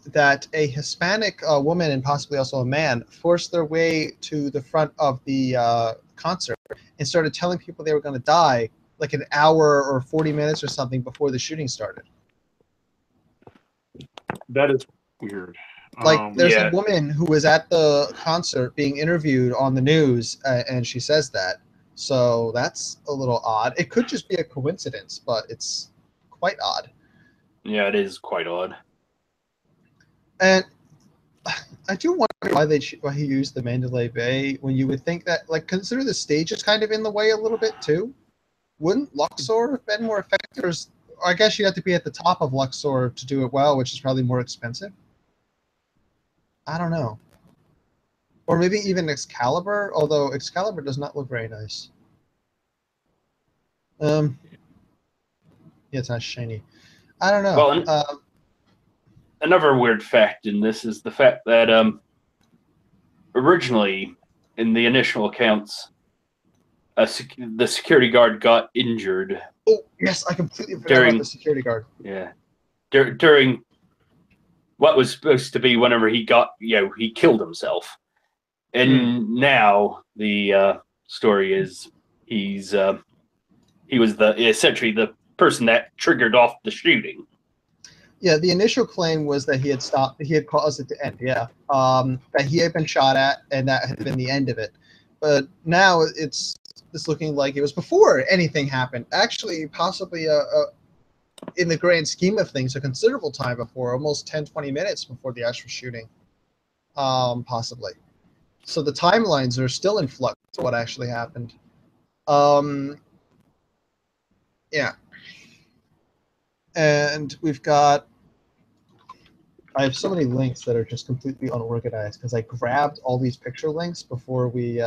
[SPEAKER 3] that a Hispanic woman and possibly also a man forced their way to the front of the concert and started telling people they were going to die like an hour or 40 minutes or something before the shooting started.
[SPEAKER 1] That is weird.
[SPEAKER 3] Like, there's a woman who was at the concert being interviewed on the news, and she says that. So that's a little odd. It could just be a coincidence, but it's quite odd.
[SPEAKER 2] Yeah, it is quite odd.
[SPEAKER 3] And I do wonder why he used the Mandalay Bay when you would think that, like, consider the stage is kind of in the way a little bit too. Wouldn't Luxor have been more effective? Or I guess you have to be at the top of Luxor to do it well, which is probably more expensive. I don't know. Or maybe even Excalibur, although Excalibur does not look very nice. Yeah, it's not shiny. I don't know.
[SPEAKER 2] Well, another weird fact in this is the fact that originally, in the initial accounts, the security guard got injured.
[SPEAKER 3] Oh, yes, I completely forgot about the security guard.
[SPEAKER 2] Yeah. During what was supposed to be whenever he killed himself. And now the story is he was essentially the person that triggered off the shooting.
[SPEAKER 3] Yeah, the initial claim was that he had caused it to end, that he had been shot at, and that had been the end of it. But now it's looking like it was before anything happened. Actually, possibly in the grand scheme of things, a considerable time before, almost 10, 20 minutes before the actual shooting, possibly. So the timelines are still in flux to what actually happened. Yeah. And I have so many links that are just completely unorganized because I grabbed all these picture links before we...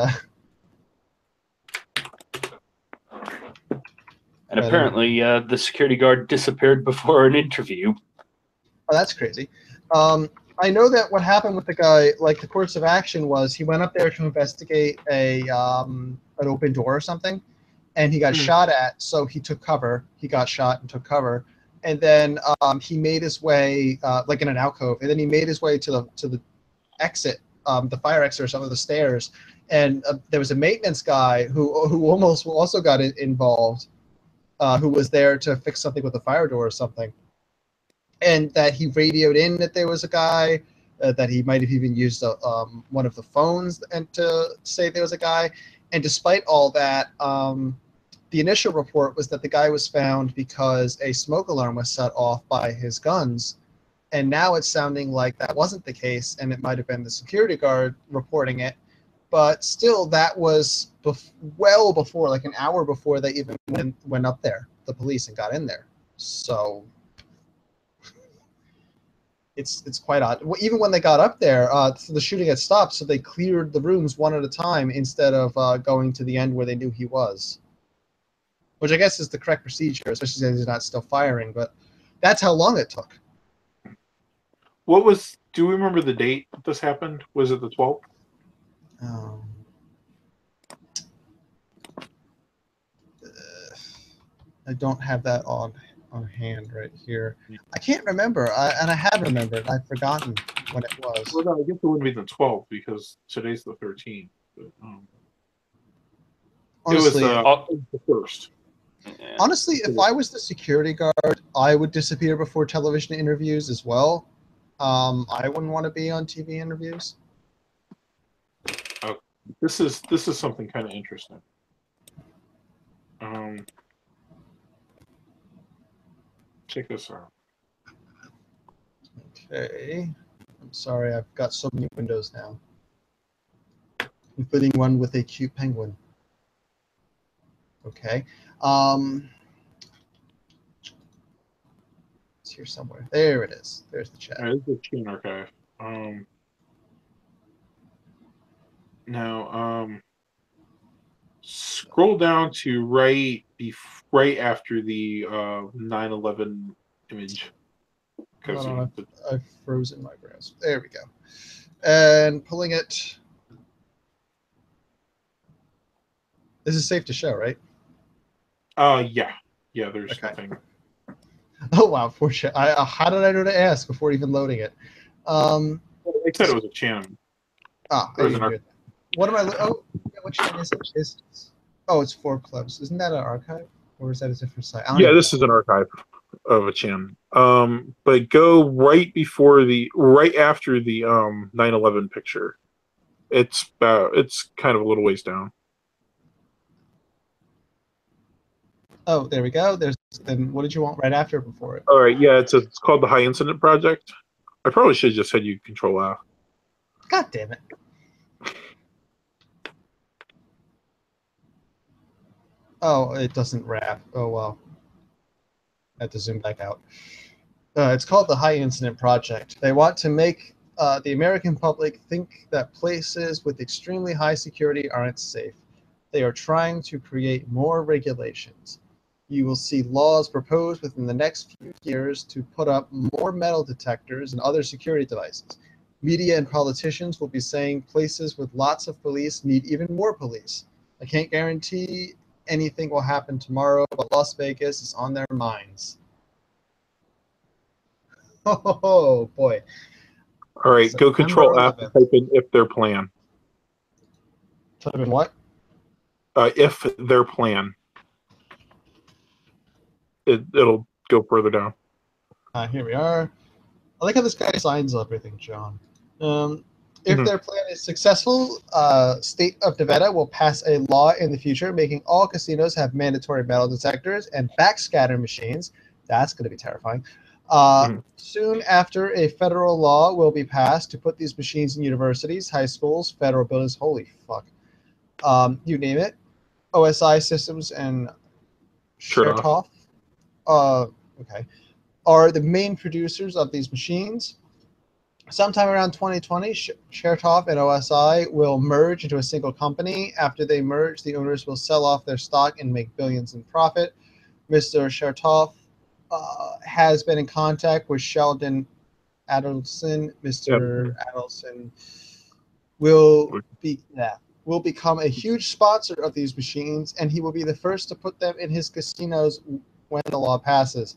[SPEAKER 2] And apparently the security guard disappeared before an interview.
[SPEAKER 3] Oh, that's crazy. I know that what happened with the guy, like the course of action was he went up there to investigate an open door or something, and he got shot at, so he took cover. He got shot and took cover. And then he made his way, like in an alcove, and then he made his way to the exit, the fire exit or some of the stairs. And there was a maintenance guy who almost also got involved, who was there to fix something with the fire door or something. And that he radioed in that there was a guy, that he might have even used one of the phones and to say there was a guy. And despite all that, the initial report was that the guy was found because a smoke alarm was set off by his guns. And now it's sounding like that wasn't the case, and it might have been the security guard reporting it. But still, that was well before, like an hour before they even went up there, the police, and got in there. So it's quite odd. Even when they got up there, the shooting had stopped, so they cleared the rooms one at a time instead of going to the end where they knew he was. which I guess is the correct procedure, especially since he's not still firing. But that's how long it took.
[SPEAKER 1] Do we remember the date this happened? Was it the 12th?
[SPEAKER 3] I don't have that on hand right here. I can't remember, and I had remembered. I've forgotten when it was.
[SPEAKER 1] Well, no, I guess it wouldn't be the 12th because today's the 13th. But,
[SPEAKER 3] honestly,
[SPEAKER 1] it was the 1st.
[SPEAKER 3] Honestly, if I was the security guard, I would disappear before television interviews as well. I wouldn't want to be on TV interviews.
[SPEAKER 1] Okay. This is something kind of interesting. Check this out.
[SPEAKER 3] Okay. I'm sorry, I've got so many windows now, including one with a cute penguin. Okay. It's here somewhere. There it is. There's the chat.
[SPEAKER 1] This is the chain archive. Now, scroll down to right after the 9/11 image.
[SPEAKER 3] I've frozen my browser. There we go. And pulling it. This is safe to show, right?
[SPEAKER 1] Yeah. There's nothing.
[SPEAKER 3] Oh wow, for sure. How did I know to ask before even loading it?
[SPEAKER 1] They said it was a channel.
[SPEAKER 3] What am I? Oh, what channel is it? It's 4 Plebs. Isn't that an archive, or is that a different site?
[SPEAKER 1] Yeah, this is an archive of a channel. But go right after the 9/11 picture. It's kind of a little ways down.
[SPEAKER 3] Oh, there we go. Then what did you want right after before it?
[SPEAKER 1] All right, yeah, it's called the High Incident Project. I probably should have just said you Control F.
[SPEAKER 3] God damn it. Oh, it doesn't wrap. Oh well. I have to zoom back out. It's called the High Incident Project. They want to make the American public think that places with extremely high security aren't safe. They are trying to create more regulations. You will see laws proposed within the next few years to put up more metal detectors and other security devices. Media and politicians will be saying places with lots of police need even more police. I can't guarantee anything will happen tomorrow, but Las Vegas is on their minds. Oh boy.
[SPEAKER 1] All right, go Control F and type in if their plan.
[SPEAKER 3] Type in what?
[SPEAKER 1] If their plan. It'll go further down.
[SPEAKER 3] Here we are. I like how this guy signs everything, John. If their plan is successful, state of Nevada will pass a law in the future making all casinos have mandatory metal detectors and backscatter machines. That's going to be terrifying. Soon after, a federal law will be passed to put these machines in universities, high schools, federal buildings. Holy fuck. You name it. OSI Systems and Chertoff are the main producers of these machines. Sometime around 2020, Chertoff and OSI will merge into a single company. After they merge, the owners will sell off their stock and make billions in profit. Mr. Chertoff has been in contact with Sheldon Adelson. Mr. Adelson will become a huge sponsor of these machines, and he will be the first to put them in his casinos when the law passes.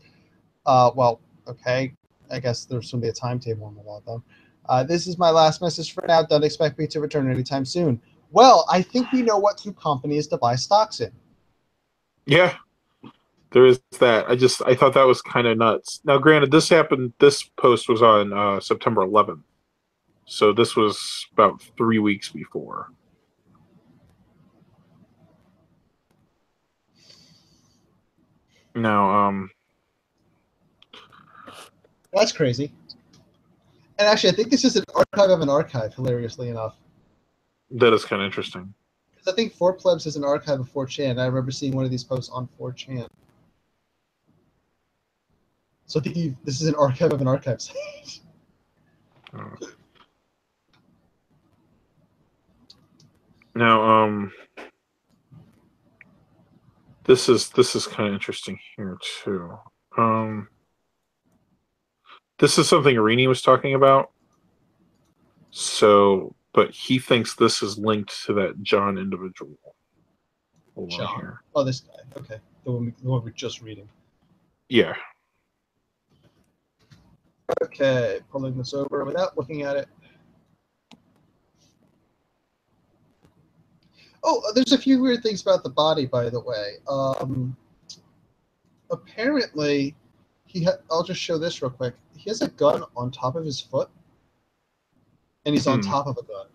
[SPEAKER 3] I guess there's going to be a timetable on the law, though. This is my last message for now. Don't expect me to return anytime soon. Well, I think we know what 2 companies to buy stocks in.
[SPEAKER 1] Yeah, there is that. I thought that was kind of nuts. Now, granted, this post was on September 11th. So this was about 3 weeks before. Now,
[SPEAKER 3] that's crazy. And actually, I think this is an archive of an archive, hilariously enough.
[SPEAKER 1] That is kind of interesting.
[SPEAKER 3] Because I think 4 Plebs is an archive of 4chan. I remember seeing one of these posts on 4chan. So I think this is an archive of an archive site.
[SPEAKER 1] Now, This is kind of interesting here too. This is something Irini was talking about. So, but he thinks this is linked to that John individual. Hold on
[SPEAKER 3] John.
[SPEAKER 1] here.
[SPEAKER 3] Oh, this guy. Okay, the one we're just reading.
[SPEAKER 1] Yeah.
[SPEAKER 3] Okay, pulling this over without looking at it. Oh, there's a few weird things about the body, by the way. Apparently, I'll just show this real quick. He has a gun on top of his foot, and he's on top of a gun.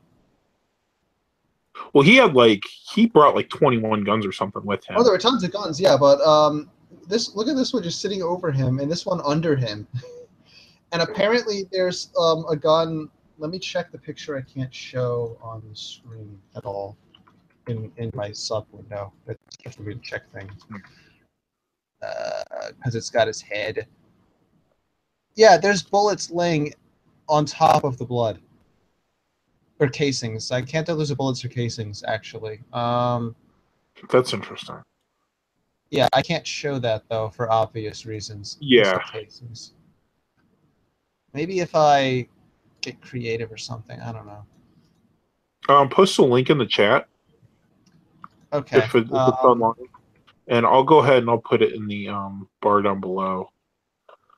[SPEAKER 1] Well, he brought like 21 guns or something with him.
[SPEAKER 3] Oh, there were tons of guns, yeah, but look at this one just sitting over him, and this one under him. And apparently there's a gun. Let me check the picture. I can't show on the screen at all in my sub window. It's a weird check thing. Because it's got his head. Yeah, there's bullets laying on top of the blood. Or casings. I can't tell those are bullets or casings, actually.
[SPEAKER 1] That's interesting.
[SPEAKER 3] Yeah, I can't show that, though, for obvious reasons.
[SPEAKER 1] Yeah.
[SPEAKER 3] Casings. Maybe if I get creative or something. I don't know.
[SPEAKER 1] Post a link in the chat.
[SPEAKER 3] Okay.
[SPEAKER 1] If it's online. And I'll go ahead and I'll put it in the bar down below.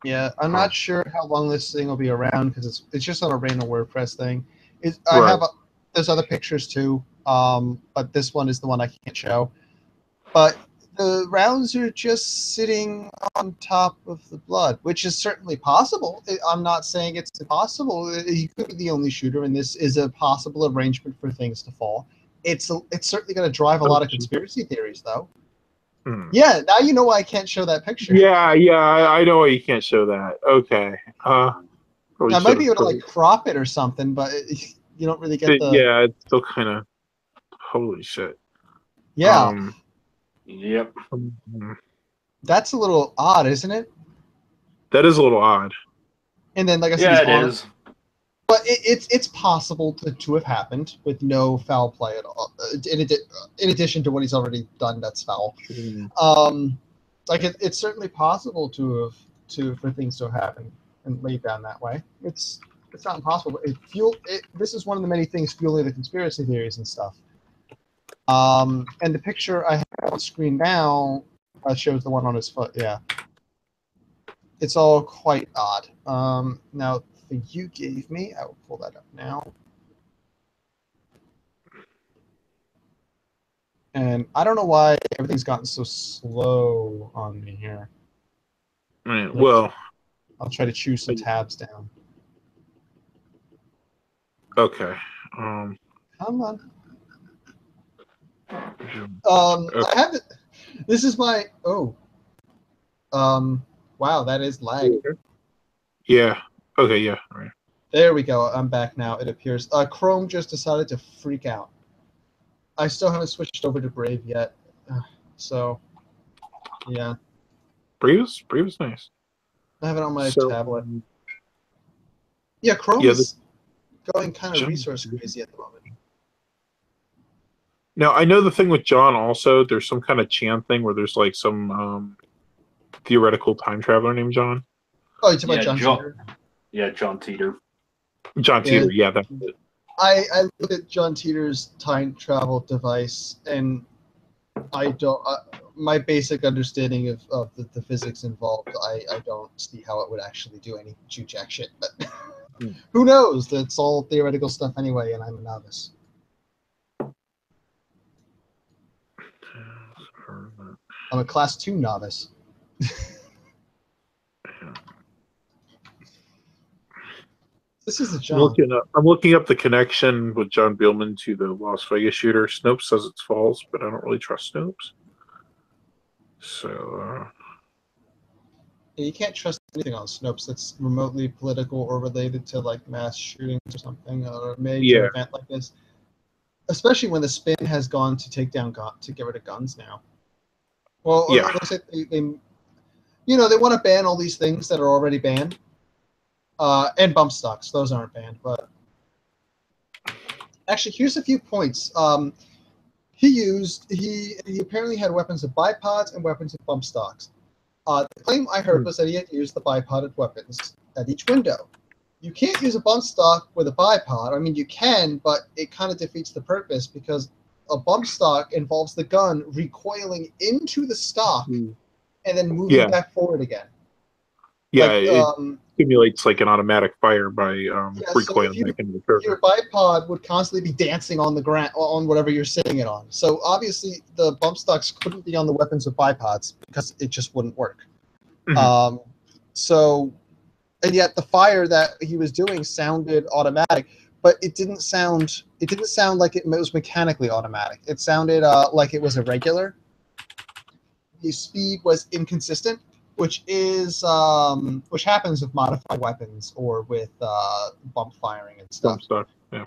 [SPEAKER 3] Yeah, I'm not sure how long this thing will be around because it's just on a random WordPress thing. There's other pictures too, but this one is the one I can't show. But the rounds are just sitting on top of the blood, which is certainly possible. I'm not saying it's impossible. He could be the only shooter, and this is a possible arrangement for things to fall. It's certainly going to drive a lot of conspiracy theories, though. Yeah, now you know why I can't show that picture.
[SPEAKER 1] Yeah, I know why you can't show that. Okay. I
[SPEAKER 3] might be able to like crop it or something, but you don't really get the.
[SPEAKER 1] Yeah, it's still kind of. Holy shit.
[SPEAKER 3] Yeah.
[SPEAKER 2] Yep.
[SPEAKER 3] That's a little odd, isn't it?
[SPEAKER 1] That is a little odd.
[SPEAKER 3] And then, like I said,
[SPEAKER 2] it is.
[SPEAKER 3] But it's possible to have happened with no foul play at all. In addition to what he's already done, that's foul. It's certainly possible for things to have happened and laid down that way. It's not impossible. This is one of the many things fueling the conspiracy theories and stuff. And the picture I have on screen now shows the one on his foot. Yeah, it's all quite odd. Now. You gave me. I will pull that up now. And I don't know why everything's gotten so slow on me here.
[SPEAKER 1] Right, well,
[SPEAKER 3] I'll try to choose some tabs down.
[SPEAKER 1] Okay.
[SPEAKER 3] Come on.
[SPEAKER 1] Okay.
[SPEAKER 3] I have it. This is my. Oh. Wow, that is lag.
[SPEAKER 1] Yeah. Okay, yeah. All right.
[SPEAKER 3] There we go. I'm back now, it appears. Chrome just decided to freak out. I still haven't switched over to Brave yet. So, yeah.
[SPEAKER 1] Brave is nice.
[SPEAKER 3] I have it on my tablet. Yeah, Chrome is going kind of resource crazy at the moment.
[SPEAKER 1] Now, I know the thing with John also, there's some kind of Chan thing where there's like some theoretical time traveler named John.
[SPEAKER 3] Oh, you're talking about John Teeter?
[SPEAKER 2] Yeah, John Teeter.
[SPEAKER 1] John Teeter, yeah, that's it.
[SPEAKER 3] I looked at John Teeter's time travel device, and I don't. My basic understanding of the physics involved, I don't see how it would actually do any jack shit. But who knows? That's all theoretical stuff anyway, and I'm a novice. I'm a class 2 novice. This is a John.
[SPEAKER 1] I'm looking up the connection with John Bielman to the Las Vegas shooter. Snopes says it's false, but I don't really trust Snopes. So
[SPEAKER 3] you can't trust anything on Snopes that's remotely political or related to like mass shootings or something, or a major event like this. Especially when the spin has gone to take down to get rid of guns now. Well, it looks like they want to ban all these things that are already banned. And bump stocks, those aren't banned. But actually, here's a few points. he apparently had weapons of bipods and weapons of bump stocks. The claim I heard was that he had used the bipoded weapons at each window. You can't use a bump stock with a bipod. I mean, you can, but it kind of defeats the purpose because a bump stock involves the gun recoiling into the stock and then moving back forward again.
[SPEAKER 1] Yeah,
[SPEAKER 3] like,
[SPEAKER 1] it simulates like an automatic fire by recoiling
[SPEAKER 3] so
[SPEAKER 1] back into the trigger.
[SPEAKER 3] Your bipod would constantly be dancing on the ground on whatever you're sitting it on. So obviously the bump stocks couldn't be on the weapons with bipods because it just wouldn't work.
[SPEAKER 1] Mm-hmm.
[SPEAKER 3] And yet the fire that he was doing sounded automatic, but it didn't sound like it was mechanically automatic. It sounded like it was irregular. The speed was inconsistent, which happens with modified weapons or with bump firing and stuff.
[SPEAKER 1] Bump stock, yeah.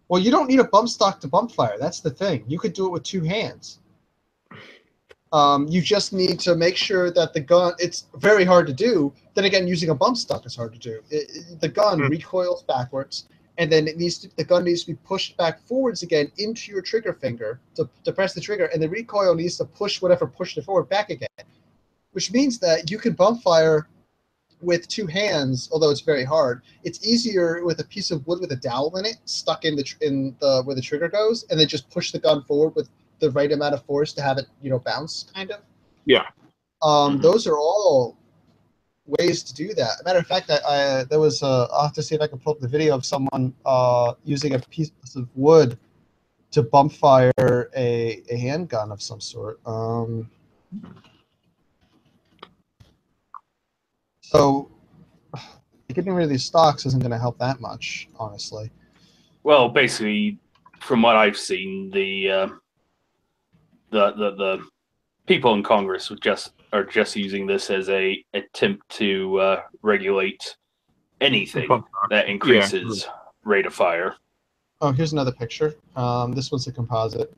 [SPEAKER 3] Well, you don't need a bump stock to bump fire. That's the thing. You could do it with two hands. You just need to make sure that the gun. It's very hard to do. Then again, using a bump stock is hard to do. The gun recoils backwards, and then the gun needs to be pushed back forwards again into your trigger finger to press the trigger, and the recoil needs to push whatever pushed it forward back again. Which means that you can bump fire with two hands, although it's very hard. It's easier with a piece of wood with a dowel in it stuck in the where the trigger goes, and then just push the gun forward with the right amount of force to have it, bounce, kind of.
[SPEAKER 1] Yeah.
[SPEAKER 3] Those are all ways to do that. Matter of fact, there was I'll have to see if I can pull up the video of someone using a piece of wood to bump fire a handgun of some sort. So getting rid of these stocks isn't going to help that much, honestly.
[SPEAKER 2] Well, basically, from what I've seen, the people in Congress are just using this as a attempt to regulate anything that increases rate of fire.
[SPEAKER 3] Oh, here's another picture. This one's a composite.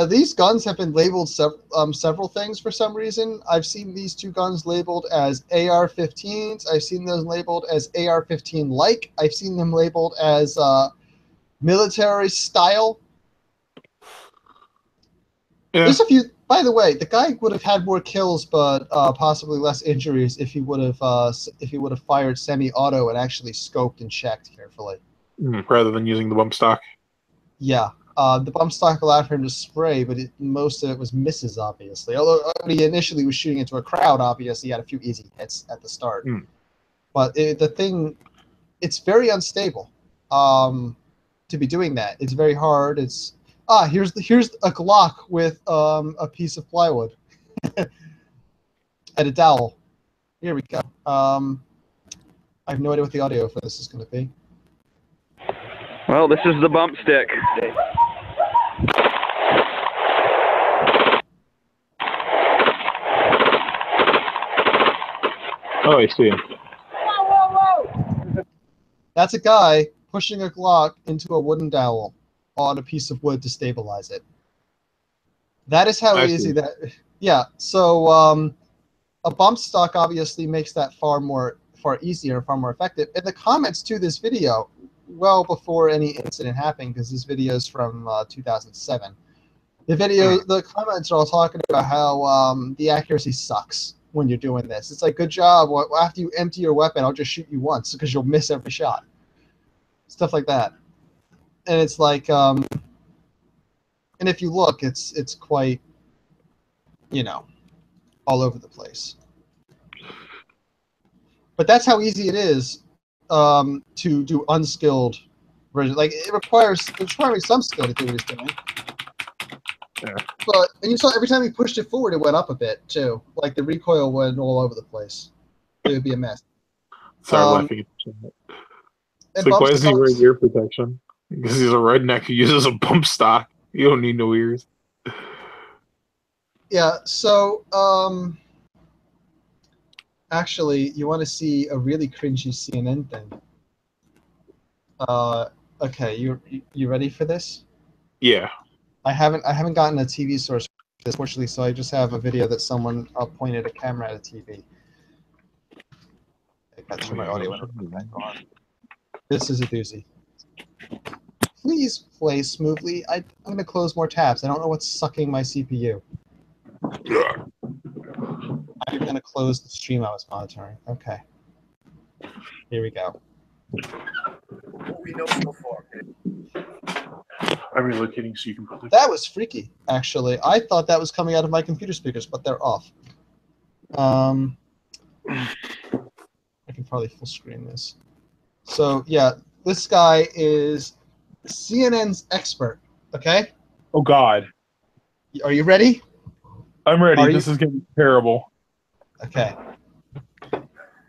[SPEAKER 3] These guns have been labeled several things for some reason. I've seen these two guns labeled as AR-15s. I've seen those labeled as AR-15-like. I've seen them labeled as military style. Yeah. There's a few. By the way, the guy would have had more kills, but possibly less injuries if he would have fired semi-auto and actually scoped and checked carefully,
[SPEAKER 1] rather than using the bump stock.
[SPEAKER 3] Yeah. The bump stock allowed for him to spray, but most of it was misses, obviously. Although when he initially was shooting into a crowd, obviously he had a few easy hits at the start. But it's very unstable to be doing that. It's very hard. Here's a Glock with a piece of plywood and a dowel. Here we go. I have no idea what the audio for this is going to be.
[SPEAKER 6] Well, this is the bump stick.
[SPEAKER 1] Oh, I see.
[SPEAKER 3] That's a guy pushing a Glock into a wooden dowel on a piece of wood to stabilize it. That is how easy that. Yeah. So a bump stock obviously makes that far easier, far more effective. In the comments to this video, well before any incident happened, because this video is from 2007. The comments are all talking about how the accuracy sucks when you're doing this. It's like, good job. After you empty your weapon, I'll just shoot you once because you'll miss every shot. Stuff like that. And it's like, and if you look, it's quite, all over the place. But that's how easy it is to do unskilled version. Like it's requiring some skill to do what he's doing.
[SPEAKER 1] Yeah.
[SPEAKER 3] But and you saw every time he pushed it forward, it went up a bit too. Like the recoil went all over the place. It would be a mess.
[SPEAKER 1] Sorry, laughing at that. It's like, why does he wear ear protection? Because he's a redneck who uses a bump stock. You don't need no ears.
[SPEAKER 3] Yeah. So, actually, you want to see a really cringy CNN thing? Okay, you ready for this?
[SPEAKER 1] Yeah.
[SPEAKER 3] I haven't gotten a TV source for this, fortunately, so I just have a video that someone pointed a camera at a TV. I got to turn my audio back on. This is a doozy.
[SPEAKER 5] please play smoothly. I'm going to close more tabs. I don't know what's sucking my CPU. I'm going to close the stream I was monitoring. Okay. Here we go.
[SPEAKER 4] What we know so far.
[SPEAKER 1] I'm relocating so you can put the...
[SPEAKER 5] That was freaky, actually. I thought that was coming out of my computer speakers, but they're off. I can probably full screen this. So, yeah, this guy is CNN's expert, okay?
[SPEAKER 1] Oh, God.
[SPEAKER 5] Are you ready?
[SPEAKER 1] I'm ready. This is going to be terrible.
[SPEAKER 5] Okay.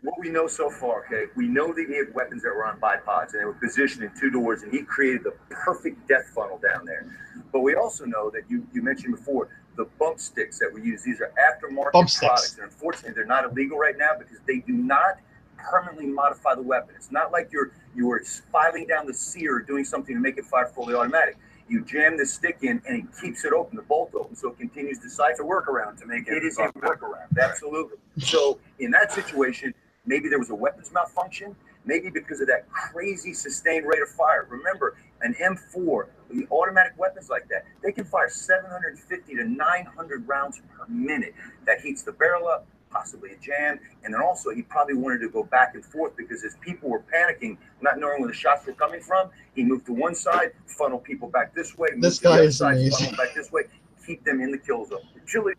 [SPEAKER 4] What we know so far, okay, we know that he had weapons that were on bipods and they were positioned in 2 doors, and he created the perfect death funnel down there. But we also know that you mentioned before the bump sticks that we use. These are aftermarket products, and unfortunately, they're not illegal right now because they do not permanently modify the weapon. It's not like you were filing down the sear or doing something to make it fire fully automatic. You jam the stick in, and it keeps it open, the bolt open, so it continues to sight. It's a workaround to make it. It is a workaround, absolutely. So in that situation, maybe there was a weapons malfunction. Maybe because of that crazy sustained rate of fire. Remember, an M4, the automatic weapons like that, they can fire 750 to 900 rounds per minute. That heats the barrel up, possibly a jam. And then also, he probably wanted to go back and forth because as people were panicking, not knowing where the shots were coming from, he moved to one side, funnel people back this way.
[SPEAKER 5] This guy is amazing.
[SPEAKER 4] Funnel back this way, keep them in the kill zone. Chile.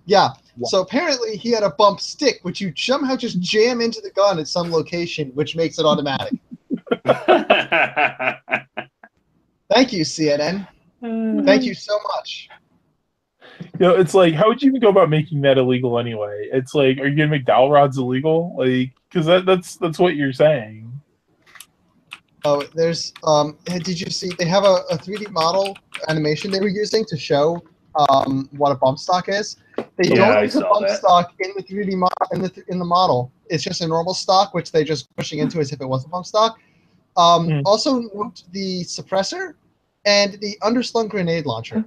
[SPEAKER 5] Yeah. So apparently he had a bump stick, which you somehow just jam into the gun at some location, which makes it automatic. Thank you, CNN. Thank you so much.
[SPEAKER 1] You know, it's like, how would you even go about making that illegal anyway? It's like, are you gonna make dowel rods illegal? Like, because that's what you're saying.
[SPEAKER 5] Oh, there's did you see they have a 3D model animation they were using to show what a bump stock is? They don't use a bump stock in the 3D in the model. It's just a normal stock, which they just pushing into as if it was a bump stock. Also note the suppressor and the underslung grenade launcher.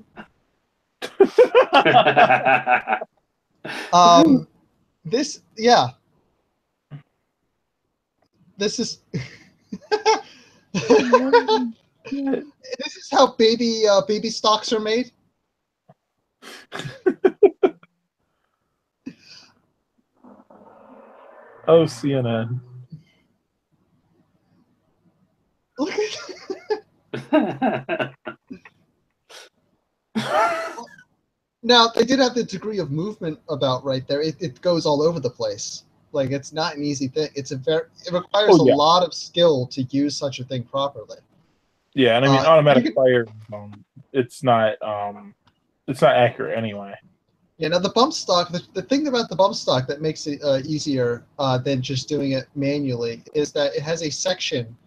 [SPEAKER 5] This is this is how baby stocks are made.
[SPEAKER 1] Oh, CNN.
[SPEAKER 5] Look at Now, they did have the degree of movement about right there. It goes all over the place. Like, it's not an easy thing. It requires a lot of skill to use such a thing properly.
[SPEAKER 1] Yeah, and I mean, automatic fire, it's not accurate anyway.
[SPEAKER 5] You know, the bump stock, the thing about the bump stock that makes it easier than just doing it manually is that it has a section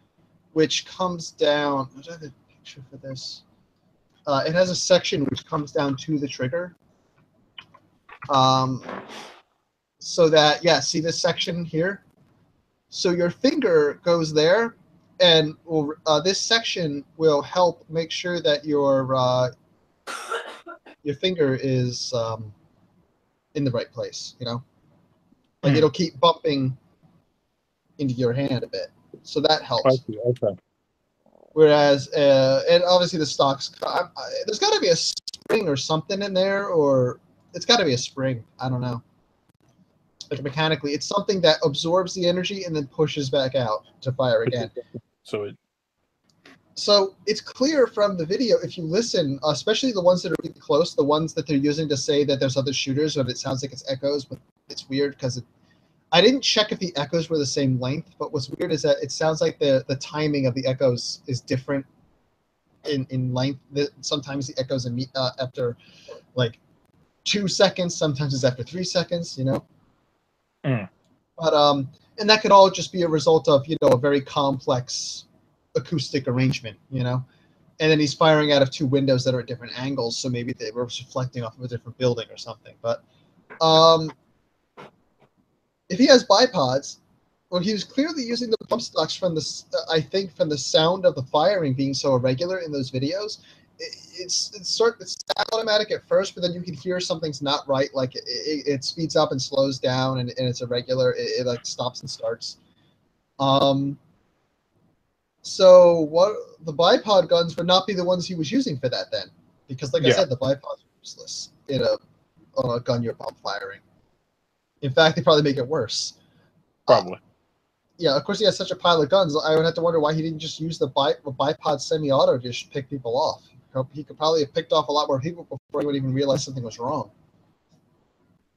[SPEAKER 5] which comes down. Do I have a picture for this? It has a section which comes down to the trigger. So that, see this section here? So your finger goes there, and this section will help make sure that your finger is in the right place, you know? Like it'll keep bumping into your hand a bit. So that helps.
[SPEAKER 1] Okay.
[SPEAKER 5] Whereas, and obviously the stocks, there's got to be a spring or something in there, or it's got to be a spring. I don't know. Like mechanically, it's something that absorbs the energy and then pushes back out to fire again. So it's clear from the video, if you listen, especially the ones that are really close, the ones that they're using to say that there's other shooters, but it sounds like it's echoes, but it's weird because I didn't check if the echoes were the same length, but what's weird is that it sounds like the timing of the echoes is different in length. Sometimes the echoes after like 2 seconds, sometimes it's after 3 seconds, you know? But and that could all just be a result of, you know, a very complex acoustic arrangement, you know? And then he's firing out of 2 windows that are at different angles, so maybe they were reflecting off of a different building or something. But if he has bipods, well, he was clearly using the bump stocks from the, I think, from the sound of the firing being so irregular in those videos. It's automatic at first, but then you can hear something's not right. Like it speeds up and slows down, and it's irregular. It like stops and starts.
[SPEAKER 3] So what the bipod guns would not be the ones he was using for that then, because like I said, the bipods are useless on a gun you're bomb firing. In fact, they probably make it worse.
[SPEAKER 1] Probably.
[SPEAKER 3] Yeah, of course he has such a pile of guns. I would have to wonder why he didn't just use the bipod semi-auto to just pick people off. He could probably have picked off a lot more people before he would even realize something was wrong.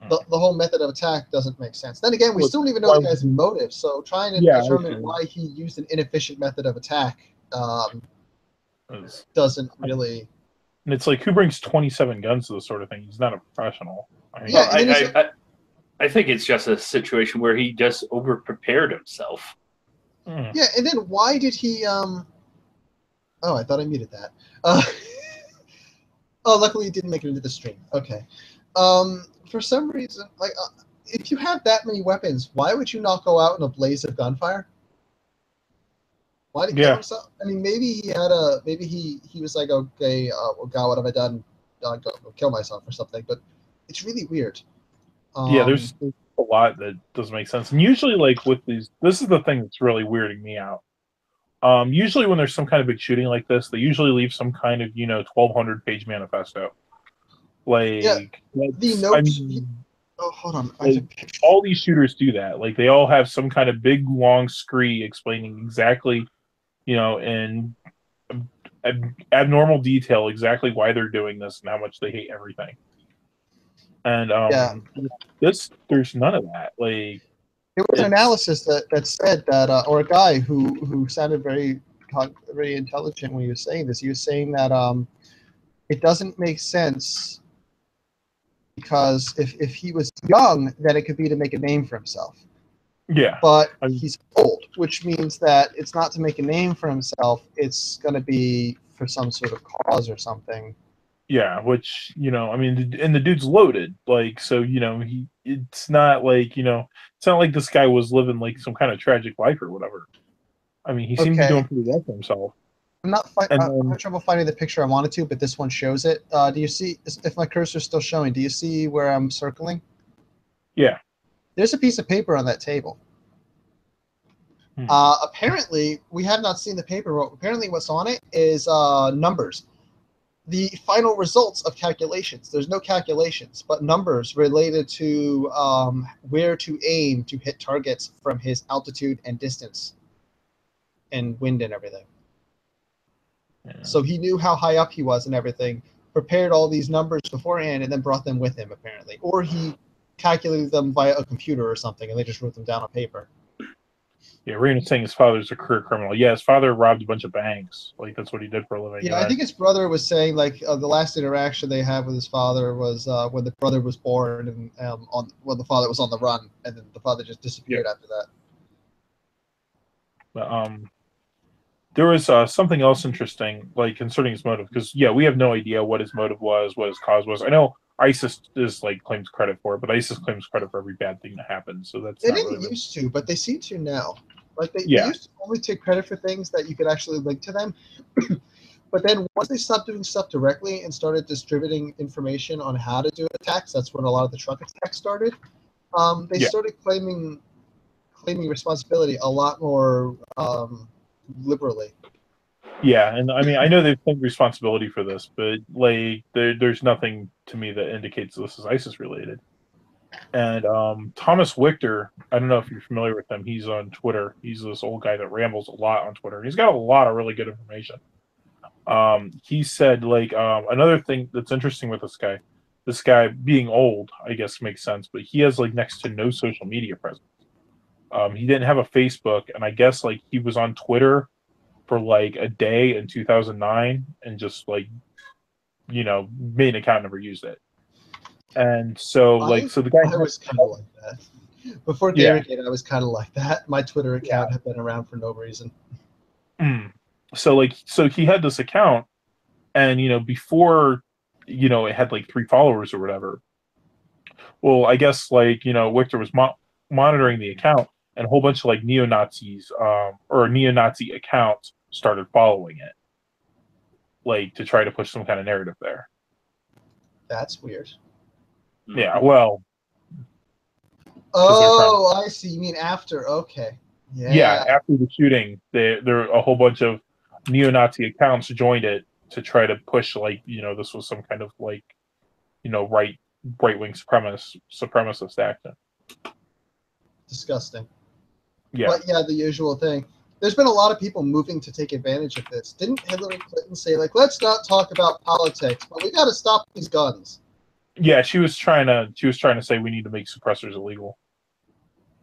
[SPEAKER 3] The whole method of attack doesn't make sense. Then again, we still don't even know the guy's motive, so trying to determine why he used an inefficient method of attack doesn't really...
[SPEAKER 1] And it's like, who brings 27 guns to this sort of thing? He's not a professional. I mean,
[SPEAKER 2] I think it's just a situation where he just over-prepared himself.
[SPEAKER 3] Yeah, and then why did he... Oh, I thought I muted that. Oh, luckily it didn't make it into the stream. Okay. For some reason, like, if you have that many weapons, why would you not go out in a blaze of gunfire? Why did he kill himself? I mean, maybe he had maybe he was like, okay, well, God, what have I done? I'll go kill myself or something. But it's really weird.
[SPEAKER 1] Yeah, there's a lot that doesn't make sense. And usually, like, with these, this is the thing that's really weirding me out. Usually when there's some kind of big shooting like this, they usually leave some kind of, 1,200-page manifesto. Like,
[SPEAKER 3] the notes. I mean, oh, hold on.
[SPEAKER 1] Like, all these shooters do that. Like, they all have some kind of big, long scree explaining exactly, in abnormal detail, exactly why they're doing this and how much they hate everything. And there's none of that. Like,
[SPEAKER 3] there was an analysis that said that, or a guy who sounded very intelligent when he was saying this. He was saying that it doesn't make sense because if he was young, then it could be to make a name for himself.
[SPEAKER 1] Yeah.
[SPEAKER 3] But he's old, which means that it's not to make a name for himself. It's going to be for some sort of cause or something.
[SPEAKER 1] Yeah, which, I mean, and the dude's loaded. Like, so, it's not like, it's not like this guy was living like some kind of tragic life or whatever. I mean, he seemed to be doing pretty well for himself.
[SPEAKER 3] I'm having trouble finding the picture I wanted to, but this one shows it. Do you see, if my cursor's still showing, do you see where I'm circling?
[SPEAKER 1] Yeah.
[SPEAKER 3] There's a piece of paper on that table. Apparently, we have not seen the paper, but apparently what's on it is numbers. The final results of calculations. There's no calculations, but numbers related to where to aim to hit targets from his altitude and distance and wind and everything. Yeah. So he knew how high up he was and everything, prepared all these numbers beforehand, and then brought them with him, apparently. Or he calculated them via a computer or something, and they just wrote them down on paper.
[SPEAKER 1] Yeah, Raina's saying his father's a career criminal. Yeah, his father robbed a bunch of banks. Like, that's what he did for a living.
[SPEAKER 3] Yeah, I think his brother was saying, like, the last interaction they had with his father was when the brother was born and when the father was on the run, and then the father just disappeared after that.
[SPEAKER 1] But, there was something else interesting, like, concerning his motive, because, we have no idea what his motive was, what his cause was. I know ISIS claims credit for it, but ISIS claims credit for every bad thing that happens. So that's
[SPEAKER 3] they didn't used to, but they seem to now. Like they used to only take credit for things that you could actually link to them. But then once they stopped doing stuff directly and started distributing information on how to do attacks, that's when a lot of the truck attacks started. They started claiming responsibility a lot more liberally.
[SPEAKER 1] Yeah, and I mean, I know they've claimed responsibility for this, but like, there's nothing to me that indicates this is ISIS related. And Thomas Wichter, I don't know if you're familiar with him. He's on Twitter. He's this old guy that rambles a lot on Twitter. He's got a lot of really good information. He said, like, another thing that's interesting with this guy being old, I guess makes sense, but he has like next to no social media presence. He didn't have a Facebook, and I guess like he was on Twitter for like a day in 2009 and just like, made an account and never used it. And so the guy
[SPEAKER 3] was kind of like that. Before Gamergate, I was kind of like that. My Twitter account had been around for no reason.
[SPEAKER 1] So he had this account, and before it had like 3 followers or whatever. Well, I guess Wichter was monitoring the account, and a whole bunch of like neo-Nazis or neo-Nazi accounts started following it, like to try to push some kind of narrative there.
[SPEAKER 3] That's weird.
[SPEAKER 1] Yeah, well.
[SPEAKER 3] Oh, I see. You mean after? Okay.
[SPEAKER 1] Yeah, after the shooting, there a whole bunch of neo-Nazi accounts joined it to try to push this was some kind of right-wing supremacist action.
[SPEAKER 3] Disgusting.
[SPEAKER 1] Yeah.
[SPEAKER 3] But yeah, the usual thing. There's been a lot of people moving to take advantage of this. Didn't Hillary Clinton say, like, let's not talk about politics, but we got to stop these guns?
[SPEAKER 1] Yeah, she was trying to say we need to make suppressors illegal.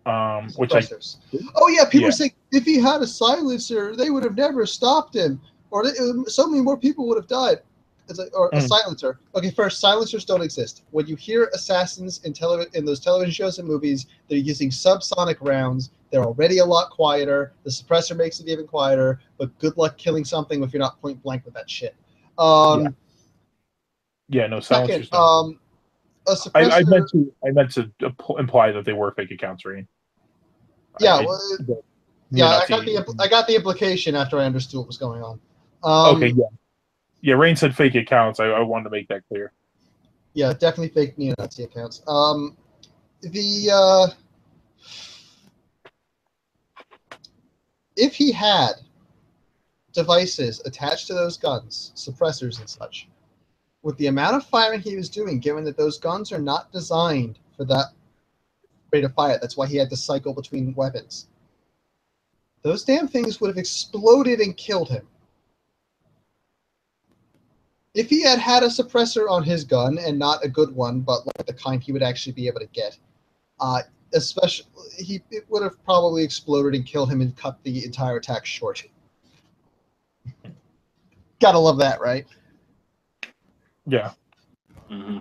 [SPEAKER 3] Suppressors. Oh yeah, people were saying if he had a silencer, they would have never stopped him, or so many more people would have died. It's like, or a silencer. Okay, first, silencers don't exist. When you hear assassins in those television shows and movies, they're using subsonic rounds. They're already a lot quieter. The suppressor makes it even quieter. But good luck killing something if you're not point blank with that shit.
[SPEAKER 1] No silencers.
[SPEAKER 3] Second, a suppressor.
[SPEAKER 1] I meant to imply that they were fake accounts, Rain.
[SPEAKER 3] Yeah, I got the implication after I understood what was going on.
[SPEAKER 1] Okay, yeah. Yeah, Rain said fake accounts. I wanted to make that clear.
[SPEAKER 3] Yeah, definitely fake neo-Nazi accounts. If he had devices attached to those guns, suppressors and such, with the amount of firing he was doing, given that those guns are not designed for that rate of fire, that's why he had to cycle between weapons. Those damn things would have exploded and killed him. If he had had a suppressor on his gun, and not a good one, but like the kind he would actually be able to get, it would have probably exploded and killed him and cut the entire attack short. Gotta love that, right?
[SPEAKER 1] Yeah.
[SPEAKER 2] Mm-hmm.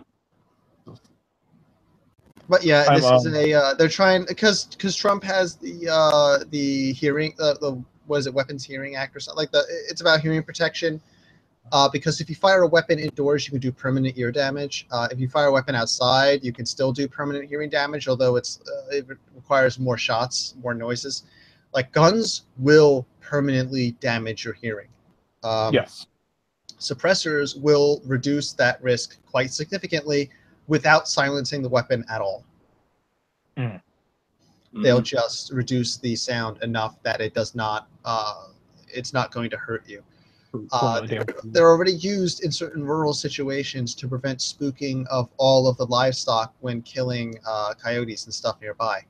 [SPEAKER 3] But yeah, this isn't a. They're trying because Trump has the hearing what is it, Weapons Hearing Act or something like that. It's about hearing protection. Because if you fire a weapon indoors, you can do permanent ear damage. If you fire a weapon outside, you can still do permanent hearing damage, although it requires more shots, more noises. Like guns will permanently damage your hearing.
[SPEAKER 1] Yes.
[SPEAKER 3] Suppressors will reduce that risk quite significantly without silencing the weapon at all. They'll just reduce the sound enough that it does not. It's not going to hurt you. They're already used in certain rural situations to prevent spooking of all of the livestock when killing coyotes and stuff nearby.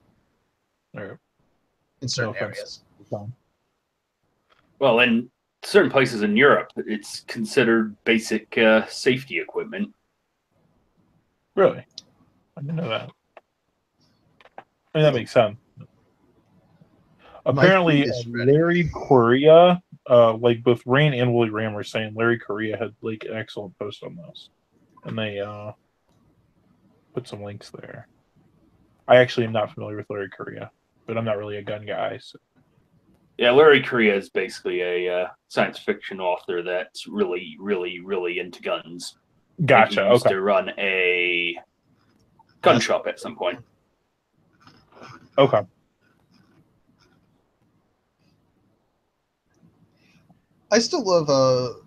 [SPEAKER 3] In certain areas.
[SPEAKER 2] Well, in certain places in Europe, it's considered basic safety equipment.
[SPEAKER 1] Really? I didn't know that. I mean, that makes sense. Apparently, Larry Correa, like both Rain and Willie Ram were saying, Larry Correa had like an excellent post on this, and they put some links there. I actually am not familiar with Larry Correa, but I'm not really a gun guy. So.
[SPEAKER 2] Yeah, Larry Correa is basically a science fiction author that's really, really, really into guns.
[SPEAKER 1] Gotcha.
[SPEAKER 2] He used to run a gun shop at some point.
[SPEAKER 1] Okay.
[SPEAKER 3] I still love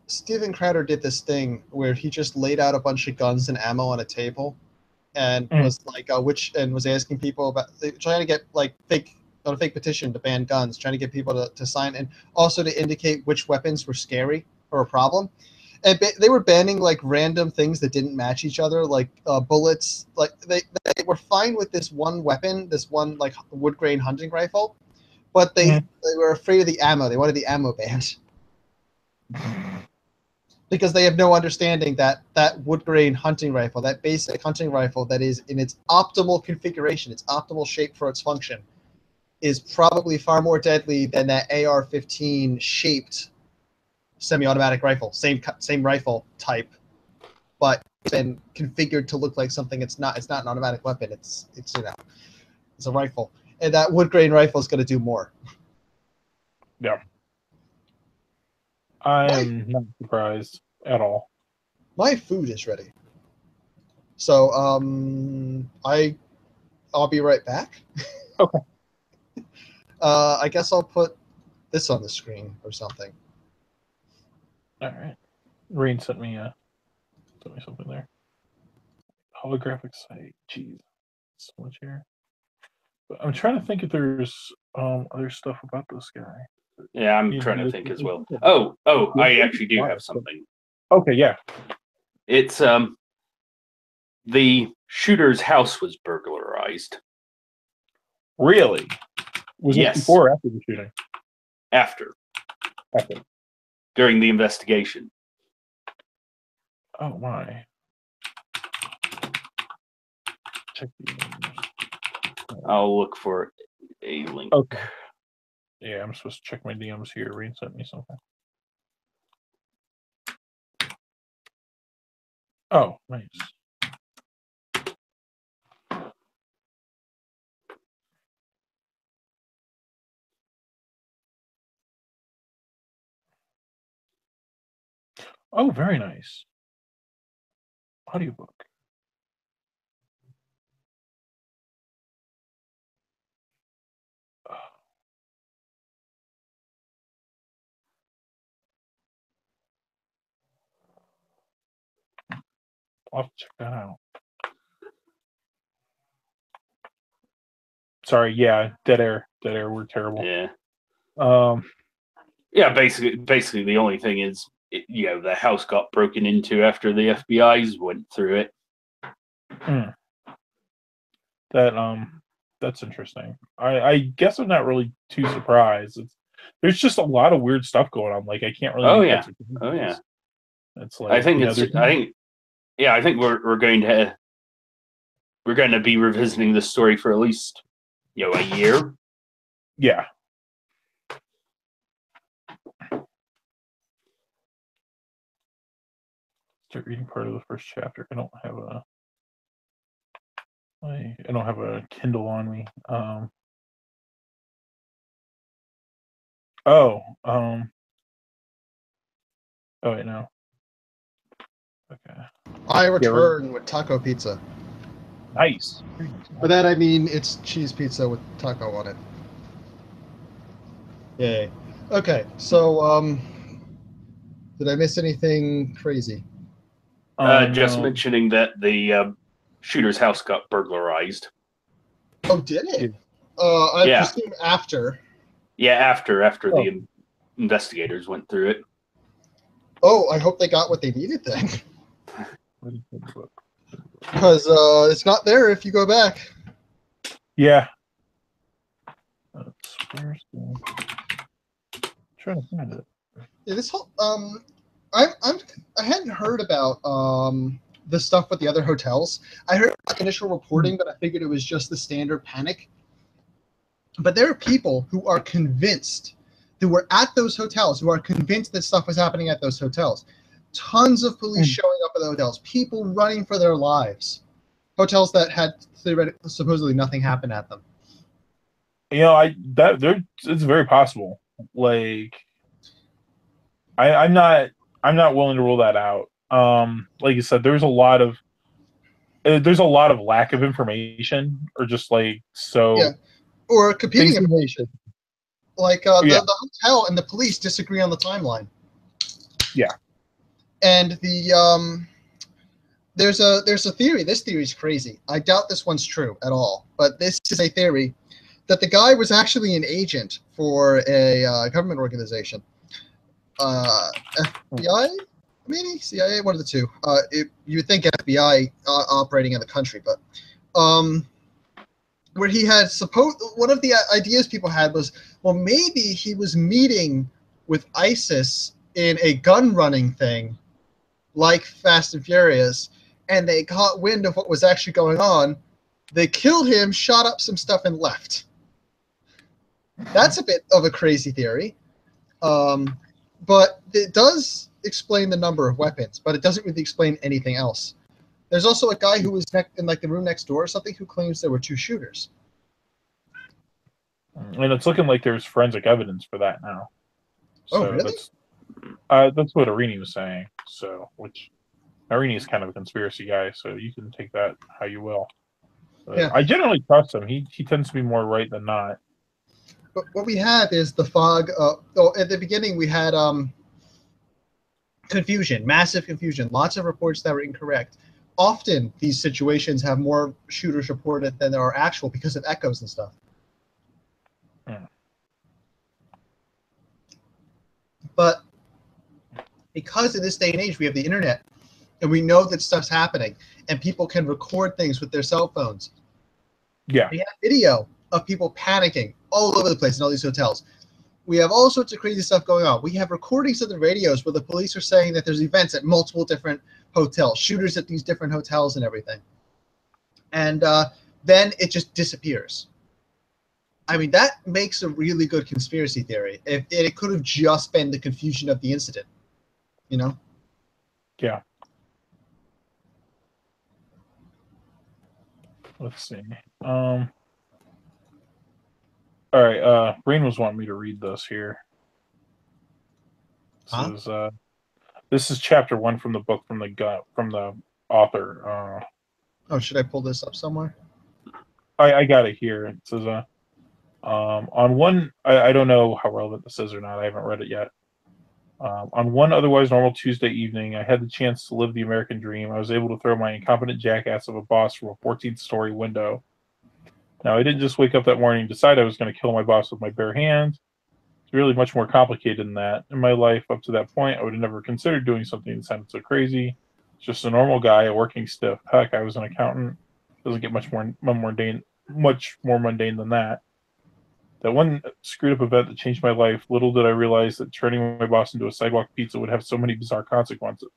[SPEAKER 3] Steven Crowder did this thing where he just laid out a bunch of guns and ammo on a table and was like was asking people about trying to get like a fake petition to ban guns, trying to get people to sign, and also to indicate which weapons were scary or a problem. And they were banning like random things that didn't match each other, like bullets. Like they were fine with this one weapon, this one like wood grain hunting rifle, but they were afraid of the ammo. They wanted the ammo banned because they have no understanding that wood grain hunting rifle, that basic hunting rifle that is in its optimal configuration, its optimal shape for its function, is probably far more deadly than that AR-15 shaped semi-automatic rifle. Same rifle type, but it's been configured to look like something it's not. It's not an automatic weapon. It's a rifle, and that wood grain rifle is going to do more.
[SPEAKER 1] Yeah, I am not surprised at all.
[SPEAKER 3] My food is ready, so I'll be right back.
[SPEAKER 1] Okay.
[SPEAKER 3] I guess I'll put this on the screen or something.
[SPEAKER 1] All right. Rain sent me something there. Holographic site. Jeez, so much here. I'm trying to think if there's other stuff about this guy.
[SPEAKER 2] Yeah, I'm trying to think as well. Oh, I actually do have something.
[SPEAKER 1] Okay, yeah.
[SPEAKER 2] It's the shooter's house was burglarized.
[SPEAKER 1] Really? Was
[SPEAKER 2] Yes.
[SPEAKER 1] it before or after the shooting?
[SPEAKER 2] After.
[SPEAKER 1] After.
[SPEAKER 2] During the investigation.
[SPEAKER 1] Oh my. Check the
[SPEAKER 2] I'll look for a link.
[SPEAKER 1] Okay. Yeah, I'm supposed to check my DMs here. Reed sent me something. Oh, nice. Oh, very nice. Audiobook. I'll have to check that out. Sorry, yeah, dead air. We're terrible.
[SPEAKER 2] Yeah.
[SPEAKER 1] Yeah,
[SPEAKER 2] basically the only thing is, the house got broken into after the FBI's went through it.
[SPEAKER 1] That's interesting. I guess I'm not really too surprised. There's just a lot of weird stuff going on. Like I can't really.
[SPEAKER 2] Oh yeah.
[SPEAKER 1] It's like
[SPEAKER 2] I think we're going to be revisiting this story for at least a year.
[SPEAKER 1] Yeah. Start reading part of the first chapter. I don't have a Kindle on me. Oh wait, no. Okay.
[SPEAKER 3] I return with taco pizza.
[SPEAKER 1] Nice.
[SPEAKER 3] By that I mean it's cheese pizza with taco on it. Yay. Okay, so did I miss anything crazy?
[SPEAKER 2] Just mentioning that the shooter's house got burglarized.
[SPEAKER 3] Oh, did it? I presume after.
[SPEAKER 2] Yeah, after the investigators went through it.
[SPEAKER 3] Oh, I hope they got what they needed then. Because it's not there if you go back.
[SPEAKER 1] Yeah. Trying to find it.
[SPEAKER 3] Yeah, this whole I hadn't heard about the stuff with the other hotels. I heard initial reporting, but I figured it was just the standard panic. But there are people who are convinced, who were at those hotels, who are convinced that stuff was happening at those hotels. Tons of police showing up at the hotels, people running for their lives. Hotels that had supposedly nothing happen at them.
[SPEAKER 1] It's very possible. Like, I'm not willing to rule that out. Like you said, there's a lot of lack of information, or just like
[SPEAKER 3] or competing information. Like the hotel and the police disagree on the timeline.
[SPEAKER 1] Yeah.
[SPEAKER 3] And there's a theory. This theory is crazy. I doubt this one's true at all. But this is a theory that the guy was actually an agent for a government organization, FBI, maybe CIA, one of the two. You would think FBI operating in the country, but where he had one of the ideas people had was, well, maybe he was meeting with ISIS in a gun running thing, like Fast and Furious, and they caught wind of what was actually going on. They killed him, shot up some stuff, and left. That's a bit of a crazy theory, but it does explain the number of weapons, but it doesn't really explain anything else. There's also a guy who was in like the room next door or something who claims there were two shooters.
[SPEAKER 1] And it's looking like there's forensic evidence for that now. So
[SPEAKER 3] really?
[SPEAKER 1] That's what Arini was saying. So, which Arini is kind of a conspiracy guy, so you can take that how you will. But I generally trust him. He tends to be more right than not.
[SPEAKER 3] But what we have is the fog. At the beginning we had confusion, massive confusion, lots of reports that were incorrect. often these situations have more shooters reported than there are actual because of echoes and stuff. But because in this day and age we have the internet and we know that stuff's happening and people can record things with their cell phones.
[SPEAKER 1] Yeah.
[SPEAKER 3] We have video of people panicking all over the place in all these hotels. We have all sorts of crazy stuff going on. We have recordings of the radios where the police are saying that there's events at multiple different hotels, shooters at these different hotels and everything. And then it just disappears. I mean, that makes a really good conspiracy theory. If it could have just been the confusion of the incident, you know?
[SPEAKER 1] Yeah. Let's see. All right. Rain was wanting me to read this here. This is chapter 1 from the book from the author.
[SPEAKER 3] Oh, should I pull this up somewhere?
[SPEAKER 1] I got it here. It says on one. I don't know how relevant this is or not. I haven't read it yet. On one otherwise normal Tuesday evening, I had the chance to live the American dream. I was able to throw my incompetent jackass of a boss from a 14th-story window. Now, I didn't just wake up that morning and decide I was going to kill my boss with my bare hands. It's really much more complicated than that. In my life, up to that point, I would have never considered doing something that sounded so crazy. Just a normal guy, a working stiff. Heck, I was an accountant. Doesn't get much more mundane than that. That one screwed up event that changed my life, little did I realize that turning my boss into a sidewalk pizza would have so many bizarre consequences.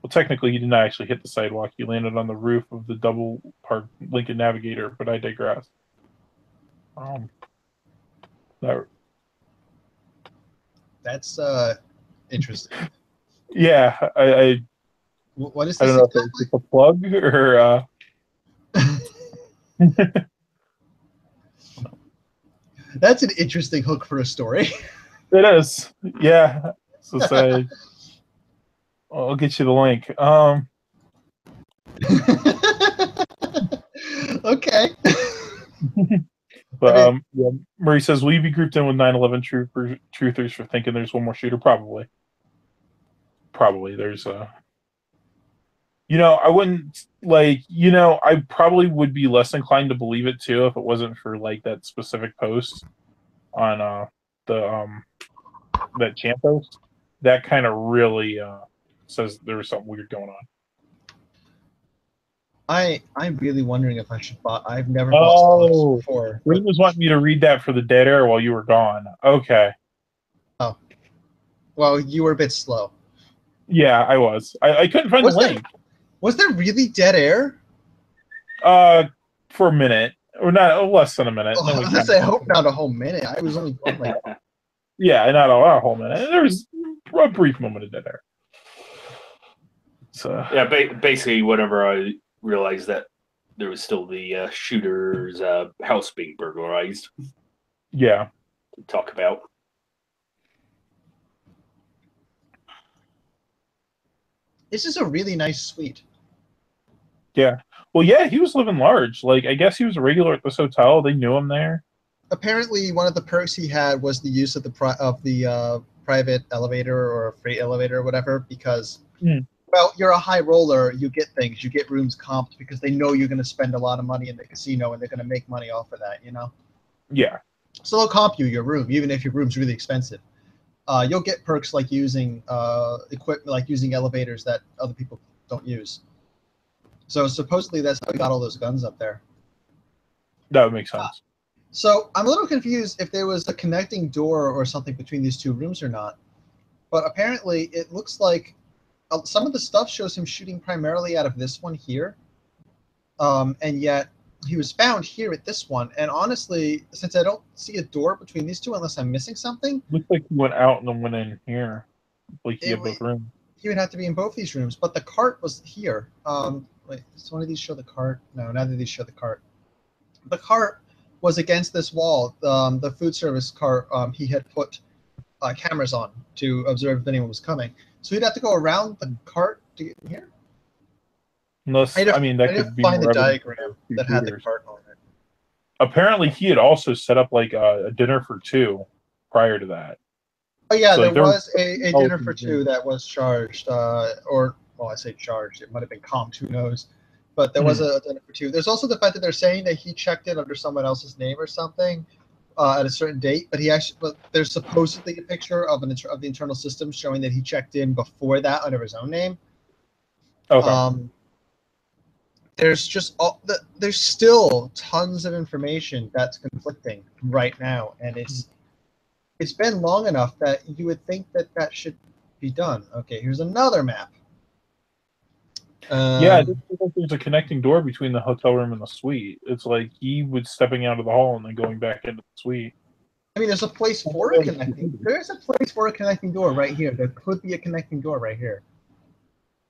[SPEAKER 1] Well, technically, he did not actually hit the sidewalk. He landed on the roof of the double-parked Lincoln Navigator, but I digress.
[SPEAKER 3] That's interesting.
[SPEAKER 1] Yeah,
[SPEAKER 3] What is this?
[SPEAKER 1] I don't know if it's a plug or...
[SPEAKER 3] That's an interesting hook for a story.
[SPEAKER 1] It is. Yeah. So say, I'll get you the link.
[SPEAKER 3] Okay.
[SPEAKER 1] But yeah, Murray says, will you be grouped in with 9/11 truthers for thinking there's one more shooter? Probably. There's I wouldn't I probably would be less inclined to believe it too if it wasn't for like that specific post on that champ post. That kind of really says there was something weird going on.
[SPEAKER 3] I'm really wondering if I should buy. I've never bought stocks before.
[SPEAKER 1] Green was wanting me to read that for the dead air while you were gone. Okay.
[SPEAKER 3] Oh. Well, you were a bit slow.
[SPEAKER 1] Yeah, I was. I couldn't find the link.
[SPEAKER 3] Was there really dead air?
[SPEAKER 1] For a minute. Or not, less than a minute.
[SPEAKER 3] I hope not a whole minute. I was only like...
[SPEAKER 1] Yeah, not a whole minute. There was a brief moment of dead air. So
[SPEAKER 2] yeah, basically, whenever I realized that there was still the shooter's house being burglarized.
[SPEAKER 1] Yeah.
[SPEAKER 2] To talk about.
[SPEAKER 3] This is a really nice suite.
[SPEAKER 1] Yeah. Well, yeah, he was living large. Like, I guess he was a regular at this hotel. They knew him there.
[SPEAKER 3] Apparently, one of the perks he had was the use of the private elevator or freight elevator or whatever, because, well, you're a high roller, you get things, you get rooms comped because they know you're going to spend a lot of money in the casino and they're going to make money off of that,
[SPEAKER 1] Yeah.
[SPEAKER 3] So they'll comp you your room, even if your room's really expensive. You'll get perks like using equipment, like using elevators that other people don't use. So supposedly that's how we got all those guns up there.
[SPEAKER 1] That would make sense.
[SPEAKER 3] So I'm a little confused if there was a connecting door or something between these two rooms or not. But apparently it looks like some of the stuff shows him shooting primarily out of this one here. And yet he was found here at this one. And honestly, since I don't see a door between these two unless I'm missing something.
[SPEAKER 1] Looks like he went out and then went in here. Like he had both rooms.
[SPEAKER 3] He would have to be in both these rooms. But the cart was here. Wait, does one of these show the cart? No, neither of these show the cart. The cart was against this wall. The food service cart, he had put cameras on to observe if anyone was coming. So he'd have to go around the cart to get in here?
[SPEAKER 1] Unless, that could be
[SPEAKER 3] find the diagram that had the cart on it.
[SPEAKER 1] Apparently, he had also set up like a dinner for two prior to that.
[SPEAKER 3] Oh yeah, so there was a dinner for two that was charged, or well, I say charged. It might have been comped. Who knows? But there was a dinner for two. There's also the fact that they're saying that he checked in under someone else's name or something at a certain date. But there's supposedly a picture of the internal system showing that he checked in before that under his own name.
[SPEAKER 1] Okay.
[SPEAKER 3] There's there's still tons of information that's conflicting right now, and it's been long enough that you would think that should be done. Okay, here's another map.
[SPEAKER 1] Yeah, there's a connecting door between the hotel room and the suite. It's like he was stepping out of the hall and then going back into the suite.
[SPEAKER 3] I mean, there's a place for a connecting. There's a place for a connecting door right here. There could be a connecting door right here.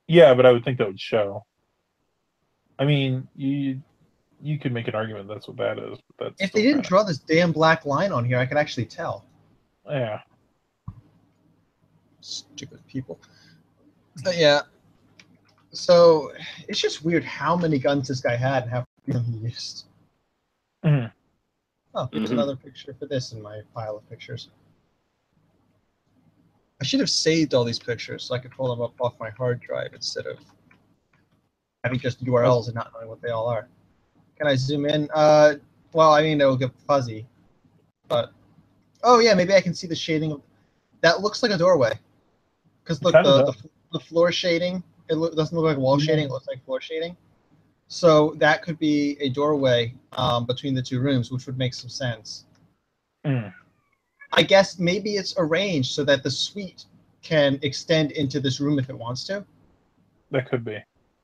[SPEAKER 1] Yeah, but I would think that would show. I mean, you could make an argument that's what that is. But that's
[SPEAKER 3] if they didn't draw this damn black line on here, I could actually tell.
[SPEAKER 1] Yeah.
[SPEAKER 3] Stupid people. But yeah. So it's just weird how many guns this guy had and how few he used. Oh, here's another picture for this in my pile of pictures. I should have saved all these pictures so I could pull them up off my hard drive instead of having just URLs and not knowing what they all are. Can I zoom in? Well, I mean, it'll get fuzzy. But, oh yeah, maybe I can see the shading. That looks like a doorway. Because look, the floor shading, doesn't look like wall shading, it looks like floor shading. So that could be a doorway between the two rooms, which would make some sense. I guess maybe it's arranged so that the suite can extend into this room if it wants to.
[SPEAKER 1] That could be.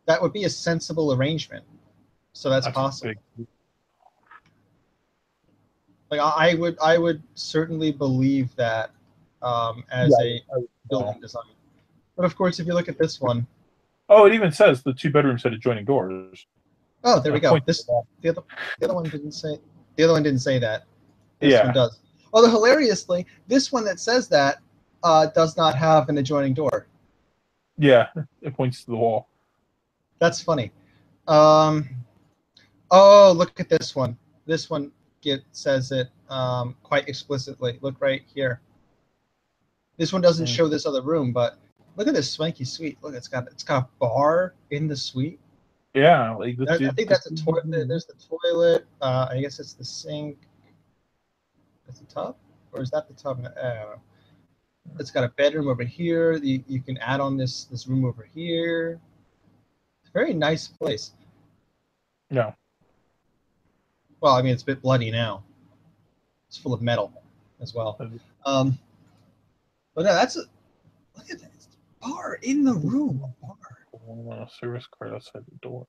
[SPEAKER 3] That would be a sensible arrangement. So that's possible. Like I would certainly believe that as a building design. But of course, if you look at this one.
[SPEAKER 1] Oh, it even says the two bedrooms had adjoining doors.
[SPEAKER 3] Oh, there we go. The other one didn't say. The other one didn't say that. This one does. Although hilariously, this one that says that does not have an adjoining door.
[SPEAKER 1] Yeah, it points to the wall.
[SPEAKER 3] That's funny. Oh, look at this one. This one says it quite explicitly. Look right here. This one doesn't show this other room, but look at this swanky suite. Look, it's got a bar in the suite.
[SPEAKER 1] Yeah, like
[SPEAKER 3] I think that's a toilet. There's the toilet. I guess it's the sink. That's the top, or is that the top? I don't know. It's got a bedroom over here. You can add on this room over here. It's a very nice place.
[SPEAKER 1] No.
[SPEAKER 3] Well, I mean, it's a bit bloody now. It's full of metal as well. But no, look at that. It's a bar in the room. A bar.
[SPEAKER 1] Service card outside the door.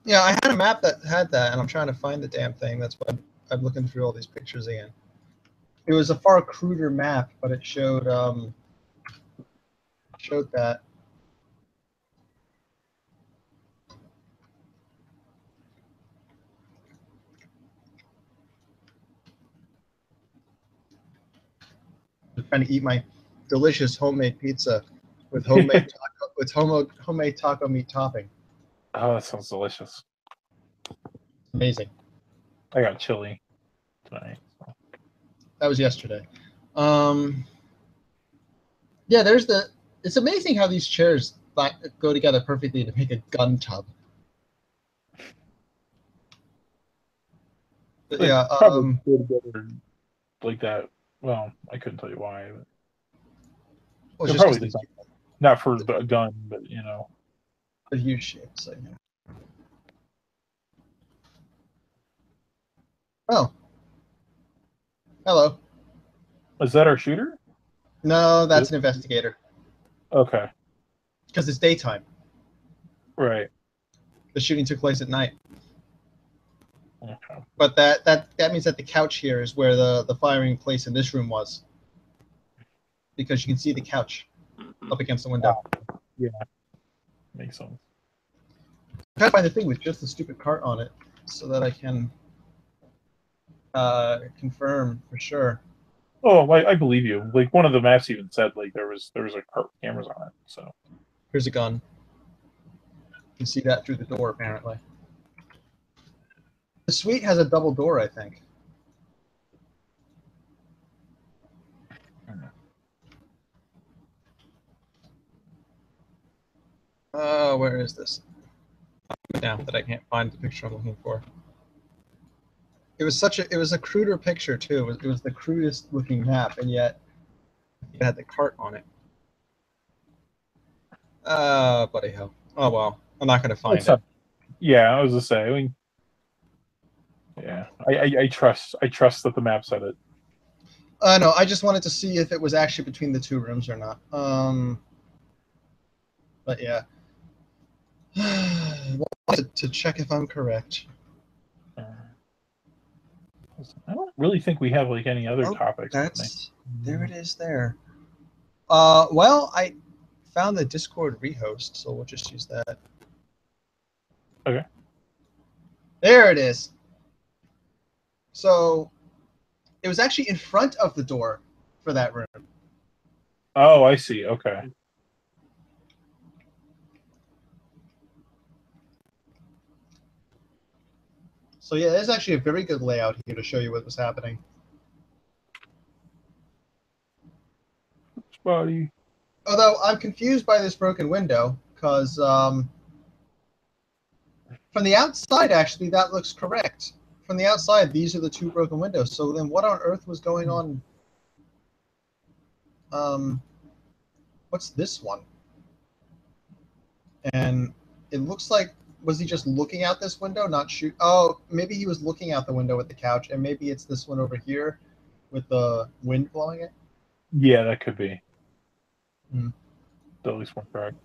[SPEAKER 3] Yeah, I had a map that had that, and I'm trying to find the damn thing. That's why I'm looking through all these pictures again. It was a far cruder map, but it showed that. I'm trying to eat my delicious homemade pizza with homemade homemade taco meat topping.
[SPEAKER 1] Oh, that sounds delicious.
[SPEAKER 3] Amazing.
[SPEAKER 1] I got chili tonight. So.
[SPEAKER 3] That was yesterday. Yeah, it's amazing how these chairs go together perfectly to make a gun tub. But yeah,
[SPEAKER 1] probably go together like that. Well, I couldn't tell you why. But
[SPEAKER 3] well,
[SPEAKER 1] probably not for a gun, but you know,
[SPEAKER 3] the U shape. So yeah. Oh, hello.
[SPEAKER 1] Is that our shooter?
[SPEAKER 3] No, that's an investigator.
[SPEAKER 1] Okay.
[SPEAKER 3] Because it's daytime.
[SPEAKER 1] Right.
[SPEAKER 3] The shooting took place at night.
[SPEAKER 1] Okay.
[SPEAKER 3] But that means that the couch here is where the firing place in this room was. Because you can see the couch up against the window.
[SPEAKER 1] Yeah. Makes sense.
[SPEAKER 3] I'm trying to find the thing with just the stupid cart on it so that I can confirm for sure.
[SPEAKER 1] Oh, I believe you. Like one of the maps even said like there was a cart with cameras on it. So
[SPEAKER 3] here's a gun. You can see that through the door apparently. The suite has a double door, I think.
[SPEAKER 5] Where is this? Now that I can't find the picture I'm looking for. It was a cruder picture too. It was the crudest looking map, and yet it had the cart on it. Buddy hell. Oh well, I'm not gonna find it.
[SPEAKER 1] Yeah, I was gonna say. I mean, yeah, I trust that the map said it.
[SPEAKER 5] No, I just wanted to see if it was actually between the two rooms or not. But yeah, to check if I'm correct.
[SPEAKER 1] I don't really think we have like any other topics.
[SPEAKER 5] There it is there. Well, I found the Discord rehost, so we'll just use that.
[SPEAKER 1] Okay.
[SPEAKER 5] There it is. So it was actually in front of the door for that room.
[SPEAKER 1] Oh, I see. Okay.
[SPEAKER 5] So yeah, there's actually a very good layout here to show you what was happening.
[SPEAKER 1] Buddy.
[SPEAKER 5] Although I'm confused by this broken window, because from the outside, actually, that looks correct. From the outside, these are the two broken windows. So then what on earth was going on? What's this one? And it looks like, was he just looking out this window, not shoot? Oh, maybe he was looking out the window with the couch, and maybe it's this one over here with the wind blowing it?
[SPEAKER 1] Yeah, that could be.
[SPEAKER 5] Hmm.
[SPEAKER 1] At least one correct.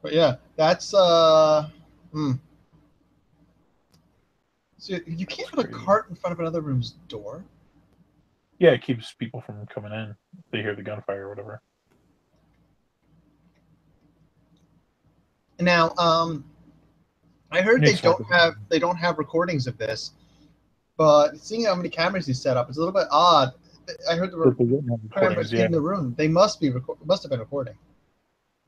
[SPEAKER 5] But yeah, that's So you can't put a cart in front of another room's door.
[SPEAKER 1] Yeah, it keeps people from coming in. They hear the gunfire or whatever.
[SPEAKER 5] Now, I heard they don't have recordings of this, but seeing how many cameras he set up, it's a little bit odd. I heard there were cameras in the room. They must have been recording.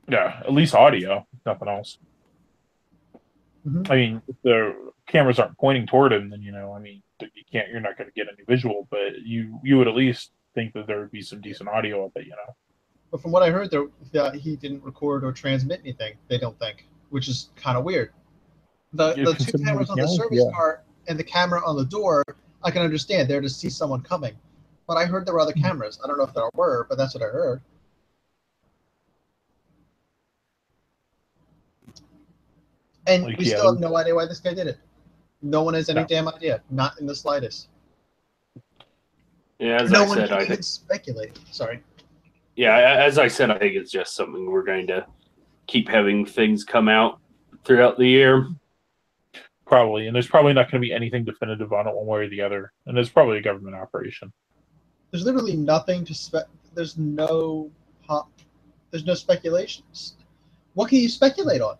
[SPEAKER 1] Yeah, at least audio, nothing else.
[SPEAKER 5] Mm-hmm.
[SPEAKER 1] I mean, if the cameras aren't pointing toward him, then I mean, you're not going to get any visual, but you would at least think that there would be some decent audio of it,
[SPEAKER 5] But from what I heard, he didn't record or transmit anything. They don't think, which is kind of weird. The two cameras on the service cart and the camera on the door, I can understand. They're to see someone coming. But I heard there were other cameras. I don't know if there were, but that's what I heard. And we still have no idea why this guy did it. No one has any damn idea. Not in the slightest.
[SPEAKER 2] Yeah, I said,
[SPEAKER 5] I think speculate. Sorry.
[SPEAKER 2] Yeah, as I said, I think it's just something we're going to keep having things come out throughout the year.
[SPEAKER 1] Probably, and there's probably not going to be anything definitive on it one way or the other, and it's probably a government operation.
[SPEAKER 5] There's literally nothing to there's no speculations. What can you speculate on?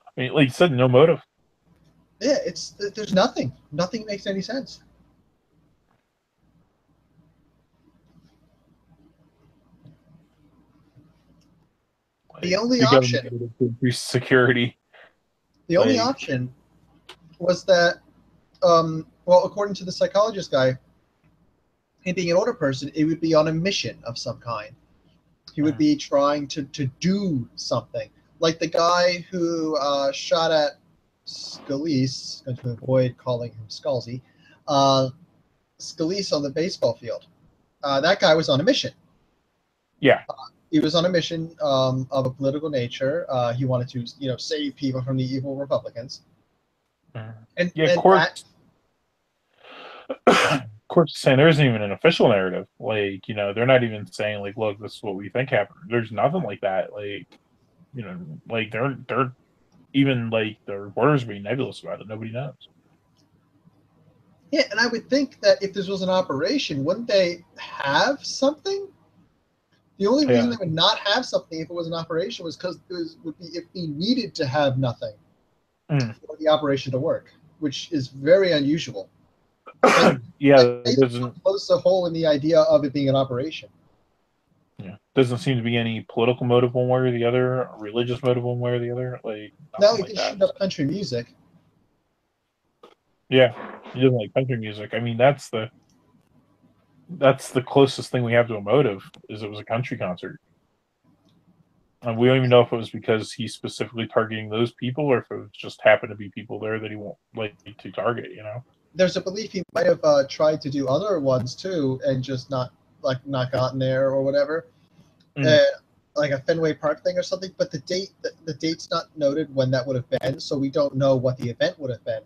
[SPEAKER 1] I mean, like you said, no motive.
[SPEAKER 5] Yeah, there's nothing. Nothing makes any sense. The only option
[SPEAKER 1] to increase security.
[SPEAKER 5] The only option was that, well, according to the psychologist guy, him being an older person, it would be on a mission of some kind. He would be trying to do something. Like the guy who shot at Scalise, going to avoid calling him Scalzi, Scalise on the baseball field. That guy was on a mission.
[SPEAKER 1] Yeah.
[SPEAKER 5] He was on a mission of a political nature. He wanted to, save people from the evil Republicans. And
[SPEAKER 1] Court's saying there isn't even an official narrative. Like, they're not even saying like, look, this is what we think happened. There's nothing like that. Like, like they're even like the reporters being nebulous about it. Nobody knows.
[SPEAKER 5] Yeah, and I would think that if this was an operation, wouldn't they have something? The only reason they would not have something if it was an operation was because would be if they needed to have nothing for the operation to work, which is very unusual.
[SPEAKER 1] Yeah,
[SPEAKER 5] it doesn't close a hole in the idea of it being an operation.
[SPEAKER 1] Yeah, doesn't seem to be any political motive one way or the other, or religious motive one way or the other. Like
[SPEAKER 5] no, he can shoot up country music.
[SPEAKER 1] Yeah, he doesn't like country music. I mean, that's the closest thing we have to a motive is it was a country concert. And we don't even know if it was because he's specifically targeting those people, or if it was just happened to be people there that he won't like to target.
[SPEAKER 3] There's a belief he might have tried to do other ones too, and just not gotten there or whatever. Like a Fenway Park thing or something, but the date's not noted when that would have been, so we don't know what the event would have been.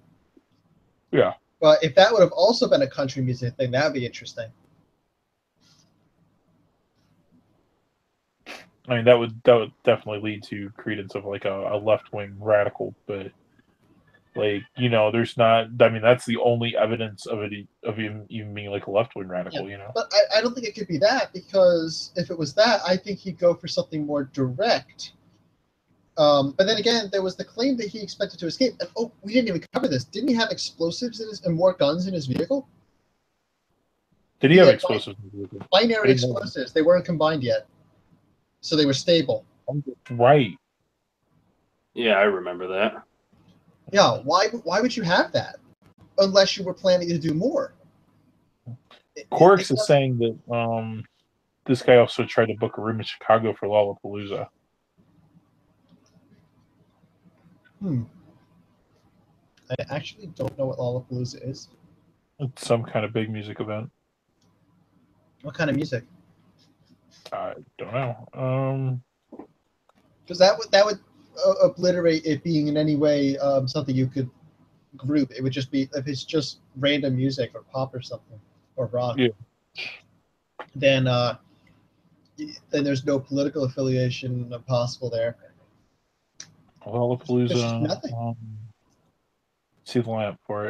[SPEAKER 1] Yeah.
[SPEAKER 3] But if that would have also been a country music thing, that would be interesting.
[SPEAKER 1] I mean, that would definitely lead to credence of like a left-wing radical, but like, there's not. I mean, that's the only evidence of him even being like a left-wing radical.
[SPEAKER 3] But I don't think it could be that, because if it was that, I think he'd go for something more direct. But then again, there was the claim that he expected to escape. And we didn't even cover this. Didn't he have explosives and more guns in his vehicle?
[SPEAKER 1] Did he have explosives in his vehicle?
[SPEAKER 3] Binary explosives. They weren't combined yet, so they were stable.
[SPEAKER 1] Right.
[SPEAKER 2] Yeah, I remember that.
[SPEAKER 3] Yeah, why would you have that unless you were planning to do more?
[SPEAKER 1] Corix is saying that this guy also tried to book a room in Chicago for Lollapalooza.
[SPEAKER 3] I actually don't know what Lollapalooza is.
[SPEAKER 1] It's some kind of big music event.
[SPEAKER 3] What kind of music?
[SPEAKER 1] I don't know.
[SPEAKER 3] Because that would obliterate it being in any way something you could group. It would just be, if it's just random music or pop or something or rock.
[SPEAKER 1] Yeah.
[SPEAKER 3] Then there's no political affiliation possible there.
[SPEAKER 1] Lollapalooza. See the lineup for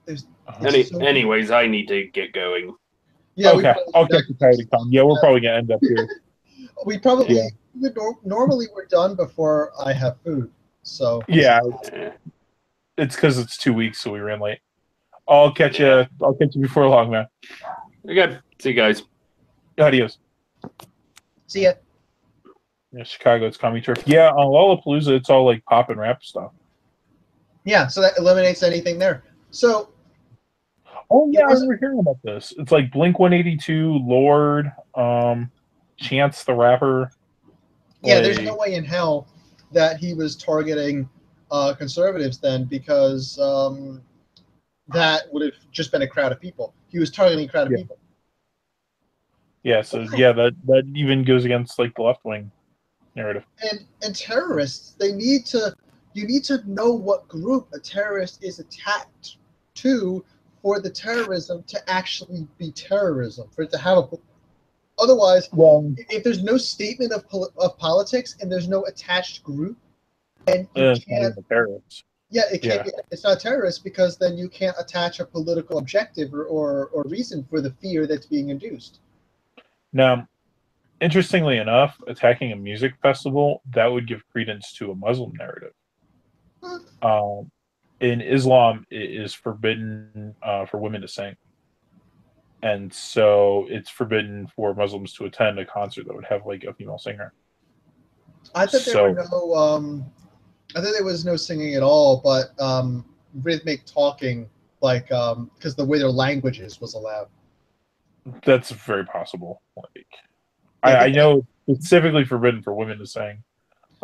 [SPEAKER 1] it.
[SPEAKER 2] Anyways, I need to get going.
[SPEAKER 3] Yeah.
[SPEAKER 1] Okay. I'll catch you tired to come. Yeah, we're probably gonna end up here.
[SPEAKER 3] We probably normally we're done before I have food. So
[SPEAKER 1] yeah, it's because it's 2 weeks, so we ran late. I'll catch you. I'll catch you before long, man.
[SPEAKER 2] You're good. See you guys.
[SPEAKER 1] Adios.
[SPEAKER 3] See ya.
[SPEAKER 1] Yeah, Chicago, it's Comedy Turf. Yeah, on Lollapalooza, it's all like pop and rap stuff.
[SPEAKER 3] Yeah, so that eliminates anything there. So.
[SPEAKER 1] Oh yeah, I remember hearing about this. It's like Blink-182, Lord, Chance the Rapper.
[SPEAKER 3] Yeah, there's no way in hell that he was targeting conservatives then, because that would have just been a crowd of people. He was targeting a crowd of people.
[SPEAKER 1] Yeah, so that even goes against like the left wing narrative.
[SPEAKER 3] And terrorists, you need to know what group a terrorist is attacked to for the terrorism to actually be terrorism, for it to have a. Otherwise, if there's no statement of politics and there's no attached group, and you can't. Terrorist. Yeah, it can't. Be, it's not terrorist, because then you can't attach a political objective or reason for the fear that's being induced.
[SPEAKER 1] Now, interestingly enough, attacking a music festival, that would give credence to a Muslim narrative. In Islam, it is forbidden for women to sing. And so it's forbidden for Muslims to attend a concert that would have like a female singer.
[SPEAKER 3] I thought there were no I thought there was no singing at all, but rhythmic talking, like because the way their languages was allowed.
[SPEAKER 1] That's very possible. Like, I know it's specifically forbidden for women to sing.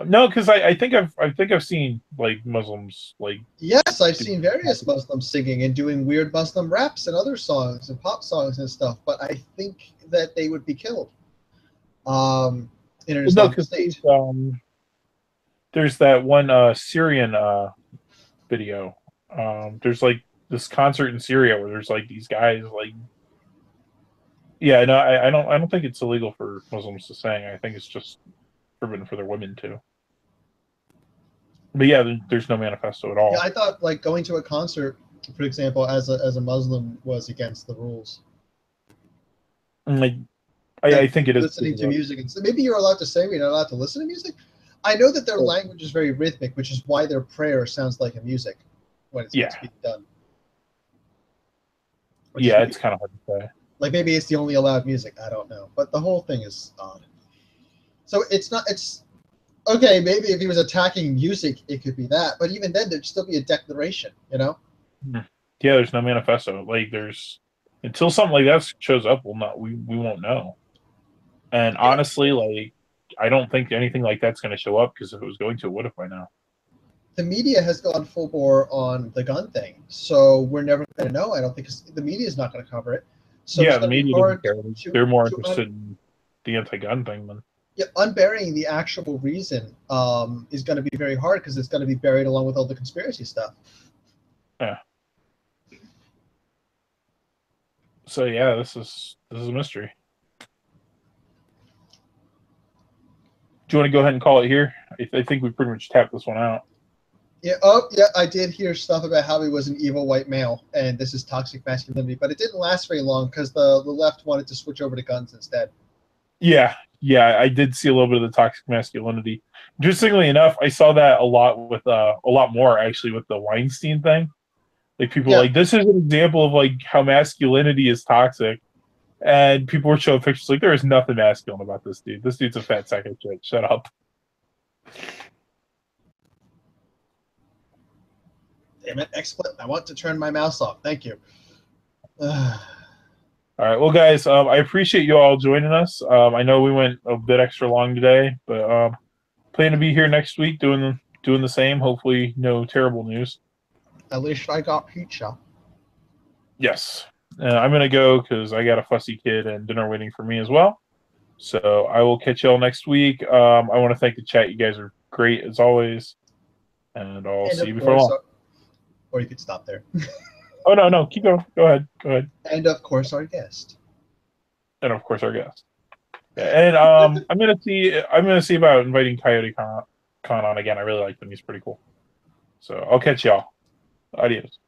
[SPEAKER 1] No, because I think I've seen like Muslims like.
[SPEAKER 3] Yes, I've seen various Muslims singing and doing weird Muslim raps and other songs and pop songs and stuff. But I think that they would be killed. In an Islamic state.
[SPEAKER 1] There's that one Syrian video. There's like this concert in Syria where there's like these guys like. Yeah, no, I don't think it's illegal for Muslims to sing. I think it's just forbidden for their women too. But yeah, there's no manifesto at all.
[SPEAKER 3] Yeah, I thought like going to a concert, for example, as a Muslim was against the rules.
[SPEAKER 1] Like, I think it is
[SPEAKER 3] listening to music, and maybe you're allowed to say you're not allowed to listen to music. I know that their language is very rhythmic, which is why their prayer sounds like a music when it's being done.
[SPEAKER 1] Yeah, it's kind of hard to say.
[SPEAKER 3] Like maybe it's the only allowed music. I don't know, but the whole thing is odd. So it's not. It's okay. Maybe if he was attacking music, it could be that. But even then, there'd still be a declaration. You know.
[SPEAKER 1] Yeah, there's no manifesto. Like there's until something like that shows up, we won't know. And honestly, like, I don't think anything like that's going to show up, because if it was going to, it would have by now.
[SPEAKER 3] The media has gone full bore on the gun thing, so we're never going to know. I don't think the media is not going to cover it. So
[SPEAKER 1] Yeah,
[SPEAKER 3] it's
[SPEAKER 1] the
[SPEAKER 3] going to be
[SPEAKER 1] media
[SPEAKER 3] hard
[SPEAKER 1] doesn't care. They're more interested in the anti-gun thing than.
[SPEAKER 3] Yeah, unburying the actual reason is going to be very hard because it's going to be buried along with all the conspiracy stuff.
[SPEAKER 1] Yeah. So yeah, this is a mystery. Do you want to go ahead and call it here? I think we pretty much tapped this one out.
[SPEAKER 3] Yeah. Oh, yeah. I did hear stuff about how he was an evil white male, and this is toxic masculinity, but it didn't last very long because the left wanted to switch over to guns instead.
[SPEAKER 1] Yeah, I did see a little bit of the toxic masculinity. Interestingly enough, I saw that a lot more actually with the Weinstein thing. Like people like, this is an example of like how masculinity is toxic, and people were showing pictures like there is nothing masculine about this dude. This dude's a fat sack of shit. Shut up.
[SPEAKER 3] Damn it, XSplit. I want to turn my mouse off. Thank you.
[SPEAKER 1] All right, well, guys, I appreciate you all joining us. I know we went a bit extra long today, but plan to be here next week doing the same. Hopefully, no terrible news.
[SPEAKER 3] At least I got pizza.
[SPEAKER 1] Yes, I'm gonna go because I got a fussy kid and dinner waiting for me as well. So I will catch y'all next week. I want to thank the chat. You guys are great as always, and I'll see you before long.
[SPEAKER 3] Or you could stop there.
[SPEAKER 1] Oh no, keep going. Go ahead.
[SPEAKER 3] And of course, our guest.
[SPEAKER 1] And of course, our guest. Yeah, and I'm gonna see about inviting Coyote Con on again. I really like him. He's pretty cool. So I'll catch y'all. Adios.